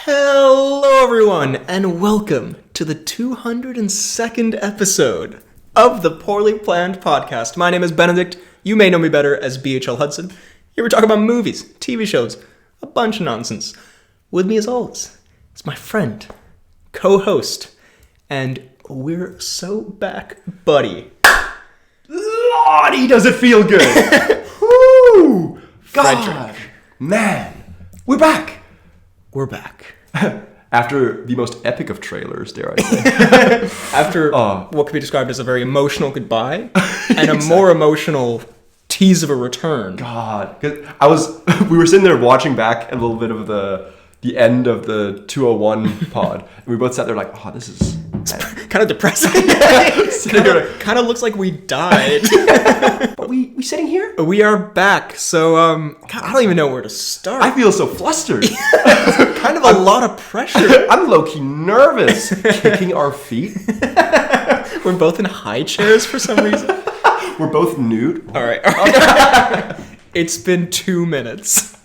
Hello, everyone, and welcome to the 202nd episode of the Poorly Planned Podcast. My name is Benedict. You may know me better as BHL Hudson. Here we talk about movies, TV shows, a bunch of nonsense. With me, as always, is my friend, co-host, and we're so back, buddy. Lordy, does it feel good? Woo! God, man, we're back. We're back. After the most epic of trailers, dare I say. After what could be described as a very emotional goodbye and a more emotional tease of a return. God, because we were sitting there watching back a little bit of the end of the 201 pod, and we both sat there like, oh, this is kind of depressing. Kind of looks like we died. But we sitting here? We are back, so I don't even know where to start. I feel so flustered. Kind of a lot of pressure. I'm low-key nervous. Kicking our feet. We're both in high chairs for some reason. We're both nude. All right. It's been 2 minutes.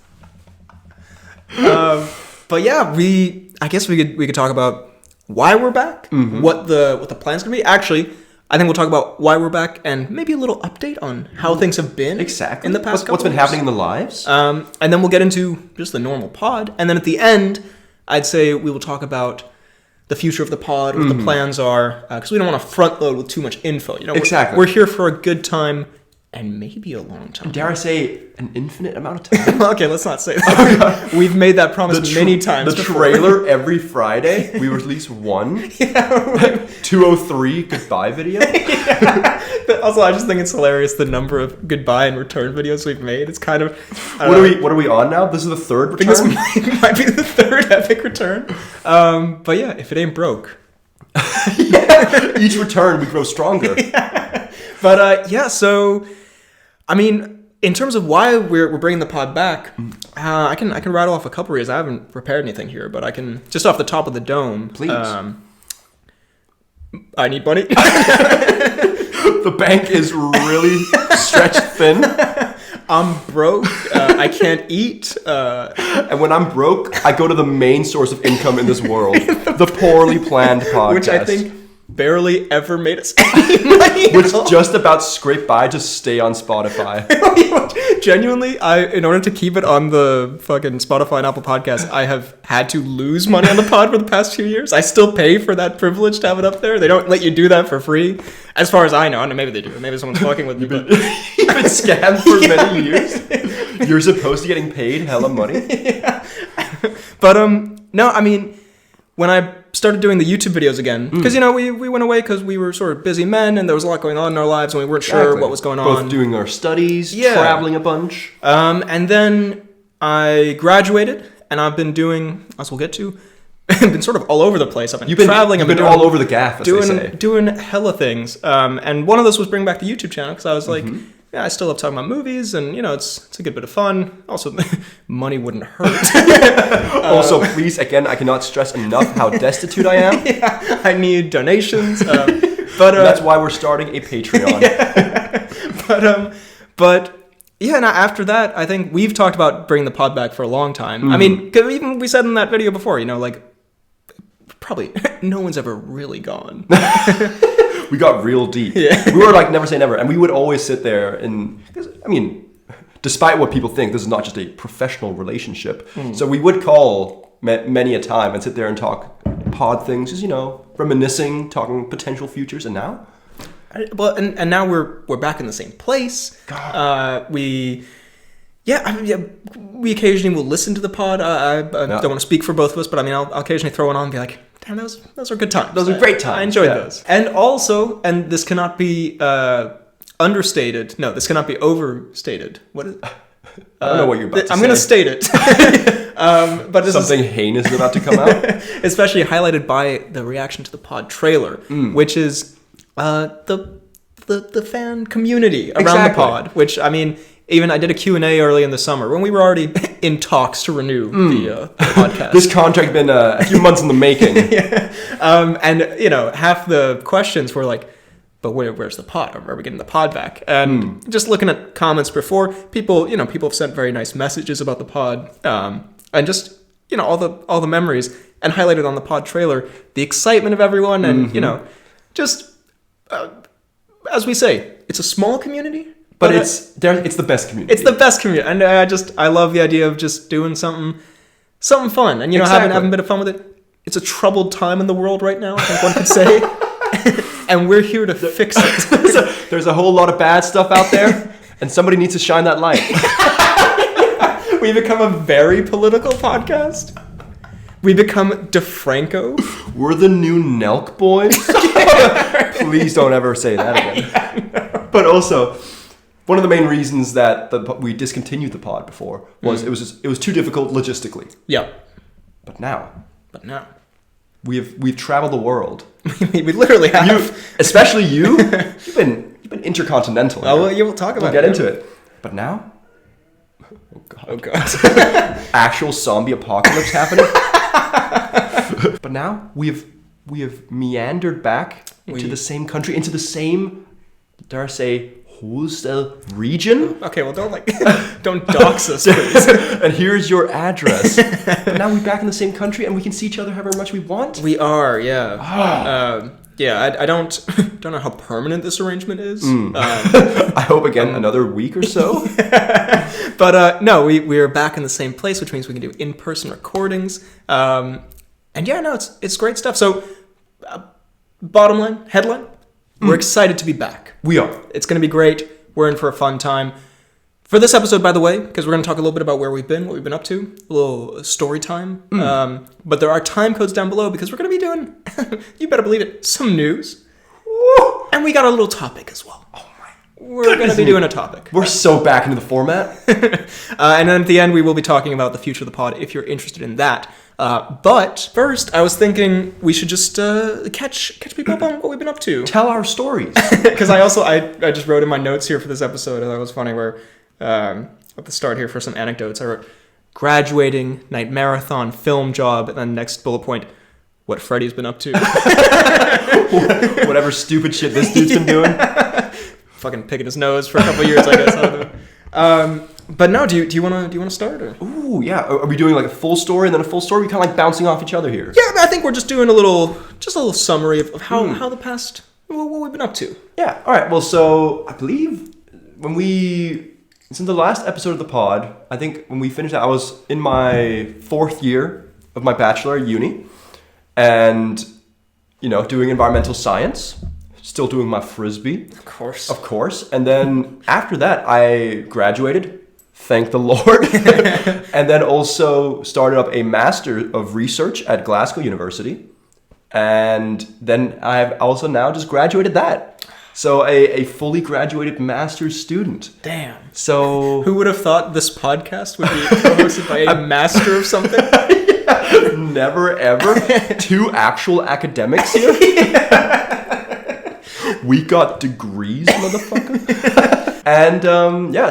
But yeah, I guess we could talk about why we're back, what the plan's gonna be. Actually, I think we'll talk about why we're back and maybe a little update on how things have been in the past couple what's been happening in the lives. And then we'll get into just the normal pod. And then at the end, I'd say we will talk about the future of the pod, what the plans are, because we don't want to front load with too much info. You know, we're here for a good time and maybe a long time. Dare I say an infinite amount of time? Okay, let's not say that. We've made that promise many times The before. trailer every Friday, we release one. Yeah. 203 goodbye video. Yeah. Also, I just think it's hilarious the number of goodbye and return videos we've made. It's kind of... What are we on now? This is the third return? I think this might be the third epic return. But yeah, if it ain't broke. Yeah. Each return, we grow stronger. Yeah. But yeah, so... I mean, in terms of why we're bringing the pod back, I can rattle off a couple reasons. I haven't prepared anything here, but I can, just off the top of the dome. Please. I need money. The bank is really stretched thin. I'm broke. I can't eat. And when I'm broke, I go to the main source of income in this world, the Poorly Planned Podcast. Which I think barely ever made us any money. Which just about scraped by to stay on Spotify. Genuinely, in order to keep it on the fucking Spotify and Apple Podcasts, I have had to lose money on the pod for the past few years. I still pay for that privilege to have it up there. They don't let you do that for free, as far as I know. I don't know, maybe they do. Maybe someone's fucking with me. But you've been scammed for many years. You're supposed to getting paid hella money. Yeah. But no, I mean, when I started doing the YouTube videos again, because, you know, we went away because we were sort of busy men and there was a lot going on in our lives and we weren't sure what was going on. Both doing our studies, traveling a bunch. And then I graduated and I've been doing, as we'll get to, I've been sort of all over the place. I've been traveling. You've been all over the gaff, as they say. Doing hella things. And one of those was bring back the YouTube channel because I was like... Yeah, I still love talking about movies, and, you know, it's a good bit of fun. Also, money wouldn't hurt. Also, please, again, I cannot stress enough how destitute I am. Yeah, I need donations. But that's why we're starting a Patreon. Yeah. But yeah, and after that, I think we've talked about bringing the pod back for a long time. I mean, cause even we said in that video before, you know, like, probably no one's ever really gone. We got real deep. Yeah. We were like, never say never. And we would always sit there and, I mean, despite what people think, this is not just a professional relationship. So we would call many a time and sit there and talk pod things, just, you know, reminiscing, talking potential futures. And now? Well, and now we're back in the same place. God. We occasionally will listen to the pod. I don't want to speak for both of us, but I mean, I'll occasionally throw it on and be like, damn, those are good times. Those are great times. I enjoyed those. And also, and this cannot be understated. No, this cannot be overstated. What is? I don't know what you're about to say. I'm going to state it. But this something heinous is about to come out. Especially highlighted by the reaction to the pod trailer, which is the fan community around the pod. Which, I mean, even I did a Q&A early in the summer when we were already in talks to renew the podcast. This contract been a few months in the making. Yeah. And, you know, half the questions were like, but where's the pod? Are we getting the pod back? And just looking at comments before, people have sent very nice messages about the pod, and just all the memories, and highlighted on the pod trailer the excitement of everyone, and just as we say, it's a small community, but it's the best community. It's the best community, and I love the idea of just doing something fun, and having a bit of fun with it. It's a troubled time in the world right now, I think one could say. And we're here to fix it. There's a whole lot of bad stuff out there, and somebody needs to shine that light. We become a very political podcast. We become DeFranco. We're the new Nelk boys. Please don't ever say that again. Yeah, but also, one of the main reasons that we discontinued the pod before was it was too difficult logistically. Yeah. But now. We've traveled the world. We literally have. Especially you. You've been intercontinental. Oh, well, you will talk about it. We'll get into it. But now. Oh God. Actual zombie apocalypse happening. But now we have meandered back into the same country, into the same, dare I say, hovedstad region. Okay, well don't dox us, please. And here's your address. But now we're back in the same country, and we can see each other however much we want. We are, yeah. I don't know how permanent this arrangement is. I hope again another week or so. But no, we're back in the same place, which means we can do in-person recordings. And yeah, no, it's great stuff. So, bottom line, headline, we're excited to be back. We are. It's going to be great. We're in for a fun time. For this episode, by the way, because we're going to talk a little bit about where we've been, what we've been up to, a little story time. But there are time codes down below because we're going to be doing, you better believe it, some news. Woo! And we got a little topic as well. Oh my We're going to be doing a topic. We're so back into the format. And then at the end, we will be talking about the future of the pod if you're interested in that. But first, I was thinking we should just catch people up on what we've been up to. Tell our stories. Because I just wrote in my notes here for this episode, and that was funny, where at the start here for some anecdotes, I wrote, graduating, night marathon, film job, and then next bullet point, what Freddie's been up to. Whatever stupid shit this dude's been doing. Fucking picking his nose for a couple of years, I guess. I don't know. But no, do you want to start? Or? Ooh, yeah. Are we doing like a full story and then a full story? We kind of like bouncing off each other here. Yeah, I think we're just doing a little summary of how the past, what we've been up to. Yeah. All right. Well, so I believe since the last episode of the pod, I think when we finished that, I was in my 4th year of my bachelor at uni, and doing environmental science. Still doing my frisbee. Of course. And then after that, I graduated. Thank the Lord. And then also started up a Master of Research at Glasgow University. And then I've also now just graduated that. So a fully graduated master's student. Damn. So who would have thought this podcast would be co-hosted by a master of something? Yeah, never ever. 2 actual academics here. We got degrees, motherfucker. And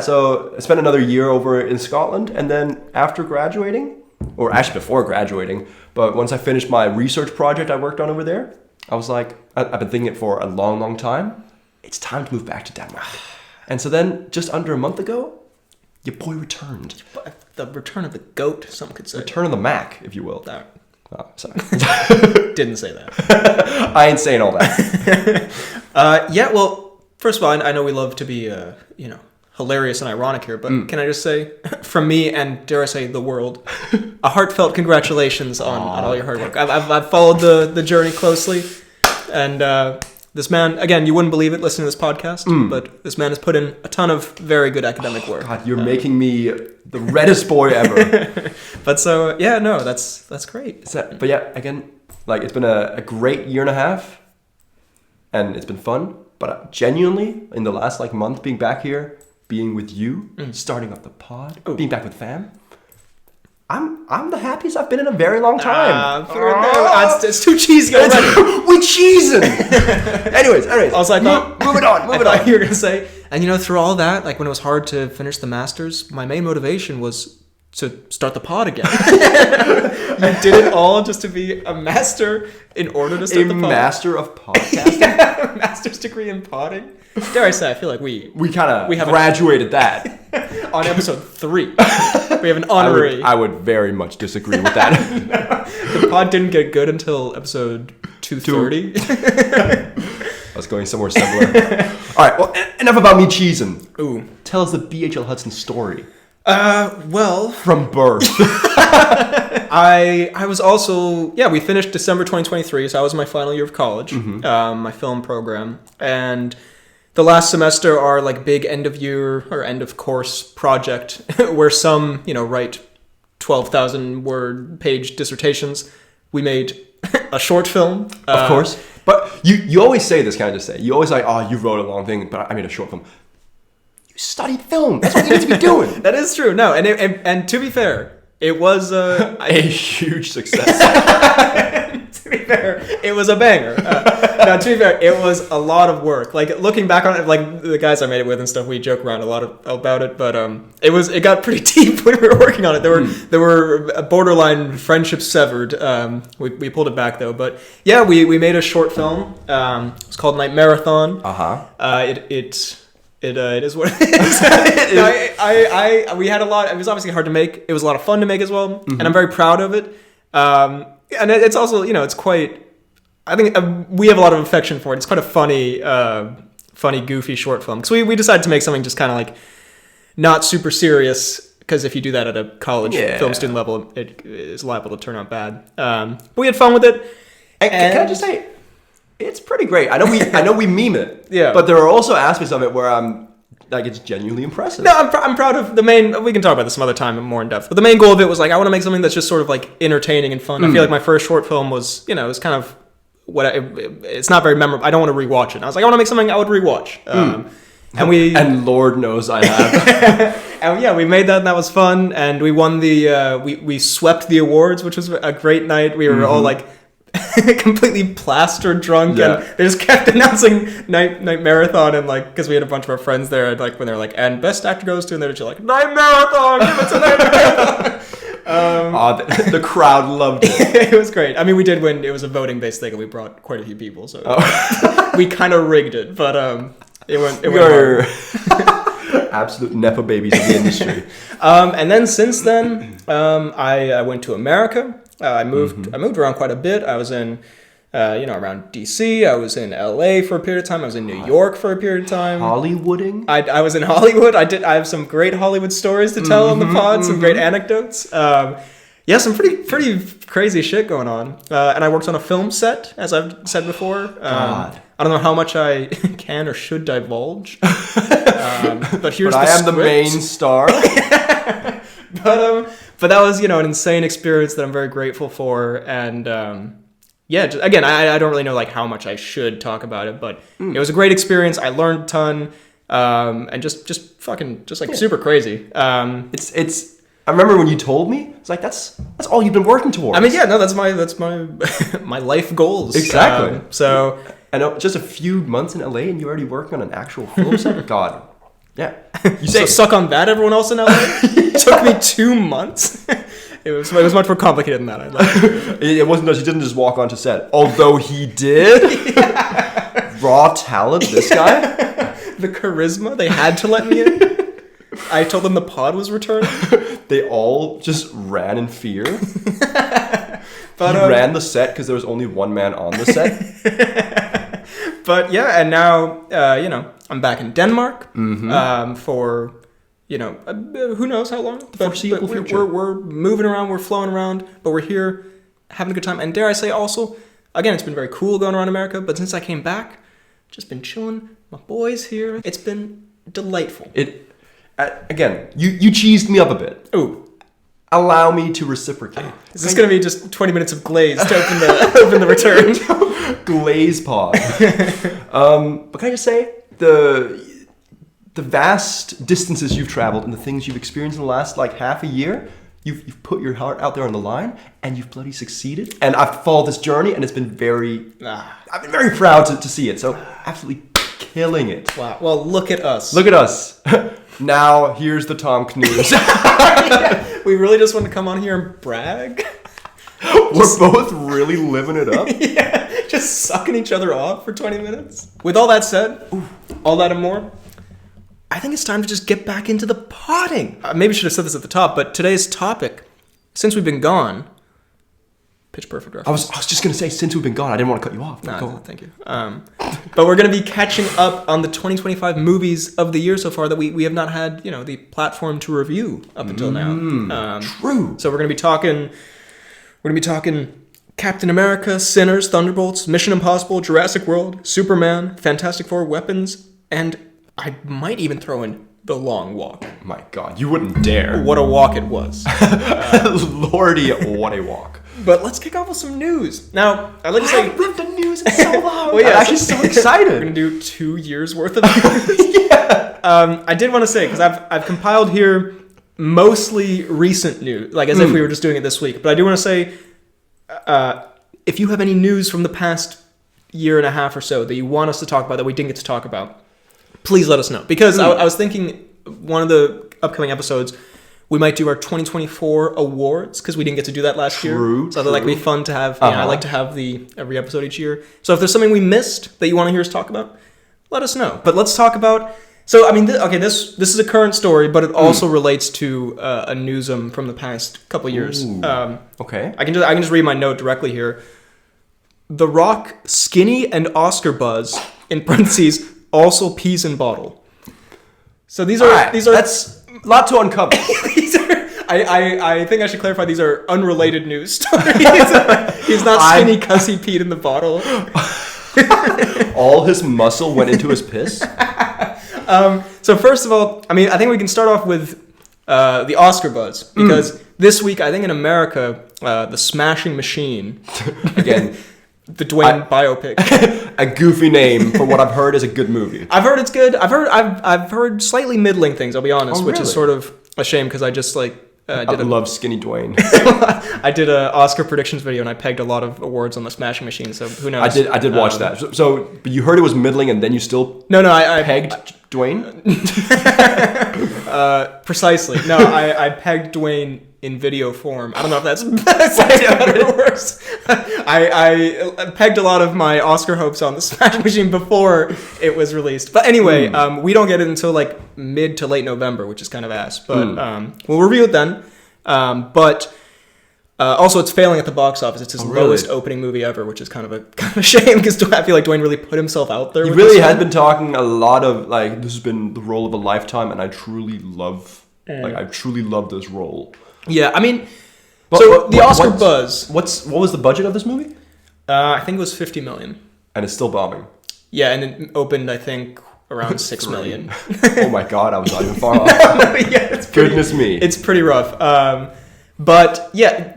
so I spent another year over in Scotland, and then after graduating, or actually before graduating, but once I finished my research project I worked on over there, I was like, I've been thinking it for a long, long time. It's time to move back to Denmark. And so then, just under a month ago, your boy returned. The return of the goat, some could say. Return of the Mac, if you will. Oh, sorry. Didn't say that. I ain't saying all that. Yeah, well, first of all, I know we love to be, hilarious and ironic here, but can I just say, from me and, dare I say, the world, a heartfelt congratulations on all your hard work. I've followed the journey closely, and this man, again, you wouldn't believe it listening to this podcast, but this man has put in a ton of very good academic work. God, you're making me the reddest boy ever. But so, yeah, no, that's great. But yeah, again, like it's been a great year and a half, and it's been fun. But genuinely, in the last month being back here, being with you, starting up the pod, being back with fam, I'm the happiest I've been in a very long time. It's too cheesy already. We cheesing. Anyways. Also, I thought move it on. You were gonna say, and through all that, when it was hard to finish the masters, my main motivation was to start the pod again. You did it all just to be a master in order to start the pod. A master of podcasting? Yeah, a master's degree in podding. Dare I say, I feel like we have graduated that. On episode 3. We have an honorary. I would very much disagree with that. No, the pod didn't get good until episode 230. I was going somewhere similar. All right, well, enough about me cheesing. Ooh. Tell us the BHL Hudson story. Well, from birth. I was also, we finished December 2023, so that was my final year of college, my film program, and the last semester are like big end of year or end of course project where some, write 12,000 word page dissertations. We made a short film. Of course. But you always say this, can I just say? You always like, oh, you wrote a long thing, but I made a short film. You studied film. That's what you need to be doing. That is true. No, and to be fair, it was a huge success. To be fair, it was a banger. No, to be fair, it was a lot of work. Like looking back on it, like the guys I made it with and stuff, we joke around a lot about it. But it got pretty deep when we were working on it. There were borderline friendships severed. We pulled it back though. But yeah, we made a short film. It's called Night Marathon. It is what it is. We had a lot. It was obviously hard to make. It was a lot of fun to make as well, and I'm very proud of it. And it's also, it's quite. I think we have a lot of affection for it. It's quite a funny, goofy short film. Because we decided to make something just kind of like not super serious. Because if you do that at a college film student level, it is liable to turn out bad. But we had fun with it. And can I just say? It's pretty great. I know we meme it. Yeah. But there are also aspects of it where I'm like, it's genuinely impressive. No, I'm proud of the main. We can talk about this some other time more in depth. But the main goal of it was like, I want to make something that's just sort of like entertaining and fun. I feel like my first short film was, it was kind of it's not very memorable. I don't want to rewatch it. I was like, I want to make something I would rewatch. And Lord knows I have. And we made that, and that was fun. And we won we swept the awards, which was a great night. We were all like. Completely plastered drunk, and they just kept announcing night marathon, and like because we had a bunch of our friends there, and like when they're like, and best actor goes to, and they're just like, Night Marathon, give it to Night Marathon. The crowd loved it. It was great. I mean, we did win. It was a voting based thing, and we brought quite a few people, so we kind of rigged it, but it went hard. Absolute nepo babies of the industry. And then since then, I went to America. I moved around quite a bit. I was in, around DC. I was in LA for a period of time. I was in New York for a period of time. Hollywooding? I was in Hollywood. I have some great Hollywood stories to tell on the pod. Some great anecdotes. Some pretty crazy shit going on. And I worked on a film set, as I've said before. God. I don't know how much I can or should divulge. But here's I am the main star. But that was, an insane experience that I'm very grateful for. And again, I don't really know like how much I should talk about it, but it was a great experience. I learned a ton, and just super crazy. It's. I remember when you told me, it's like that's all you've been working towards. I mean, that's my my life goals. Exactly. So I know just a few months in LA, and you're already working on an actual film set. God. Yeah. You say suck on that, everyone else in LA? It took me 2 months. It was much more complicated than that. It wasn't that he didn't just walk onto set. Although he did. Raw talent, this guy. The charisma, they had to let me in. I told them the pod was returning. They all just ran in fear. But he ran the set because there was only one man on the set. But and now, I'm back in Denmark for, who knows how long. Foreseeable future. We're moving around, we're flowing around, but we're here having a good time. And dare I say also, again, it's been very cool going around America, but since I came back, just been chilling. My boys here. It's been delightful. Again, you cheesed me up a bit. Ooh. Allow me to reciprocate. Is this going to be just 20 minutes of glaze to open the return? Glaze pod. But can I just say, the vast distances you've traveled and the things you've experienced in the last half a year, you've put your heart out there on the line and you've bloody succeeded. And I've followed this journey and it's been I've been very proud to see it. So absolutely killing it. Wow. Well, look at us. Look at us. Now, here's the Tom Cnews. We really just want to come on here and brag. We're both really living it up. Yeah, just sucking each other off for 20 minutes. With all that said, all that and more, I think it's time to just get back into the potting. Maybe I should have said this at the top, but today's topic, since we've been gone, Pitch Perfect reference. I was just going to say, since we've been gone, I didn't want to cut you off. No, thank you. But we're going to be catching up on the 2025 movies of the year so far that we have not had, the platform to review up until now. True. So we're going to be talking Captain America, Sinners, Thunderbolts, Mission Impossible, Jurassic World, Superman, Fantastic Four, Weapons, and I might even throw in The Long Walk. My God, you wouldn't dare. What a walk it was. Lordy, what a walk. But let's kick off with some news. Now, I'd like to say... I haven't lived the news in so long. Well, yeah, I'm actually so excited. We're going to do 2 years worth of news. Yeah. I did want to say, because I've compiled here mostly recent news, like as if we were just doing it this week. But I do want to say, if you have any news from the past year and a half or so that you want us to talk about that we didn't get to talk about, please let us know. Because I was thinking one of the upcoming episodes, we might do our 2024 awards, because we didn't get to do that last year. So I thought it'd be fun to have, I like to have every episode each year. So if there's something we missed that you want to hear us talk about, let us know. But let's talk about... So, I mean, this is a current story, but it also relates to a newsum from the past couple years. Okay. I can just read my note directly here. The Rock, skinny and Oscar buzz, in parentheses, also peas in bottle. So these are... That's a lot to uncover. These are... I think I should clarify, these are unrelated news stories. He's not skinny because he peed in the bottle. All his muscle went into his piss? So first of all, I mean, I think we can start off with the Oscar buzz, because this week, I think in America, the Smashing Machine, again, the Dwayne biopic, a goofy name for what I've heard is a good movie. I've heard it's good. I've heard slightly middling things, I'll be honest, which is sort of a shame, because I just I love Skinny Dwayne. I did a Oscar predictions video and I pegged a lot of awards on the Smashing Machine, so who knows? I did watch that. So, but you heard it was middling and then you still I pegged Dwayne? Precisely. No, I pegged Dwayne in video form. I don't know if that's better or worse. I pegged a lot of my Oscar hopes on the Smashing Machine before it was released. But anyway, we don't get it until like mid to late November, which is kind of ass. But we'll review it then. But also, it's failing at the box office. It's his lowest opening movie ever, which is kind of a shame, because I feel like Dwayne really put himself out there. He really has been talking a lot of like, this has been the role of a lifetime, and I truly love this role. Yeah, I mean, the Oscar buzz. What was the budget of this movie? I think it was $50 million. And it's still bombing. Yeah, and it opened, I think, around $6 million. Oh my God, I was not even far off. Yeah, Goodness me. It's pretty rough. But yeah,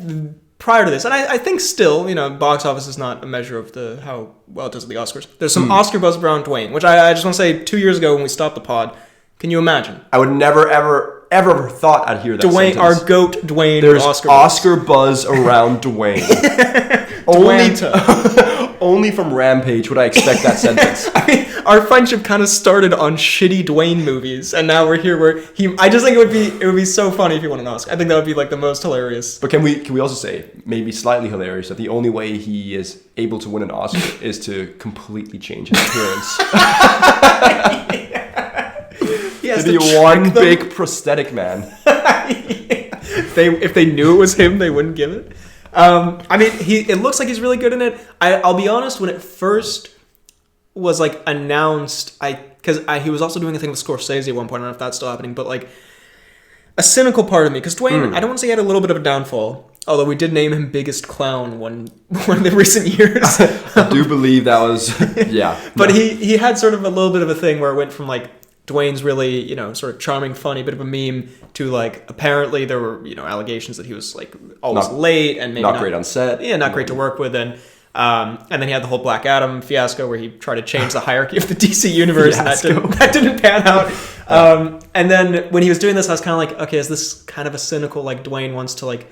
prior to this, and I think still, box office is not a measure of how well it does at the Oscars. There's some Oscar buzz around Dwayne, which I just want to say 2 years ago when we stopped the pod, can you imagine? I would never, ever thought I'd hear that Dwayne, sentence. Our GOAT Dwayne. There's Oscar buzz around Dwayne. Only from Rampage would I expect that sentence. I mean, our friendship kind of started on shitty Dwayne movies, and now we're here where I just think it would be so funny if he won an Oscar. I think that would be like the most hilarious. But can we also say, maybe slightly hilarious, that the only way he is able to win an Oscar is to completely change his appearance. To be one big prosthetic man. If they knew it was him, they wouldn't give it. I mean, it looks like he's really good in it. I'll be honest, when it first was like announced, because he was also doing a thing with Scorsese at one point. I don't know if that's still happening, but like a cynical part of me, because Dwayne, I don't want to say he had a little bit of a downfall, although we did name him biggest clown one of the recent years. I do believe that was But he had sort of a little bit of a thing where it went from like Dwayne's really, sort of charming, funny, bit of a meme, to like, apparently there were, allegations that he was like always late and maybe not great on set. Yeah, not great to work with. And then he had the whole Black Adam fiasco where he tried to change the hierarchy of the DC universe, and that didn't pan out. And then when he was doing this, I was kind of like, okay, is this kind of a cynical, like Dwayne wants to like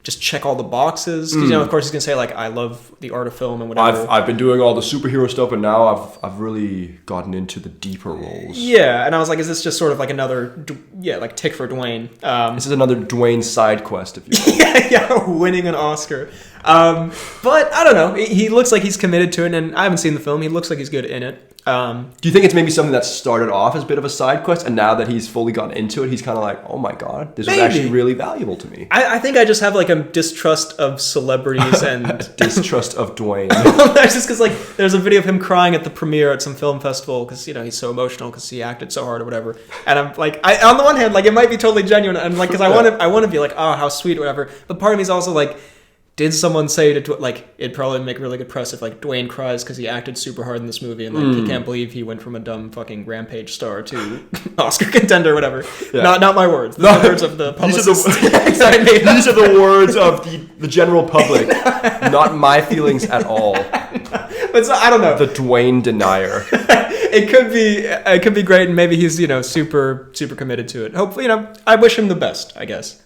just check all the boxes. 'Cause, of course, he's gonna say like, "I love the art of film and whatever." I've been doing all the superhero stuff, and now I've really gotten into the deeper roles. Yeah, and I was like, "Is this just sort of like another, like tick for Dwayne?" This is another Dwayne side quest, if you will. yeah, winning an Oscar. But I don't know. He looks like he's committed to it, and I haven't seen the film. He looks like he's good in it. Do you think it's maybe something that started off as a bit of a side quest, and now that he's fully gotten into it, he's kind of like, oh my god, this is actually really valuable to me? I think I just have like a distrust of celebrities and distrust of Dwayne. That's just because like there's a video of him crying at the premiere at some film festival because he's so emotional because he acted so hard or whatever. And I'm like, on the one hand, like it might be totally genuine, and like because I want to be like, oh, how sweet, or whatever. But part of me is also like, did someone say to like it'd probably make really good press if like Dwayne cries because he acted super hard in this movie and like he can't believe he went from a dumb fucking Rampage star to Oscar contender or whatever. Yeah. Not my words. The words of the publicist. These are the words of the general public, not my feelings at all. But so, I don't know. The Dwayne denier. It could be great, and maybe he's super committed to it. Hopefully, I wish him the best, I guess.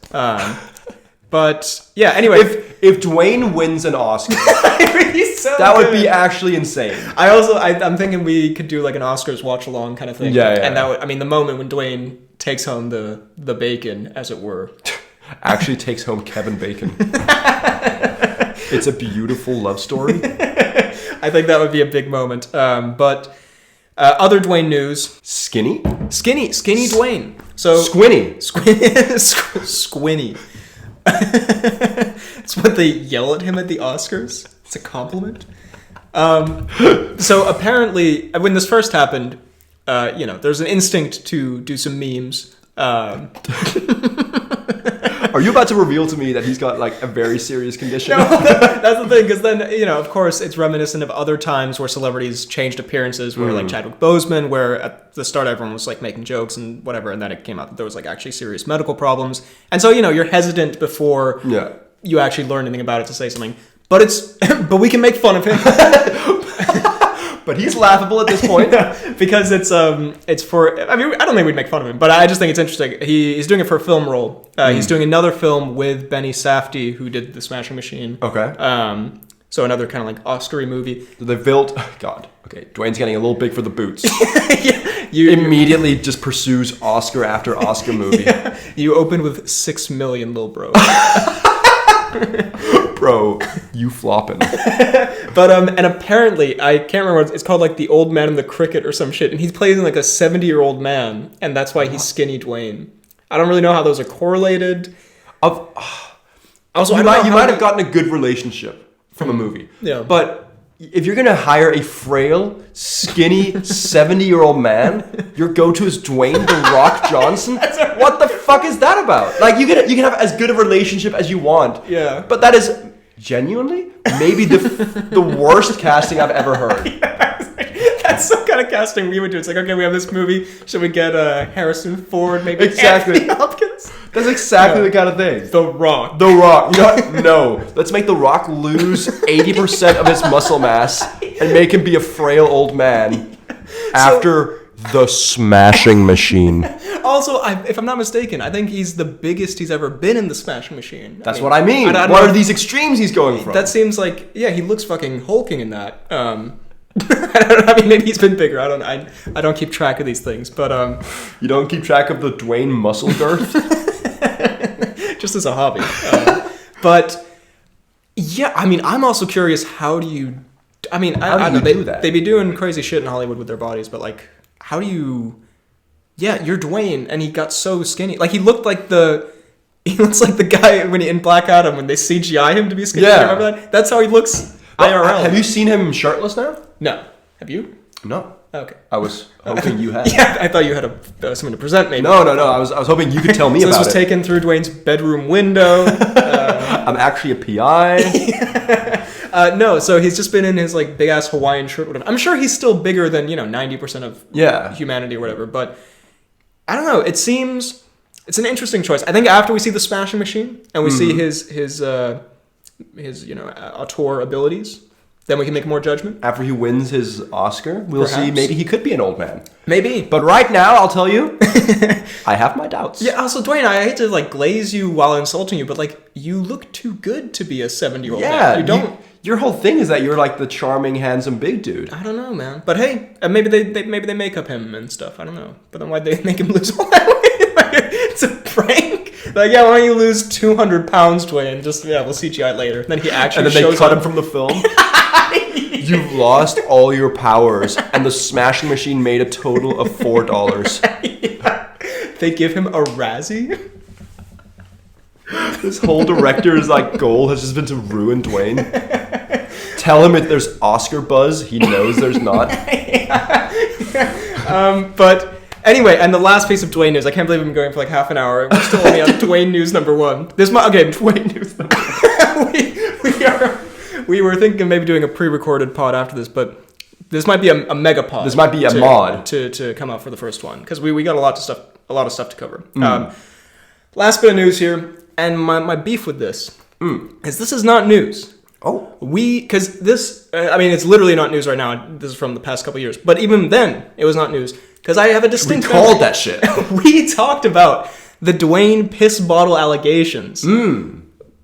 But yeah, anyway, if Dwayne wins an Oscar, that would be actually insane. I'm thinking we could do like an Oscars watch along kind of thing. Yeah. And that would, the moment when Dwayne takes home the bacon, as it were, actually takes home Kevin Bacon. It's a beautiful love story. I think that would be a big moment. But other Dwayne news: skinny Dwayne. So squinny. Squinny. It's what they yell at him at the Oscars. It's a compliment. So apparently, when this first happened, there's an instinct to do some memes. Are you about to reveal to me that he's got like a very serious condition? No, that's the thing, because then, of course, it's reminiscent of other times where celebrities changed appearances, where like Chadwick Boseman, where at the start everyone was like making jokes and whatever, and then it came out that there was like actually serious medical problems. And so, you're hesitant before you actually learn anything about it to say something. But we can make fun of him. But he's laughable at this point. Because it's for, I don't think we'd make fun of him, but I just think it's interesting. He's doing it for a film role. He's doing another film with Benny Safdie, who did The Smashing Machine. Okay. So another kind of like Oscar-y movie. They built, God, okay, Dwayne's getting a little big for the boots. You immediately just pursues Oscar after Oscar movie. Yeah. You open with 6 million, lil bro. Bro, you flopping. But and apparently, I can't remember what it's called, like The Old Man and the Cricket or some shit, and he's playing like a 70-year-old man, and that's why he's skinny Dwayne. I don't really know how those are correlated. Also, you might have gotten a good relationship from a movie. Yeah. But if you're gonna hire a frail, skinny, 70-year-old man, your go-to is Dwayne "The Rock" Johnson. What the fuck is that about? Like you can have as good a relationship as you want. Yeah. But that is genuinely maybe the worst casting I've ever heard. Yeah, that's some kind of casting we would do. It's like, okay, we have this movie. Should we get Harrison Ford? Maybe exactly. Anthony Hopkins. That's exactly the kind of thing. The Rock. The Rock. You know what? No. Let's make The Rock lose 80% of his muscle mass and make him be a frail old man after The Smashing Machine. Also, if I'm not mistaken, I think he's the bigging he's ever been in The Smashing Machine. That's what I mean. What are these extremes he's going from? That seems like, he looks fucking hulking in that. I mean, maybe he's been bigger. I don't keep track of these things, but you don't keep track of the Dwayne muscle girth? Just as a hobby. But yeah, I mean, I'm also curious. How do you? I mean, I know do that? They be doing crazy shit in Hollywood with their bodies, but like, how do you? Yeah, you're Dwayne, and he got so skinny. Like he looks like the guy when in Black Adam when they CGI him to be skinny. Yeah. Remember that? That's how he looks. IRL. Have you seen him shirtless now? No. Have you? No. Okay. I was hoping you had. Yeah, I thought you had something to present, maybe. No. I was hoping you could tell me so about it. This was taken through Dwayne's bedroom window. I'm actually a PI. No, so he's just been in his like big ass Hawaiian shirt. Whatever. I'm sure he's still bigger than 90% of humanity or whatever. But I don't know. It seems it's an interesting choice. I think after we see the Smashing Machine and we see his auteur abilities, Then we can make more judgment. After he wins his Oscar, we'll see. Maybe he could be an old man. Maybe. But right now, I'll tell you, I have my doubts. Yeah, also, Dwayne, I hate to, like, glaze you while insulting you, but, like, you look too good to be a 70-year-old man. You don't... Your whole thing is that you're, like, the charming, handsome, big dude. I don't know, man. But hey, maybe they make up him and stuff. I don't know. But then why'd they make him lose all that weight? It's a prank. Like, yeah, why don't you lose 200 pounds, Dwayne? Just, yeah, we'll CGI it later. And then he actually and then shows they cut up. him from the film. You've lost all your powers, and the smashing machine made a total of $4. Yeah. They give him a Razzie? This whole director's like goal has just been to ruin Dwayne. Tell him if there's Oscar buzz, he knows there's not. But anyway, and the last piece of Dwayne news. I can't believe I'm going for like half an hour. We're still only on Dwayne news number 1. Dwayne news number 1. We were thinking of maybe doing a pre-recorded pod after this, but this might be a mega pod. This might be a mod to come out for the first one because we got a lot of stuff to cover. Last bit of news here, and my beef with this is this is not news. Oh, because this, it's literally not news right now. This is from the past couple of years, but even then, it was not news because I have a distinct. We called that shit. We talked about the Dwayne piss bottle allegations.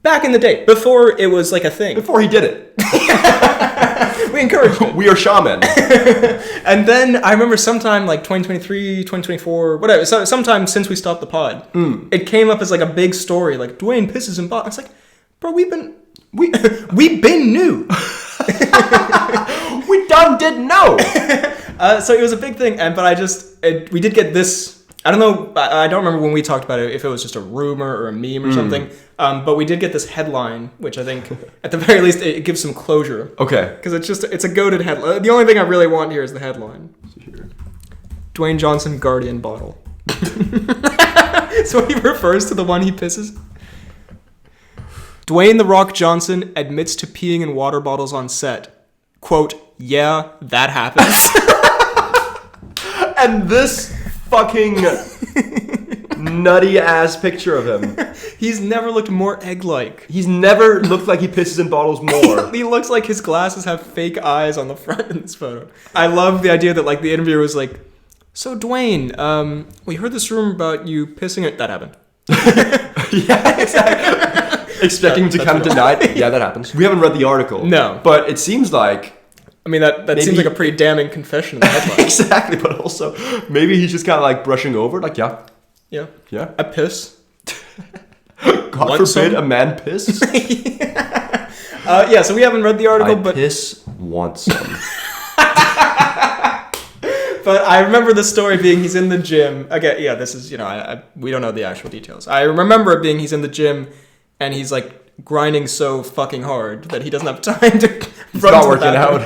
Back in the day, before it was like a thing. Before he did it. We encouraged it. We are shaman. And then I remember sometime like 2023, 2024, whatever, sometime since we stopped the pod, it came up as like a big story, like Dwayne pisses in bottles. It's like, bro, we've been new. We didn't know. So it was a big thing, but we did get this. I don't know. I don't remember when we talked about it, if it was just a rumor or a meme or something. But we did get this headline, which I think, at the very least, it gives some closure. Okay. Because it's a goated headline. The only thing I really want here is the headline. Dwayne Johnson Guardian bottle. So he refers to the one he pisses. Dwayne "The Rock" Johnson admits to peeing in water bottles on set. Quote, yeah, that happens. And this fucking nutty ass picture of him. He's never looked more egg-like. He's never looked like he pisses in bottles more. He looks like his glasses have fake eyes on the front in this photo. I love the idea that like the interviewer was like, so Dwayne, we heard this rumor about you pissing it. That happened. Yeah, exactly. Expecting him to kind of deny it. Yeah, that happens. We haven't read the article. No. But it seems like... that seems like a pretty damning confession in the headline. Exactly, but also maybe he's just kind of like brushing over, like, yeah. I piss. God forbid a man piss. So we haven't read the article, but piss want some. But I remember the story being he's in the gym. Again, yeah, this is, we don't know the actual details. I remember it being he's in the gym and he's like grinding so fucking hard that he doesn't have time to run to the bathroom.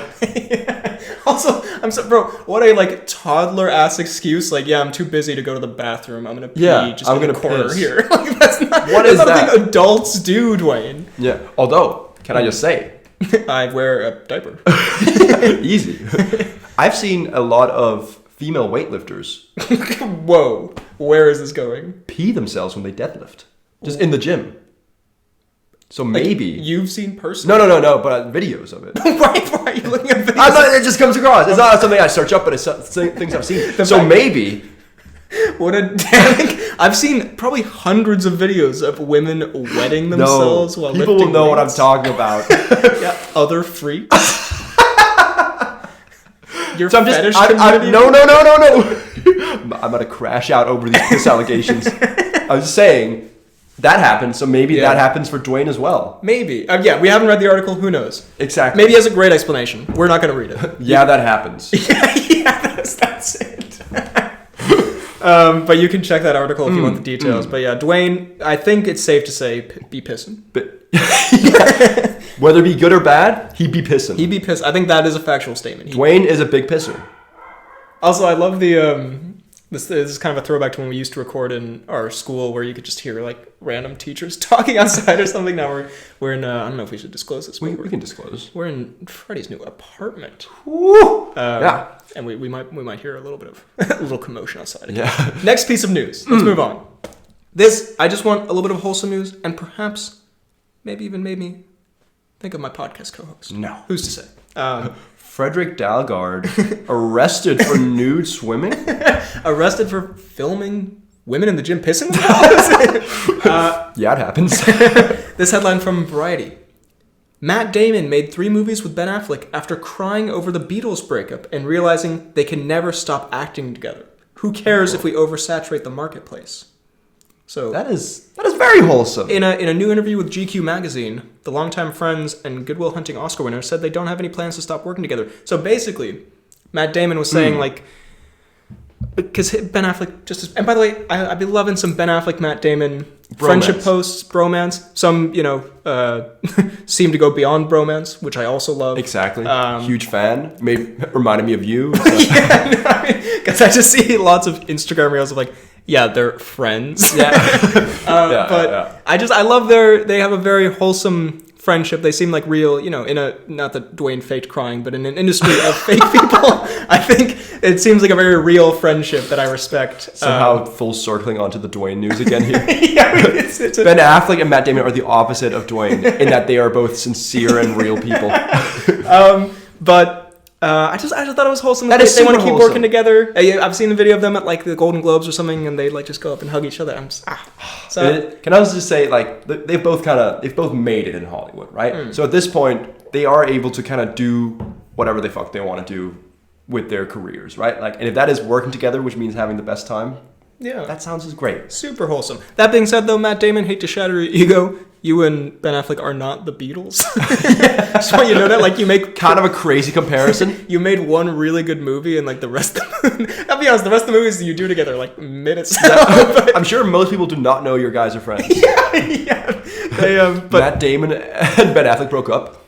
Also, bro, what a like toddler ass excuse. Like, yeah, I'm too busy to go to the bathroom. I'm gonna pee just in the corner here. Like, that's not a thing adults do, Dwayne. Yeah. Although, can I just say, I wear a diaper. Easy. I've seen a lot of female weightlifters. Whoa, where is this going? Pee themselves when they deadlift, just in the gym. So maybe you've seen personally. No, but videos of it. Why are you looking at videos? It just comes across. It's not something I search up, but it's things I've seen. So maybe. What a damning! I've seen probably hundreds of videos of women wetting themselves while lifting people will know what I'm weights. talking about. Yeah, other freaks. Your so fetish I'm no. I'm about to crash out over these piss allegations. I was just saying. That happened, so maybe that happens for Dwayne as well. Maybe. We haven't read the article. Who knows? Exactly. Maybe he has a great explanation. We're not going to read it. Yeah, that happens. That's it. But you can check that article if you want the details. But yeah, Dwayne, I think it's safe to say be pissing. Whether it be good or bad, he'd be pissing. He'd be pissing. I think that is a factual statement. Dwayne is a big pisser. Also, I love the... This is kind of a throwback to when we used to record in our school where you could just hear like random teachers talking outside or something. Now we're in I don't know if we should disclose this. We can disclose. We're in Freddie's new apartment. Woo! Yeah. And we might hear a little bit of a little commotion outside. Yeah. Next piece of news. Let's move on. I just want a little bit of wholesome news and perhaps maybe even made me think of my podcast co-host. No. Who's to say? Frederick Dalgard arrested for nude swimming? Arrested for filming women in the gym pissing themselves? Yeah, it happens. This headline from Variety. Matt Damon made 3 movies with Ben Affleck after crying over the Beatles breakup and realizing they can never stop acting together. Who cares if we oversaturate the marketplace? So That is very wholesome. in a new interview with GQ magazine, the longtime friends and Good Will Hunting Oscar winner said they don't have any plans to stop working together. So basically, Matt Damon was saying like, because Ben Affleck and by the way, I've been loving some Ben Affleck, Matt Damon friendship posts, bromance. Some, seem to go beyond bromance, which I also love. Exactly. Huge fan. Reminded me of you. So. Because I just see lots of Instagram reels of like, yeah, they're friends. Yeah. I love they have a very wholesome friendship. They seem like real, not that Dwayne faked crying, but in an industry of fake people, I think it seems like a very real friendship that I respect. Somehow full circling onto the Dwayne news again here. it's Ben Affleck and Matt Damon are the opposite of Dwayne in that they are both sincere and real people. I just thought it was wholesome. That is they want to keep wholesome. working together. I've seen the video of them at like the Golden Globes or something, and they like just go up and hug each other. Can I just say, like, they've both made it in Hollywood, right? So at this point, they are able to kind of do whatever the fuck they want to do with their careers, right? Like, and if that is working together, which means having the best time, yeah, that sounds just great. Super wholesome. That being said, though, Matt Damon, hate to shatter your ego, you and Ben Affleck are not the Beatles. Just want you to know that, like, you make kind of a crazy comparison. You made one really good movie, and like the rest of the I'll be honest, the rest of the movies you do together are like minutes. Yeah. I'm sure most people do not know your guys are friends. yeah. But Matt Damon and Ben Affleck broke up.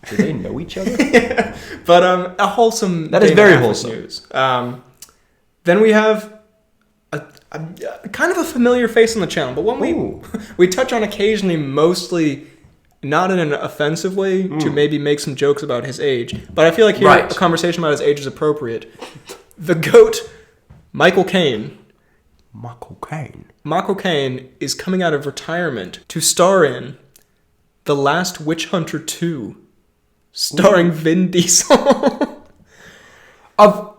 Do they know each other? Yeah. But a wholesome. That is Damon very Affleck wholesome. News. Then we have a kind of a familiar face on the channel, but one we touch on occasionally, mostly not in an offensive way, to maybe make some jokes about his age. But I feel like here a conversation about his age is appropriate. The GOAT, Michael Caine. Michael Caine is coming out of retirement to star in The Last Witch Hunter 2, starring Vin Diesel. I'm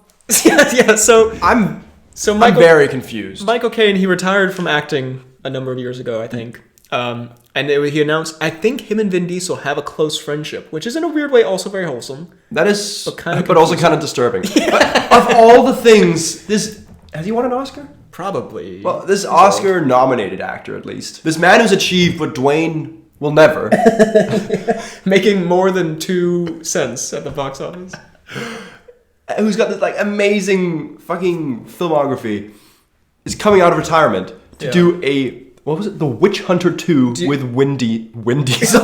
very confused. Michael Caine, he retired from acting a number of years ago, I think. He announced, I think him and Vin Diesel have a close friendship, which is in a weird way also very wholesome. That is, but also kind of disturbing. Yeah. But of all the things, has he won an Oscar? Probably. Well, this Oscar-nominated actor, at least. This man who's achieved what Dwayne will never. Making more than 2 cents at the box office. Who's got this like amazing fucking filmography, is coming out of retirement to do The Witch Hunter 2 with Vin Diesel. Vin Diesel?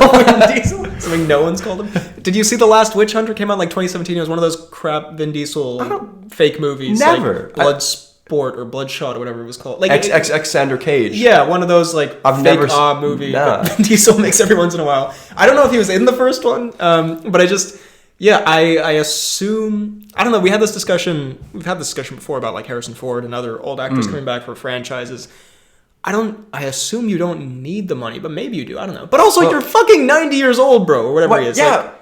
Something no one's called him. Did you see The Last Witch Hunter? Came out in like 2017. It was one of those crap Vin Diesel fake movies. Never. Like Bloodsport or Bloodshot or whatever it was called. Like Xander Cage. Yeah, one of those like fake movie that Vin Diesel makes every once in a while. I don't know if he was in the first one, but I assume, I don't know, we've had this discussion before about like Harrison Ford and other old actors coming back for franchises. I assume you don't need the money, but maybe you do, I don't know. But also, you're fucking 90 years old, bro, or whatever he is. Yeah. Like,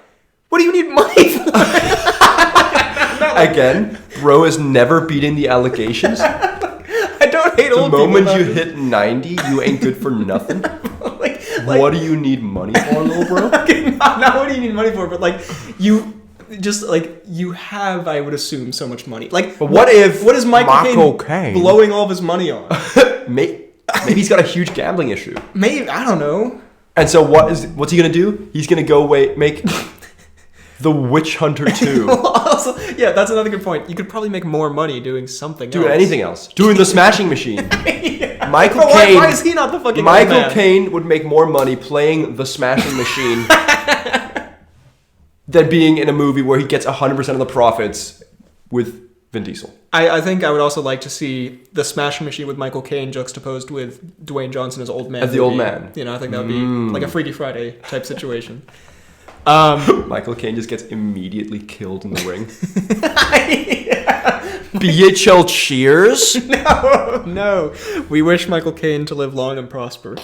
what do you need money for? Again, bro is never beating the allegations. I don't hate old people. The moment you hit 90, you ain't good for nothing. What do you need money for, little bro? Not what do you need money for, but like you have, I would assume, so much money. Like, but what is Michael Caine blowing all of his money on? Maybe he's got a huge gambling issue. Maybe, I don't know. And so what's he gonna do? He's gonna go make The Witch Hunter 2. Also, yeah, that's another good point. You could probably make more money doing something else. Doing anything else. Doing The Smashing Machine. Yeah. Michael Caine. Why is he not the fucking Michael Caine would make more money playing The Smashing Machine than being in a movie where he gets 100% of the profits with Vin Diesel. I think I would also like to see The Smashing Machine with Michael Caine juxtaposed with Dwayne Johnson as old man. As the old man. You know, I think that would be like a Freaky Friday type situation. Michael Caine just gets immediately killed in the ring. BHL cheers? No. We wish Michael Caine to live long and prosper.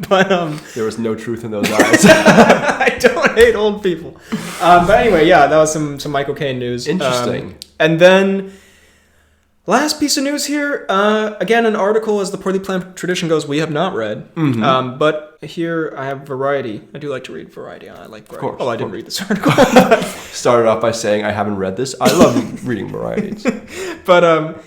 But there was no truth in those eyes. I don't hate old people. But anyway, yeah, that was some Michael Caine news. Interesting. And then last piece of news here. Again, an article, as the Poorly Planned tradition goes, we have not read. Mm-hmm. But here I have Variety. I do like to read Variety. I like Variety. Of course. Oh, I didn't read this article. Started off by saying I haven't read this. I love reading Varieties. But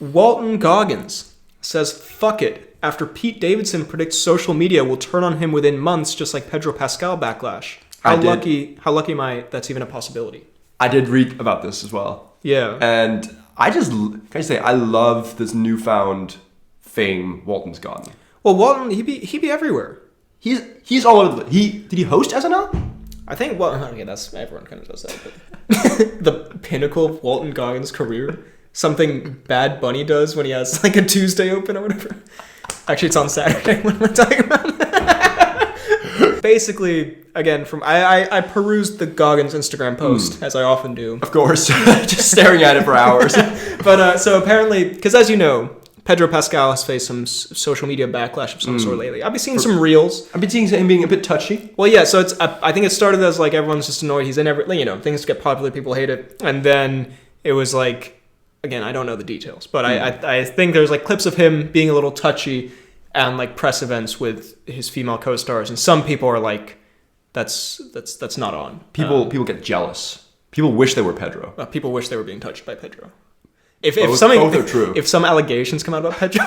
Walton Goggins says, fuck it. After Pete Davidson predicts social media will turn on him within months, just like Pedro Pascal backlash. How lucky am I that's even a possibility? I did read about this as well. Yeah. And I love this newfound fame Walton's gotten. Well, Walton, he'd be everywhere. He's all over did he host SNL? I think, well, okay, that's, everyone kind of does that, but the pinnacle of Walton Goggins' career, something Bad Bunny does when he has like a Tuesday open or whatever. Actually, it's on Saturday. What am I talking about? Basically, again, I perused the Goggins Instagram post, as I often do. Of course. Just staring at it for hours. But so apparently, because as you know, Pedro Pascal has faced some social media backlash of some sort lately. I've been seeing some reels. I've been seeing him being a bit touchy. Well, yeah, so I think it started as like everyone's just annoyed. He's in things get popular, people hate it. And then it was like, again, I don't know the details, but I think there's like clips of him being a little touchy and like press events with his female co-stars, and some people are like, that's not on. People get jealous. People wish they were Pedro. People wish they were being touched by Pedro. If both are true. If some allegations come out about Pedro,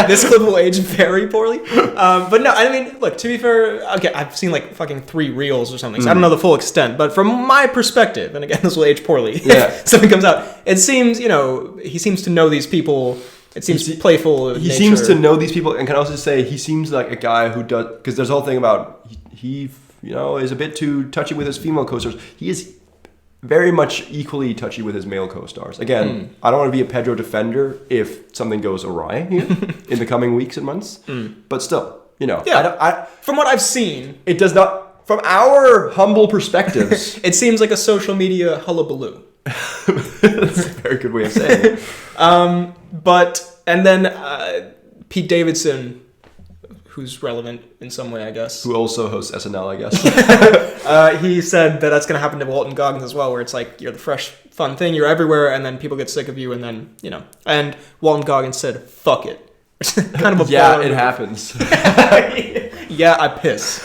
this clip will age very poorly. But no, I mean, look, to be fair, okay, I've seen like fucking 3 reels or something, so I don't know the full extent. But from my perspective, and again, this will age poorly if something comes out, it seems, he seems to know these people. It seems playful. He seems to know these people, and can also say he seems like a guy who does, because there's a whole thing about he is a bit too touchy with his female co-stars. He is very much equally touchy with his male co-stars. Again, I don't want to be a Pedro defender if something goes awry here in the coming weeks and months. But still, Yeah. From what I've seen, it does not. From our humble perspectives, it seems like a social media hullabaloo. That's a very good way of saying it. And then Pete Davidson, who's relevant in some way, I guess. Who also hosts SNL, I guess. He said that that's going to happen to Walton Goggins as well, where it's like, you're the fresh, fun thing, you're everywhere, and then people get sick of you, and then, And Walton Goggins said, fuck it. Kind of a yeah, it happens. Yeah, I piss.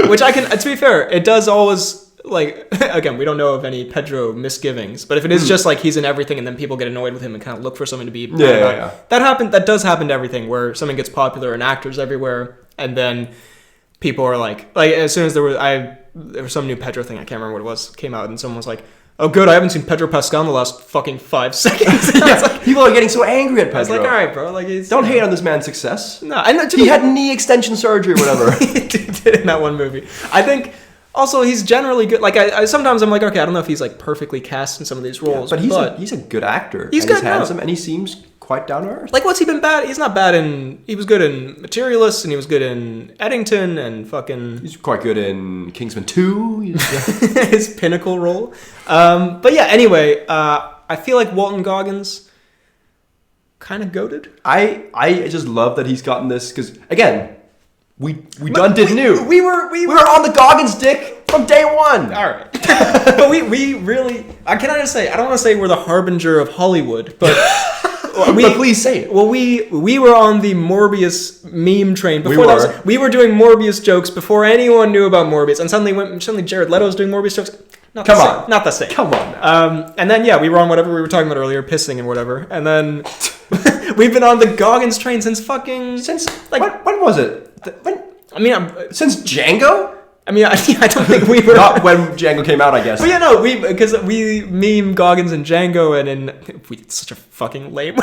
Which I can, to be fair, it does always... Like, again, we don't know of any Pedro misgivings, but if it is just like he's in everything and then people get annoyed with him and kind of look for something to be about. That does happen to everything, where something gets popular and actors everywhere, and then people are like as soon as there was some new Pedro thing, I can't remember what it was, came out, and someone was like, oh good, I haven't seen Pedro Pascal in the last fuking 5 seconds. Like, people are getting so angry at Pedro. I was like, alright bro, like don't hate on this man's success. No, and he had knee extension surgery or whatever. He did in that one movie. I think also, he's generally good. Like, I sometimes I'm like, okay, I don't know if he's like perfectly cast in some of these roles, but he's a good actor. He's handsome, and he seems quite down to earth. Like, what's he been bad? He's not bad in. He was good in Materialist, and he was good in Eddington, and fucking. He's quite good in Kingsman 2. His pinnacle role. But yeah. Anyway, I feel like Walton Goggins kind of goated. I just love that he's gotten this, because again. We knew. We were on the Goggins dick from day one. All right. But we really, I cannot just say, I don't want to say we're the harbinger of Hollywood, but but please say it. Well, we were on the Morbius meme train before. We were doing Morbius jokes before anyone knew about Morbius, and suddenly Jared Leto's doing Morbius jokes. Not the same. Come on. And then we were on whatever we were talking about earlier, pissing and whatever, and then we've been on the Goggins train since like when was it? Since Django? I don't think we were... Not when Django came out, I guess. But yeah, no, because we meme Goggins in Django, and it's such a fucking lame...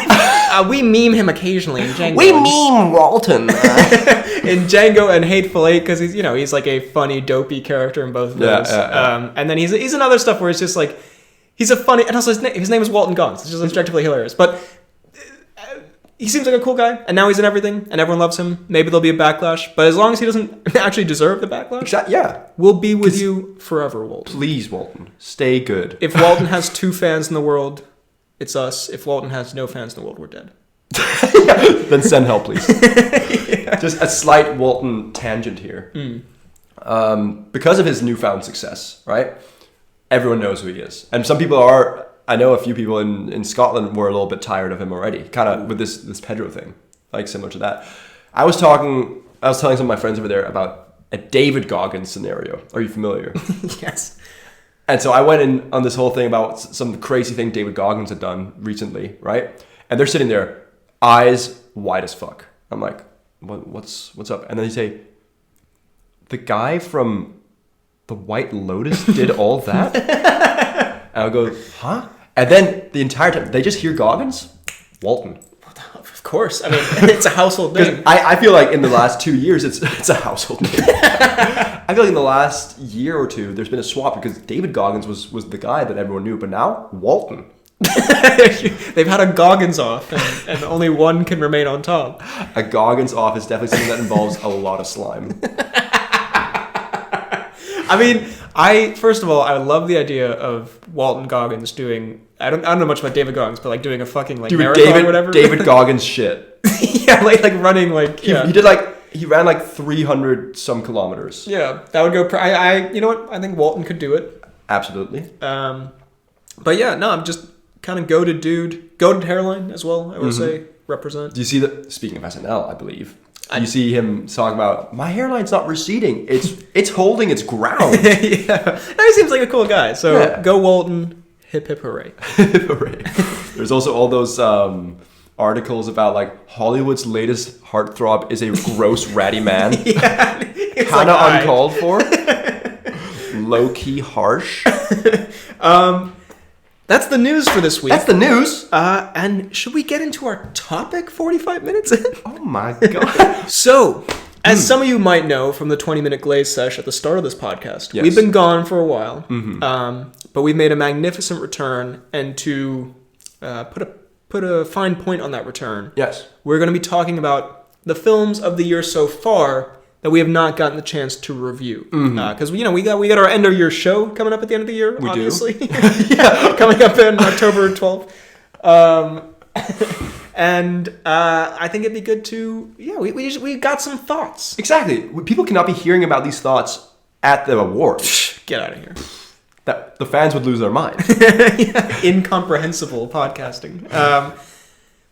we meme him occasionally in Django. We meme Walton. In Django and Hateful Eight, because he's like a funny, dopey character in both of those. And then he's in other stuff where it's just like... He's a funny... And also his name is Walton Goggins. It's just objectively hilarious. But... he seems like a cool guy, and now he's in everything, and everyone loves him. Maybe there'll be a backlash, but as long as he doesn't actually deserve the backlash, we'll be with you forever, Walton. Please, Walton, stay good. If Walton has 2 fans in the world, it's us. If Walton has no fans in the world, we're dead. Then send help, please. Just a slight Walton tangent here. Because of his newfound success, right? Everyone knows who he is, and some people are. I know a few people in Scotland were a little bit tired of him already, kind of with this Pedro thing, like similar to that. I was telling some of my friends over there about a David Goggins scenario. Are you familiar? Yes. And so I went in on this whole thing about some crazy thing David Goggins had done recently, right? And they're sitting there, eyes wide as fuck. I'm like, what's up? And then they say, the guy from The White Lotus did all that? And I'll go, huh? And then the entire time, they just hear Goggins? Walton. Of course. I mean, it's a household name. I feel like in the last 2 years, it's a household name. I feel like in the last year or two, there's been a swap because David Goggins was the guy that everyone knew, but now, Walton. They've had a Goggins off, and only one can remain on top. A Goggins off is definitely something that involves a lot of slime. I mean, first of all, I love the idea of Walton Goggins doing. I don't know much about David Goggins, but like doing a fucking marathon or whatever. David Goggins shit. Yeah, like running like he ran like 300 some kilometers. Yeah, that would go. You know what? I think Walton could do it. Absolutely. But yeah, no, I'm just kind of goated hairline as well. I would say represent. Do you see that? Speaking of SNL, I believe. You see him talking about, my hairline's not receding. It's holding its ground. Yeah. He seems like a cool guy. So Go Walton. Hip hip hooray. Hip hooray. There's also all those articles about like Hollywood's latest heartthrob is a gross ratty man. Yeah. Kind of uncalled for. Low-key harsh. That's the news for this week. That's the news. And should we get into our topic 45 minutes in? Oh my God. So, as some of you might know from the 20-minute glaze sesh at the start of this podcast, yes. We've been gone for a while, but we've made a magnificent return. And to put a fine point on that return, yes, we're going to be talking about the films of the year so far that we have not gotten the chance to review. Because, we got our end of year show coming up at the end of the year, obviously. Yeah. Coming up in October 12th. And I think it'd be good to, we got some thoughts. Exactly. People cannot be hearing about these thoughts at the awards. Get out of here. That the fans would lose their mind. Incomprehensible podcasting.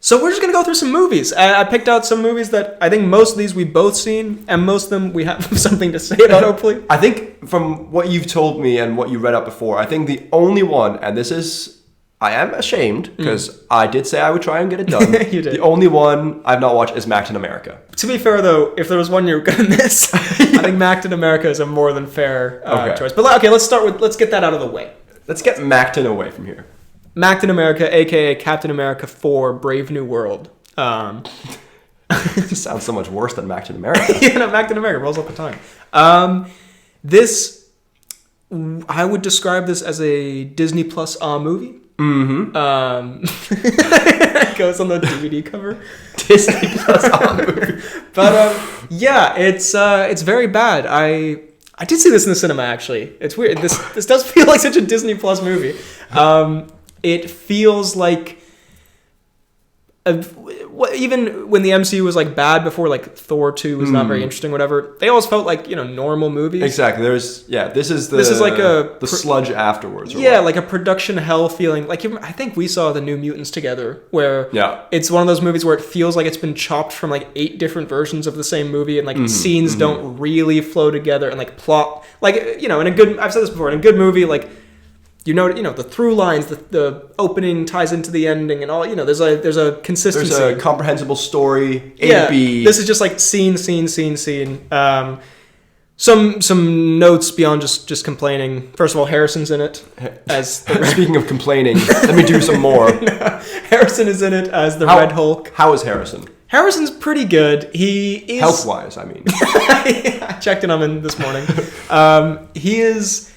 So we're just going to go through some movies. I picked out some movies that I think most of these we've both seen, and most of them we have something to say about, hopefully. I think from what you've told me and what you read up before, I think the only one, and this is, I am ashamed, because I did say I would try and get it done. You did. The only one I've not watched is Macktain America. To be fair, though, if there was one you were going to miss, I think Macktain America is a more than fair choice. But okay, let's get that out of the way. Let's get Macktain away from here. Macktain America, a.k.a. Captain America 4, Brave New World. It sounds so much worse than Macktain America. Macktain America rolls off the tongue. This, I would describe this as a Disney Plus movie. Mm-hmm. It goes on the DVD cover. Disney Plus movie. But it's very bad. I did see this in the cinema, actually. It's weird. This does feel like such a Disney Plus movie. It feels like even when the MCU was like bad before, like Thor 2 was not very interesting, whatever. They always felt like normal movies. Exactly. This is like the sludge afterwards. Like a production hell feeling. Like I think we saw the New Mutants together, where it's one of those movies where it feels like it's been chopped from like 8 different versions of the same movie, and like scenes don't really flow together, and like plot, like in a good. I've said this before. In a good movie, like. The through lines, the opening ties into the ending, and all. There's a consistency. There's a comprehensible story. A to B. This is just like scene. Some notes beyond just complaining. First of all, Harrison's in it as. Speaking of complaining, let me do some more. Harrison is in it as the Red Hulk. How is Harrison? Harrison's pretty good. He is health-wise. I mean, I checked in on him this morning. He is.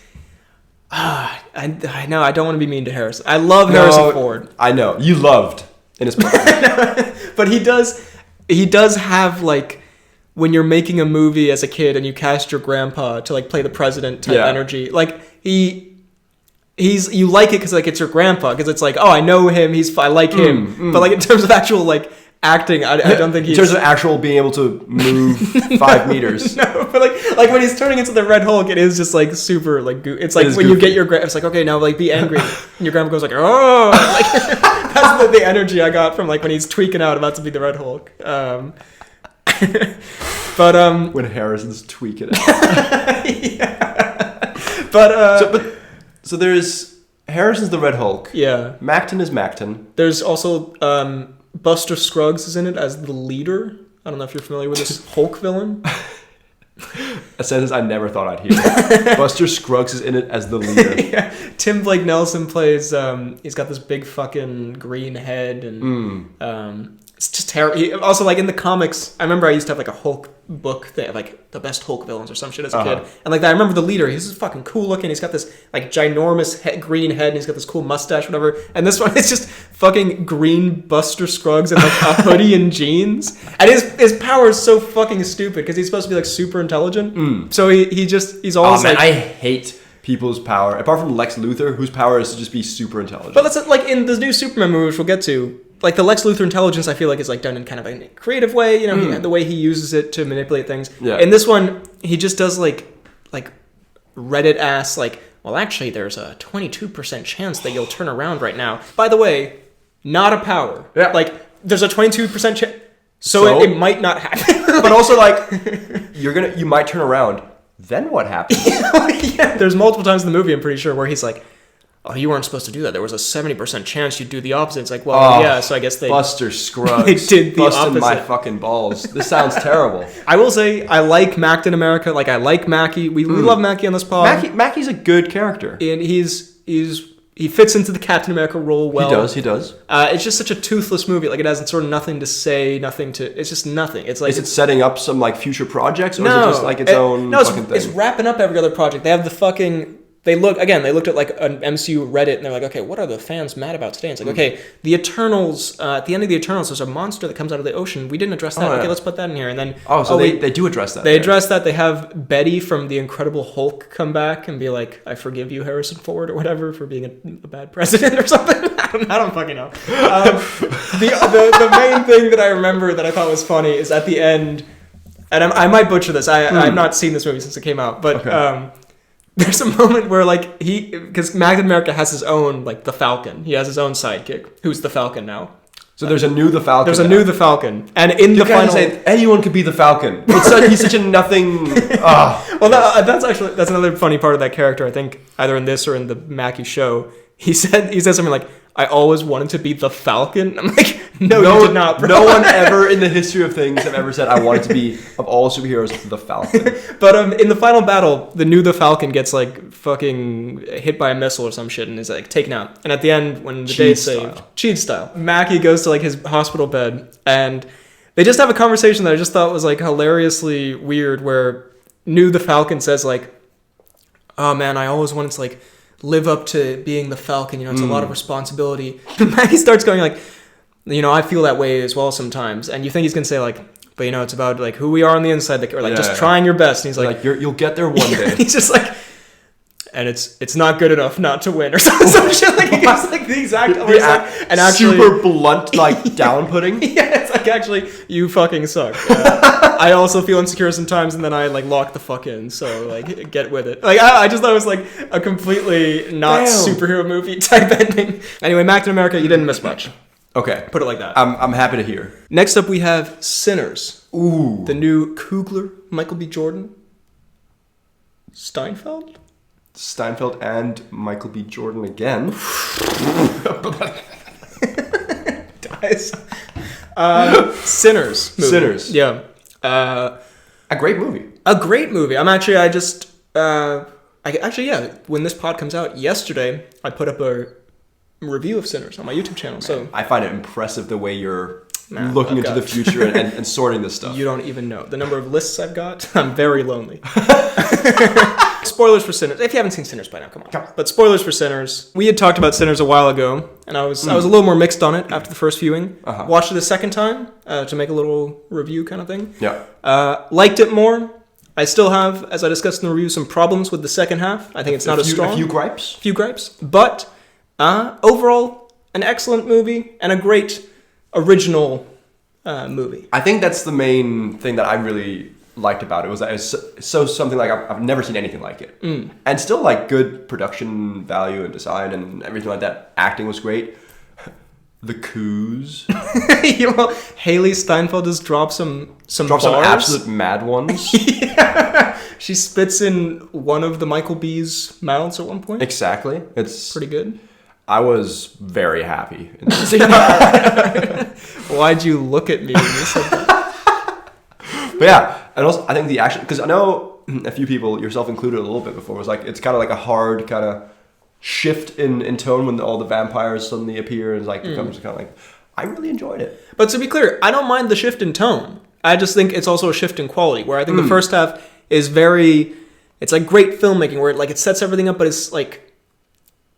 I know, I don't want to be mean to Harrison. I love Harrison Ford. I know. You loved in his prime. But he does have like, when you're making a movie as a kid and you cast your grandpa to like play the president type energy, like you like it because like it's your grandpa, because it's like, oh, I know him, I like him. But like in terms of actual like acting, I don't think he's... In terms of actual being able to move 5 meters. No, but like when he's turning into the Red Hulk, it is just like super like it's like when you get your it's like, okay, now like be angry, and your grandpa goes like, oh, like that's the energy I got from like when he's tweaking out about to be the Red Hulk. But when Harrison's tweaking out. Yeah. But so there's Harrison's the Red Hulk. Yeah. Macktain is Macktain. There's also Buster Scruggs is in it as the leader. I don't know if you're familiar with this Hulk villain. A sentence I never thought I'd hear. Buster Scruggs is in it as the leader. Yeah. Tim Blake Nelson plays. He's got this big fucking green head, and it's just terrible. Also, like in the comics, I remember I used to have like a Hulk book thing, like the best Hulk villains or some shit as a kid, and like I remember the leader. He's just fucking cool looking. He's got this like ginormous green head, and he's got this cool mustache, whatever. And this one is just fucking green Buster Scruggs and like a hoodie and jeans. And his power is so fucking stupid because he's supposed to be like super intelligent. So he's always like, I hate people's power, apart from Lex Luthor, whose power is to just be super intelligent. But that's like in the new Superman movie, which we'll get to. Like the Lex Luthor intelligence, I feel like is like done in kind of a creative way. You know, the way he uses it to manipulate things. Yeah. In this one, he just does like Reddit ass like, well, actually, there's a 22% chance that you'll turn around right now. By the way, not a power. Yeah. Like there's a 22% chance, so it might not happen. But also like you might turn around. Then what happens? Yeah. There's multiple times in the movie, I'm pretty sure, where he's like, oh, you weren't supposed to do that. There was a 70% chance you'd do the opposite. It's like, well, yeah, so I guess they... Buster Scruggs. They did the busting opposite. My fucking balls. This sounds terrible. I will say, I like Macktain America. Like, I like Mackie. We love Mackie on this pod. Mackie's a good character. And he fits into the Captain America role well. He does. It's just such a toothless movie. Like, it has sort of nothing to say, it's just nothing. It's like... Is it setting up some, like, future projects? Or is it just, like, its own fucking thing? It's wrapping up every other project. They have the fucking... They looked at like an MCU Reddit and they're like, okay, what are the fans mad about today? And it's like, okay, the Eternals, at the end of the Eternals, there's a monster that comes out of the ocean. We didn't address that. Okay, let's put that in here. And then... they do address that. They address that. They have Betty from The Incredible Hulk come back and be like, I forgive you, Harrison Ford, or whatever, for being a bad president or something. I don't fucking know. The main thing that I remember that I thought was funny is at the end, and I might butcher this. I've not seen this movie since it came out, but... Okay. There's a moment where, like, because Macktain America has his own, like, the Falcon. He has his own sidekick, who's the Falcon now. So there's a new the Falcon. There's a new the Falcon. And in the final... say anyone could be the Falcon. He's such a nothing... Well, that's another funny part of that character, I think, either in this or in the Mackie show. He said something like, I always wanted to be the Falcon. I'm like, no, you did not, bro. No one ever in the history of things have ever said, I wanted to be, of all superheroes, the Falcon. But in the final battle, the Falcon gets, like, fucking hit by a missile or some shit and is, like, taken out. And at the end, when the day is saved, cheat style, Mackie goes to, like, his hospital bed, and they just have a conversation that I just thought was, like, hilariously weird, where the Falcon says, like, oh, man, I always wanted to, like, live up to being the Falcon, it's a lot of responsibility. Mackie starts going like, I feel that way as well sometimes. And you think he's going to say like, but it's about like who we are on the inside, or like just trying your best. And he's like you'll get there one day. He's just like, and it's not good enough not to win or some shit. Like it's like the exact and actually super blunt like down putting. Yeah, it's like actually you fucking suck. I also feel insecure sometimes, and then I like lock the fuck in. So like get with it. Like I just thought it was like a completely not superhero movie type ending. Anyway, Macktain America, you didn't miss much. Okay, put it like that. I'm happy to hear. Next up, we have Sinners. Ooh, the new Coogler, Michael B. Jordan, Steinfeld and Michael B. Jordan again. Dies. Sinners. Movie. Sinners. Yeah. A great movie. I'm actually, when this pod comes out yesterday, I put up a review of Sinners on my YouTube channel. So I find it impressive the way you're looking into the future and sorting this stuff. You don't even know. The number of lists I've got, I'm very lonely. Spoilers for Sinners. If you haven't seen Sinners by now, come on. But spoilers for Sinners. We had talked about Sinners a while ago, and I was a little more mixed on it after the first viewing. Watched it a second time to make a little review kind of thing. Yeah. Liked it more. I still have, as I discussed in the review, some problems with the second half. I think it's not as strong. A few gripes. But overall, an excellent movie and a great original movie. I think that's the main thing that I really liked about it, was that it was so something like I've never seen anything like it. And still like good production value and design and everything like that. Acting was great. The coos. Haley Steinfeld just dropped some some bars. absolute mad ones. Yeah. She spits in one of the Michael B's mouths at one point. Exactly. It's pretty good. I was very happy. Why'd you look at me when you said that? But yeah, and also I think the action, because I know a few people, yourself included a little bit before, was like, it's kind of like a hard kind of shift in tone when all the vampires suddenly appear, and like becomes kind of like, I really enjoyed it. But to be clear, I don't mind the shift in tone. I just think it's also a shift in quality, where I think the first half is it's like great filmmaking, where it sets everything up, but it's like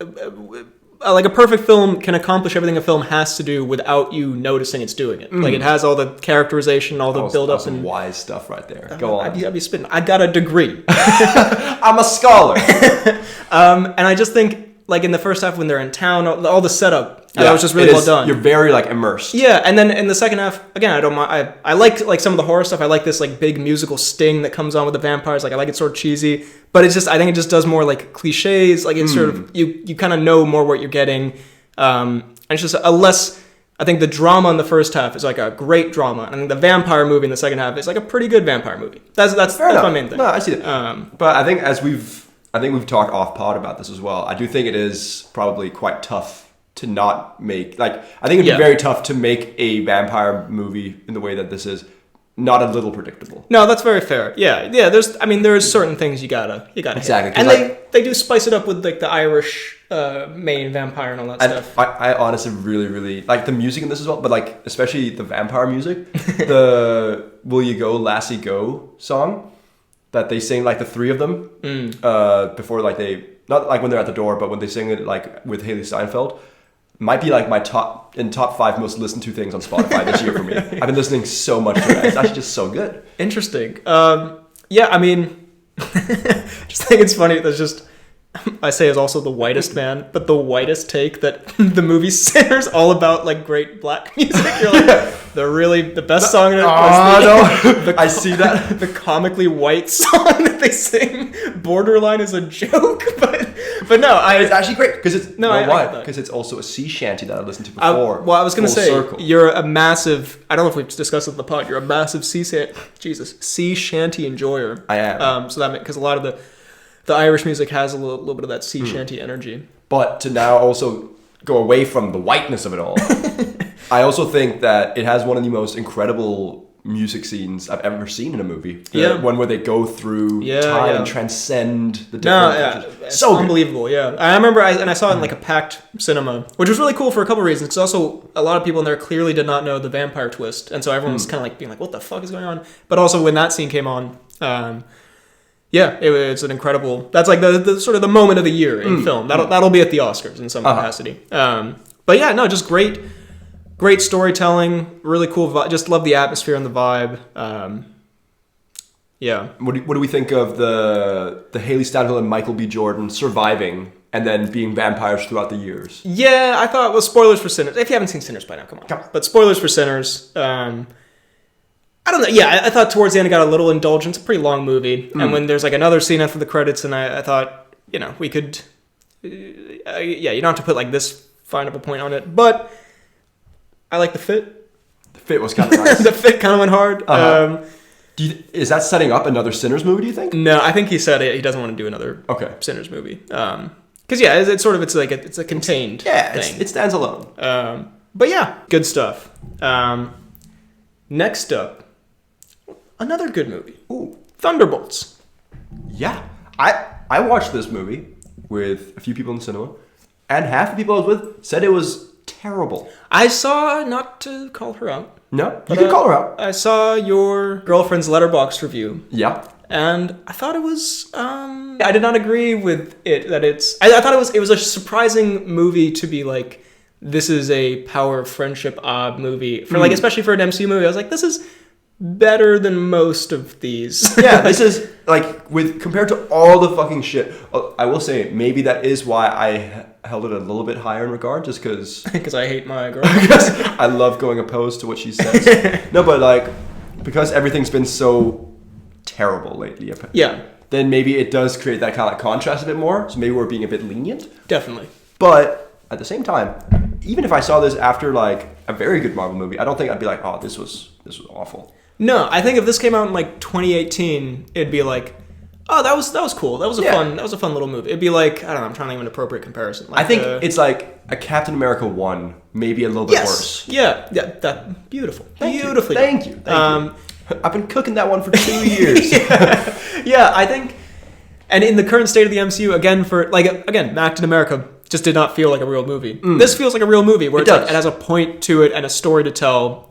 a perfect film can accomplish everything a film has to do without you noticing it's doing it. Like, it has all the characterization, all the build up, some and wise stuff right there. Go on. I'd be spitting. I got a degree. I'm a scholar. And I just think, like, in the first half when they're in town, all the setup, that was just really well done. You're very like immersed. Yeah, and then in the second half, again, I don't mind. I like some of the horror stuff. I like this like big musical sting that comes on with the vampires. Like, I like it sort of cheesy, but it's just, I think it just does more like cliches. Like, it's sort of, you kind of know more what you're getting. And it's just a less, I think the drama in the first half is like a great drama, and I think the vampire movie in the second half is like a pretty good vampire movie. That's my main thing. No, I see that. But I think we've talked off pod about this as well. I do think it is probably quite tough to not make, like, I think it'd be very tough to make a vampire movie in the way that this is not a little predictable. No, that's very fair. Yeah. There's certain things you gotta exactly hit. And they do spice it up with like the Irish main vampire and all that stuff. I honestly really, really like the music in this as well, but like especially the vampire music, the "Will You Go, Lassie Go" song that they sing, like the three of them before, like they, not like when they're at the door, but when they sing it like with Haley Steinfeld. Might be like my top 5 most listened to things on Spotify this year for me. I've been listening so much to it. It's actually just so good. Interesting. Yeah, I mean, just think it's funny. There's just, I say is also the whitest man, but the whitest take that the movie Sinners all about like great black music. You're like, the best song in it was I see that. The comically white song that they sing. Borderline is a joke, but no, it's actually great because it's why? Because it's also a sea shanty that I listened to before. Well, I was going to say, circle. You're a massive, I don't know if we've discussed it in the pod, you're a massive sea shanty enjoyer. I am. So that, because a lot of the Irish music has a little bit of that sea shanty energy. But to now also go away from the whiteness of it all, I also think that it has one of the most incredible music scenes I've ever seen in a movie. One where they go through time and transcend the different it's so unbelievable. Yeah, I remember I saw it in like a packed cinema, which was really cool for a couple of reasons. Because also a lot of people in there clearly did not know the vampire twist, and so everyone was kind of like being like, "What the fuck is going on?" But also when that scene came on, it's an incredible. That's like the sort of the moment of the year in film. That'll be at the Oscars in some capacity. But yeah, no, just great storytelling, really cool vibe. Just love the atmosphere and the vibe. What do we think of the Haley Steinfeld and Michael B. Jordan surviving and then being vampires throughout the years? Yeah, I thought, well, spoilers for Sinners. If you haven't seen Sinners by now, come on. But spoilers for Sinners. I don't know. Yeah, I thought towards the end it got a little indulgent. It's a pretty long movie. And when there's like another scene after the credits, and I thought, we could... you don't have to put like this fine of a point on it. But I like the fit. The fit was kind of nice. The fit kind of went hard. Is that setting up another Sinners movie, do you think? No, I think he said he doesn't want to do another Sinners movie. Because it's a contained thing. It stands alone. But yeah, good stuff. Next up, another good movie. Ooh, Thunderbolts. Yeah, I watched this movie with a few people in the cinema, and half the people I was with said it was terrible. I saw, not to call her out. No, you can call her out. I saw your girlfriend's Letterboxd review. Yeah. And I thought it was, I did not agree with it, that it's, I thought it was a surprising movie to be like, this is a power of friendship movie. For like, especially for an MCU movie, I was like, this is better than most of these. Yeah, this is like, compared to all the fucking shit, I will say, maybe that is why I held it a little bit higher in regard, just because... Because I hate my girl. Because I love going opposed to what she says. No, but like, because everything's been so terrible lately. Yeah. Then maybe it does create that kind of like contrast a bit more. So maybe we're being a bit lenient. Definitely. But at the same time, even if I saw this after like a very good Marvel movie, I don't think I'd be like, oh, this was awful. No, I think if this came out in like 2018, it'd be like, oh, that was cool. That was a fun little movie. It'd be like, I don't know, I'm trying to think of an appropriate comparison. Like, I think it's like a Captain America 1, maybe a little bit worse. Yeah, that beautiful. Beautifully. Thank you. I've been cooking that one for 2 years. Yeah, I think, and in the current state of the MCU, again, Macktain America just did not feel like a real movie. This feels like a real movie where it has a point to it and a story to tell.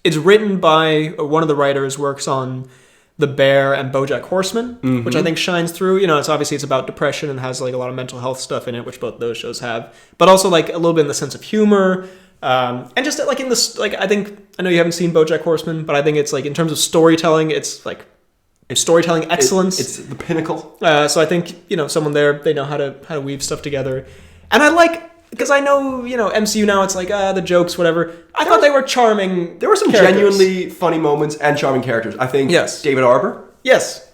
It's written by one of the writers, works on The Bear and BoJack Horseman, which I think shines through. You know, it's about depression and has like a lot of mental health stuff in it, which both those shows have. But also like a little bit in the sense of humor, and just like in this, like I know you haven't seen BoJack Horseman, but I think it's like in terms of storytelling, it's like storytelling excellence. It's the pinnacle. So I think someone there, they know how to weave stuff together, and I like. Because I know, MCU now, it's like, the jokes, whatever. I thought they were charming. There were some genuinely funny moments and charming characters. I think David Arbor. Yes.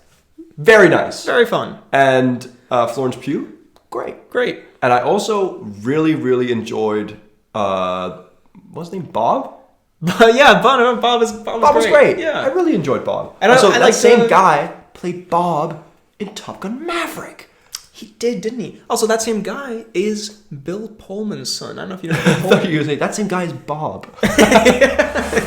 Very nice. Very fun. And Florence Pugh. Great. And I also really, really enjoyed, what's his name? Bob? Yeah, Bob was great. Yeah. I really enjoyed Bob. And also, that same guy played Bob in Top Gun Maverick. He did, didn't he? Also, that same guy is Bill Pullman's son. I don't know if you know. I thought you were going to say, that same guy is Bob.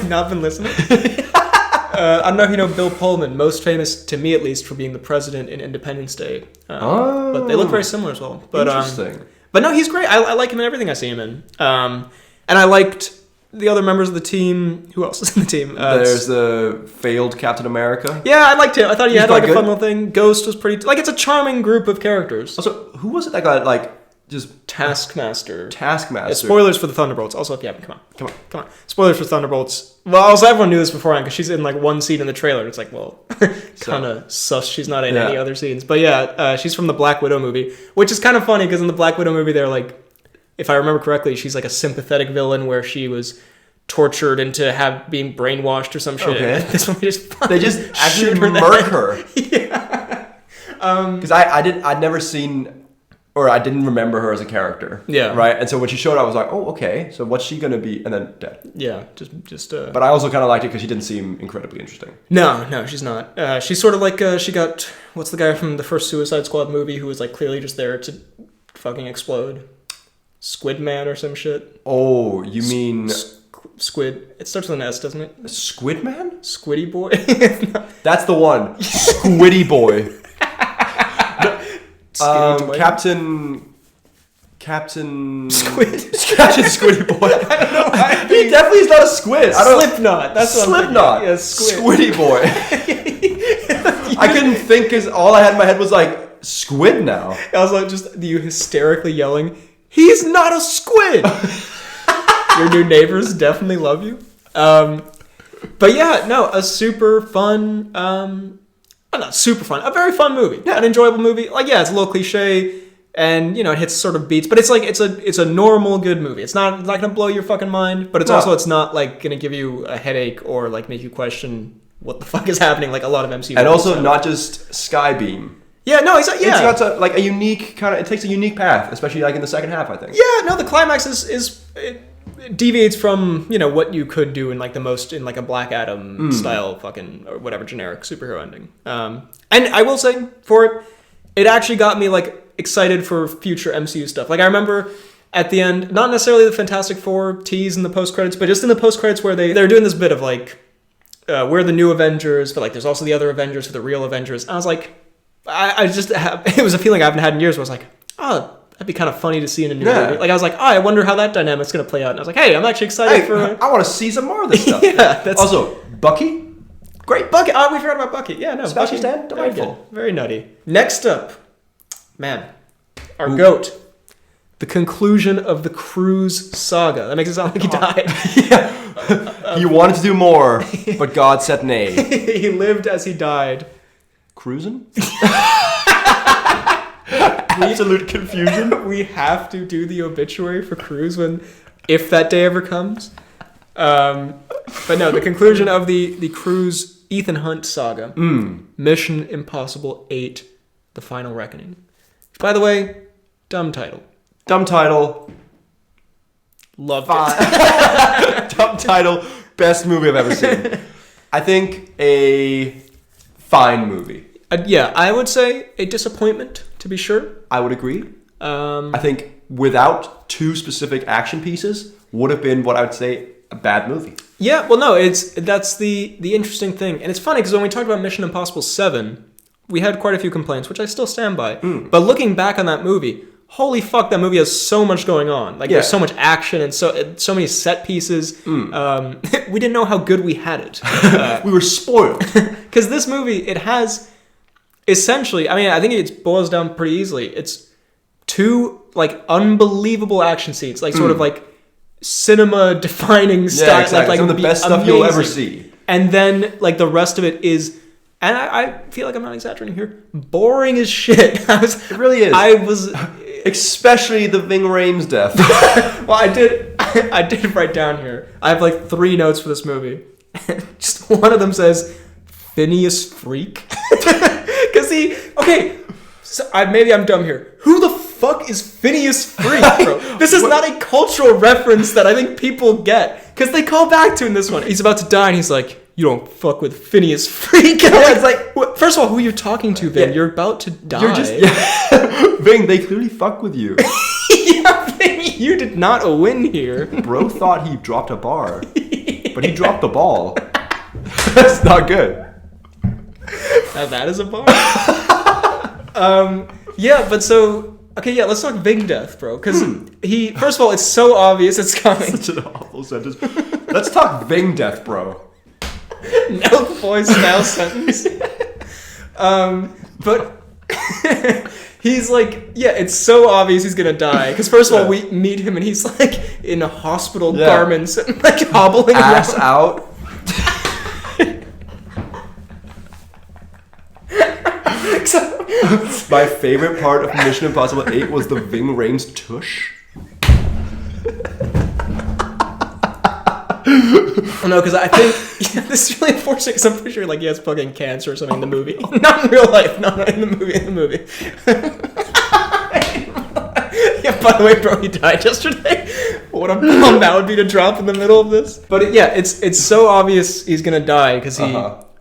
Not been listening? I don't know if you know Bill Pullman, most famous, to me at least, for being the president in Independence Day. But they look very similar as well. But, interesting. But no, he's great. I like him in everything I see him in. And I liked the other members of the team. Who else is in the team? There's the failed Captain America. Yeah, I liked him. I thought he had like a fun little thing. Ghost was pretty... Like, it's a charming group of characters. Also, who was it that got, like, just... Taskmaster. Yeah, spoilers for the Thunderbolts. Also, if you haven't, come on. Spoilers for Thunderbolts. Well, also, everyone knew this beforehand because she's in, like, one scene in the trailer. It's like, well, kind of sus. She's not in any other scenes. But yeah, she's from the Black Widow movie, which is kind of funny because in the Black Widow movie, they're like... If I remember correctly, she's like a sympathetic villain where she was... tortured into being brainwashed or some shit. Okay. This one they just actually murk her. Yeah. Because I'd never seen, or I didn't remember her as a character. Yeah. Right. And so when she showed up, I was like, oh, okay. So what's she gonna be? And then dead. Yeah. Just. But I also kind of liked it because she didn't seem incredibly interesting. No, she's not. She's sort of like she got what's the guy from the first Suicide Squad movie who was like clearly just there to fucking explode. Squid Man or some shit. Oh, you mean. Squid. It starts with an S, doesn't it? Squid Man? Squiddy Boy? That's the one. Squiddy Boy. Captain Squid. Captain Squiddy Boy. I don't know. He definitely is not a squid. Slipknot. That's what Slipknot. Yeah, Squid. Squiddy Boy. I couldn't think because all I had in my head was like squid now. I was like just you hysterically yelling, "He's not a squid!" Your new neighbors definitely love you. But yeah, no, a super fun, not super fun, a very fun movie. Yeah. An enjoyable movie. Like, yeah, it's a little cliche and, it hits sort of beats, but it's like, it's a normal good movie. It's not going to blow your fucking mind, but it's not like going to give you a headache or like make you question what the fuck is happening like a lot of MCU. And also not just Skybeam. Yeah, no, it's got a unique kind of, it takes a unique path, especially like in the second half, I think. Yeah, no, the climax it deviates from what you could do in like a Black Adam style fucking or whatever generic superhero ending. And I will say for it actually got me like excited for future MCU stuff. Like I remember at the end, not necessarily the Fantastic Four tease in the post credits, but just in the post credits where they're doing this bit of like we're the new Avengers, but like there's also the other Avengers for the real Avengers. And I was like, it was a feeling I haven't had in years where I was like, oh, that'd be kind of funny to see in a new movie. Like I was like, oh, I wonder how that dynamic's gonna play out. And I was like, hey, I'm actually excited for. I want to see some more of this stuff. Yeah. That's also Bucky. Great Bucky. Oh, we forgot about Bucky. Yeah, no. Sebastian Bucky, Stan, delightful. Very nutty. Next up, man, our goat. The conclusion of the Cruise saga. That makes it sound like he died. Yeah. He wanted to do more, but God said nay. He lived as he died. Cruising? Absolute confusion. We have to do the obituary for Cruise if that day ever comes. But no, the conclusion of the Cruise Ethan Hunt saga. Mission Impossible 8, The Final Reckoning. By the way, dumb title. Dumb title. Loved it. Dumb title. Best movie I've ever seen. I think a fine movie. Yeah, I would say a disappointment, to be sure. I would agree. I think without two specific action pieces would have been what I would say a bad movie. Yeah, well, no, that's the interesting thing. And it's funny because when we talked about Mission Impossible 7, we had quite a few complaints, which I still stand by. But looking back on that movie, holy fuck, that movie has so much going on. Like, there's so much action and so many set pieces. We didn't know how good we had it. We were spoiled. Because this movie, it has essentially, I mean, I think it boils down pretty easily. It's two, like, unbelievable action scenes. Like, sort of, like, cinema-defining style. Exactly. Like, some of the best stuff you'll ever see. And then, like, the rest of it is... And I feel like I'm not exaggerating here. Boring as shit. It really is. I was... Especially the Ving Rhames death. Well, I did write down here. I have like 3 notes for this movie. Just one of them says, Phineas Freak. Because maybe I'm dumb here. Who the fuck is Phineas Freak, bro? This is not a cultural reference that I think people get. Because they call back to in this one. He's about to die and he's like, you don't fuck with Phineas Freak. It's like, first of all, who you're talking to, Ving? You're about to die. You're just, Ving, they clearly fuck with you. Yeah, Ving, you did not win here. Bro thought he dropped a bar, but he dropped the ball. That's not good. Now that is a bar. Let's talk Ving death, bro. Because first of all, it's so obvious it's coming. Such an awful sentence. Let's talk Ving death, bro. Nelk Boys style sentence. But he's like, it's so obvious he's gonna die. Because first of all, we meet him and he's like in hospital garments and like hobbling ass around. out. My favorite part of Mission Impossible 8 was the Ving Rhames tush. No, because I think this is really unfortunate because I'm pretty sure like he has fucking cancer or something in the movie. Not in real life. No, in the movie. Yeah, by the way, bro, he died yesterday. What a bum that would be to drop in the middle of this. But it's so obvious he's gonna die because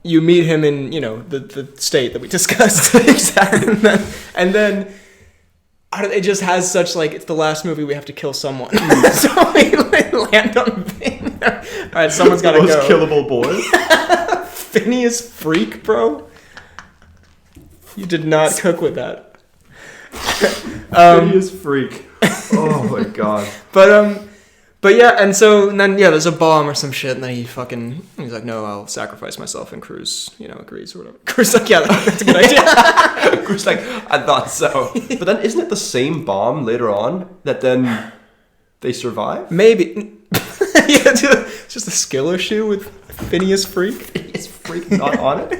you meet him in the state that we discussed. Exactly. and then it just has such like it's the last movie we have to kill someone. So we land on Ving. All right, someone's got to go. Most killable boy. Phineas Freak, bro. You did not cook with that. Phineas Freak. Oh my god. But yeah, and then there's a bomb or some shit, and then he's like, no, I'll sacrifice myself, and Cruz, agrees or whatever. Cruz like, yeah, that's a good idea. Cruz like, I thought so. But then isn't it the same bomb later on that then they survive? Maybe. It's just a skill issue with Phineas Freak. Phineas Freak not on it?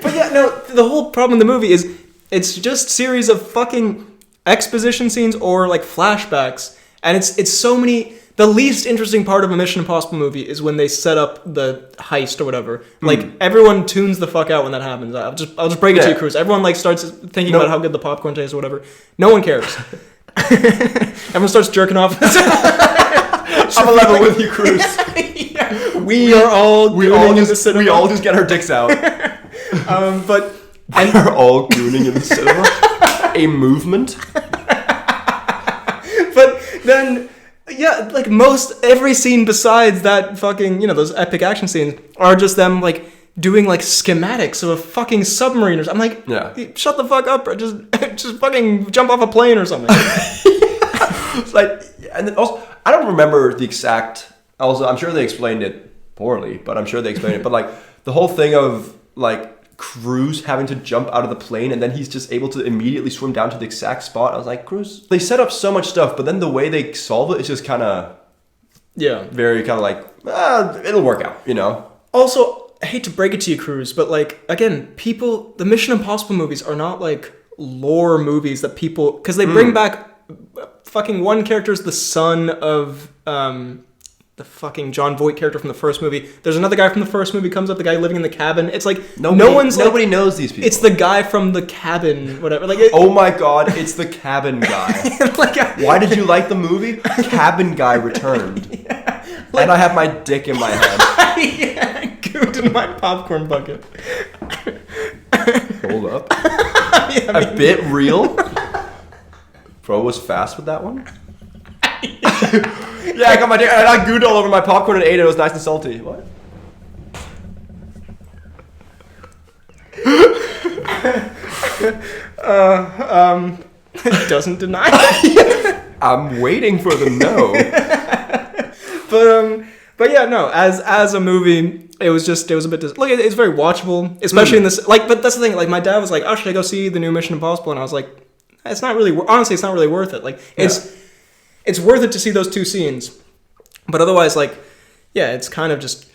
But yeah, no, the whole problem in the movie is it's just series of fucking exposition scenes or like flashbacks, and it's so many. The least interesting part of a Mission Impossible movie is when they set up the heist or whatever. Like everyone tunes the fuck out when that happens. I'll just break it to you, Cruz. Everyone like starts thinking about how good the popcorn tastes or whatever. No one cares. Everyone starts jerking off. I'm a level with you, Cruz. We all just get our dicks out. But we are all gooning in the cinema. A movement. But then. Yeah, like every scene besides that fucking, those epic action scenes are just them, like, doing like schematics of a fucking submarine or something. I'm like, Yeah. shut the fuck up, bro. Just fucking jump off a plane or something. It's like, and then also, I don't remember the exact. Also, I'm sure they explained it poorly, but I'm sure they explained it. But like the whole thing of like Cruz having to jump out of the plane and then he's just able to immediately swim down to the exact spot. I was like, Cruz. They set up so much stuff, but then the way they solve it is just kind of very kind of like it'll work out, you know. Also, I hate to break it to you, Cruz, but like again, the Mission Impossible movies are not like lore movies that people, because they bring back fucking one character is the son of the fucking John Voight character from the first movie. There's another guy from the first movie comes up, the guy living in the cabin. It's like nobody knows these people. It's the guy from the cabin, whatever. Like, oh my god, it's the cabin guy. Why did you like the movie? Cabin guy returned. Yeah, and I have my dick in my hand. Yeah, gooned in my popcorn bucket. Hold up. A bit real. Bro was fast with that one. Yeah, I got my dick and I gooed all over my popcorn and ate it. It was nice and salty. What? Doesn't deny. I'm waiting for the no. But yeah, no. As a movie, it was a bit. It's very watchable, especially in this. Like, but that's the thing. Like, my dad was like, "Oh, should I go see the new Mission Impossible?" And I was like, "It's not really. Honestly, it's not really worth it. Like, it's worth it to see those two scenes, but otherwise, like, yeah, it's kind of just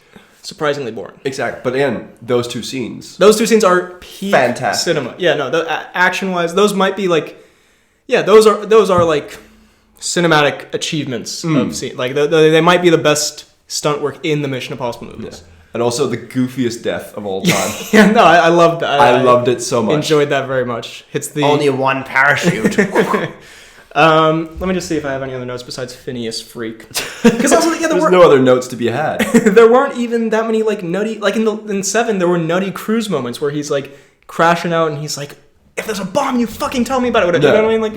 surprisingly boring." Exactly. But again, those two scenes are peak fantastic cinema. Yeah, no, action-wise, those might be like, yeah, those are like cinematic achievements of scene. Like, they might be the best stunt work in the Mission Impossible movies. Yeah. And also the goofiest death of all time. Yeah, no, I loved that. I loved it so much. Enjoyed that very much. It's the only one parachute. Let me just see if I have any other notes besides Phineas Freak. Because also, yeah, there's no other notes to be had. There weren't even that many like nutty. Like in 7, there were nutty Cruise moments where he's like crashing out and he's like, "If there's a bomb, you fucking tell me about it." You know what I mean? Like,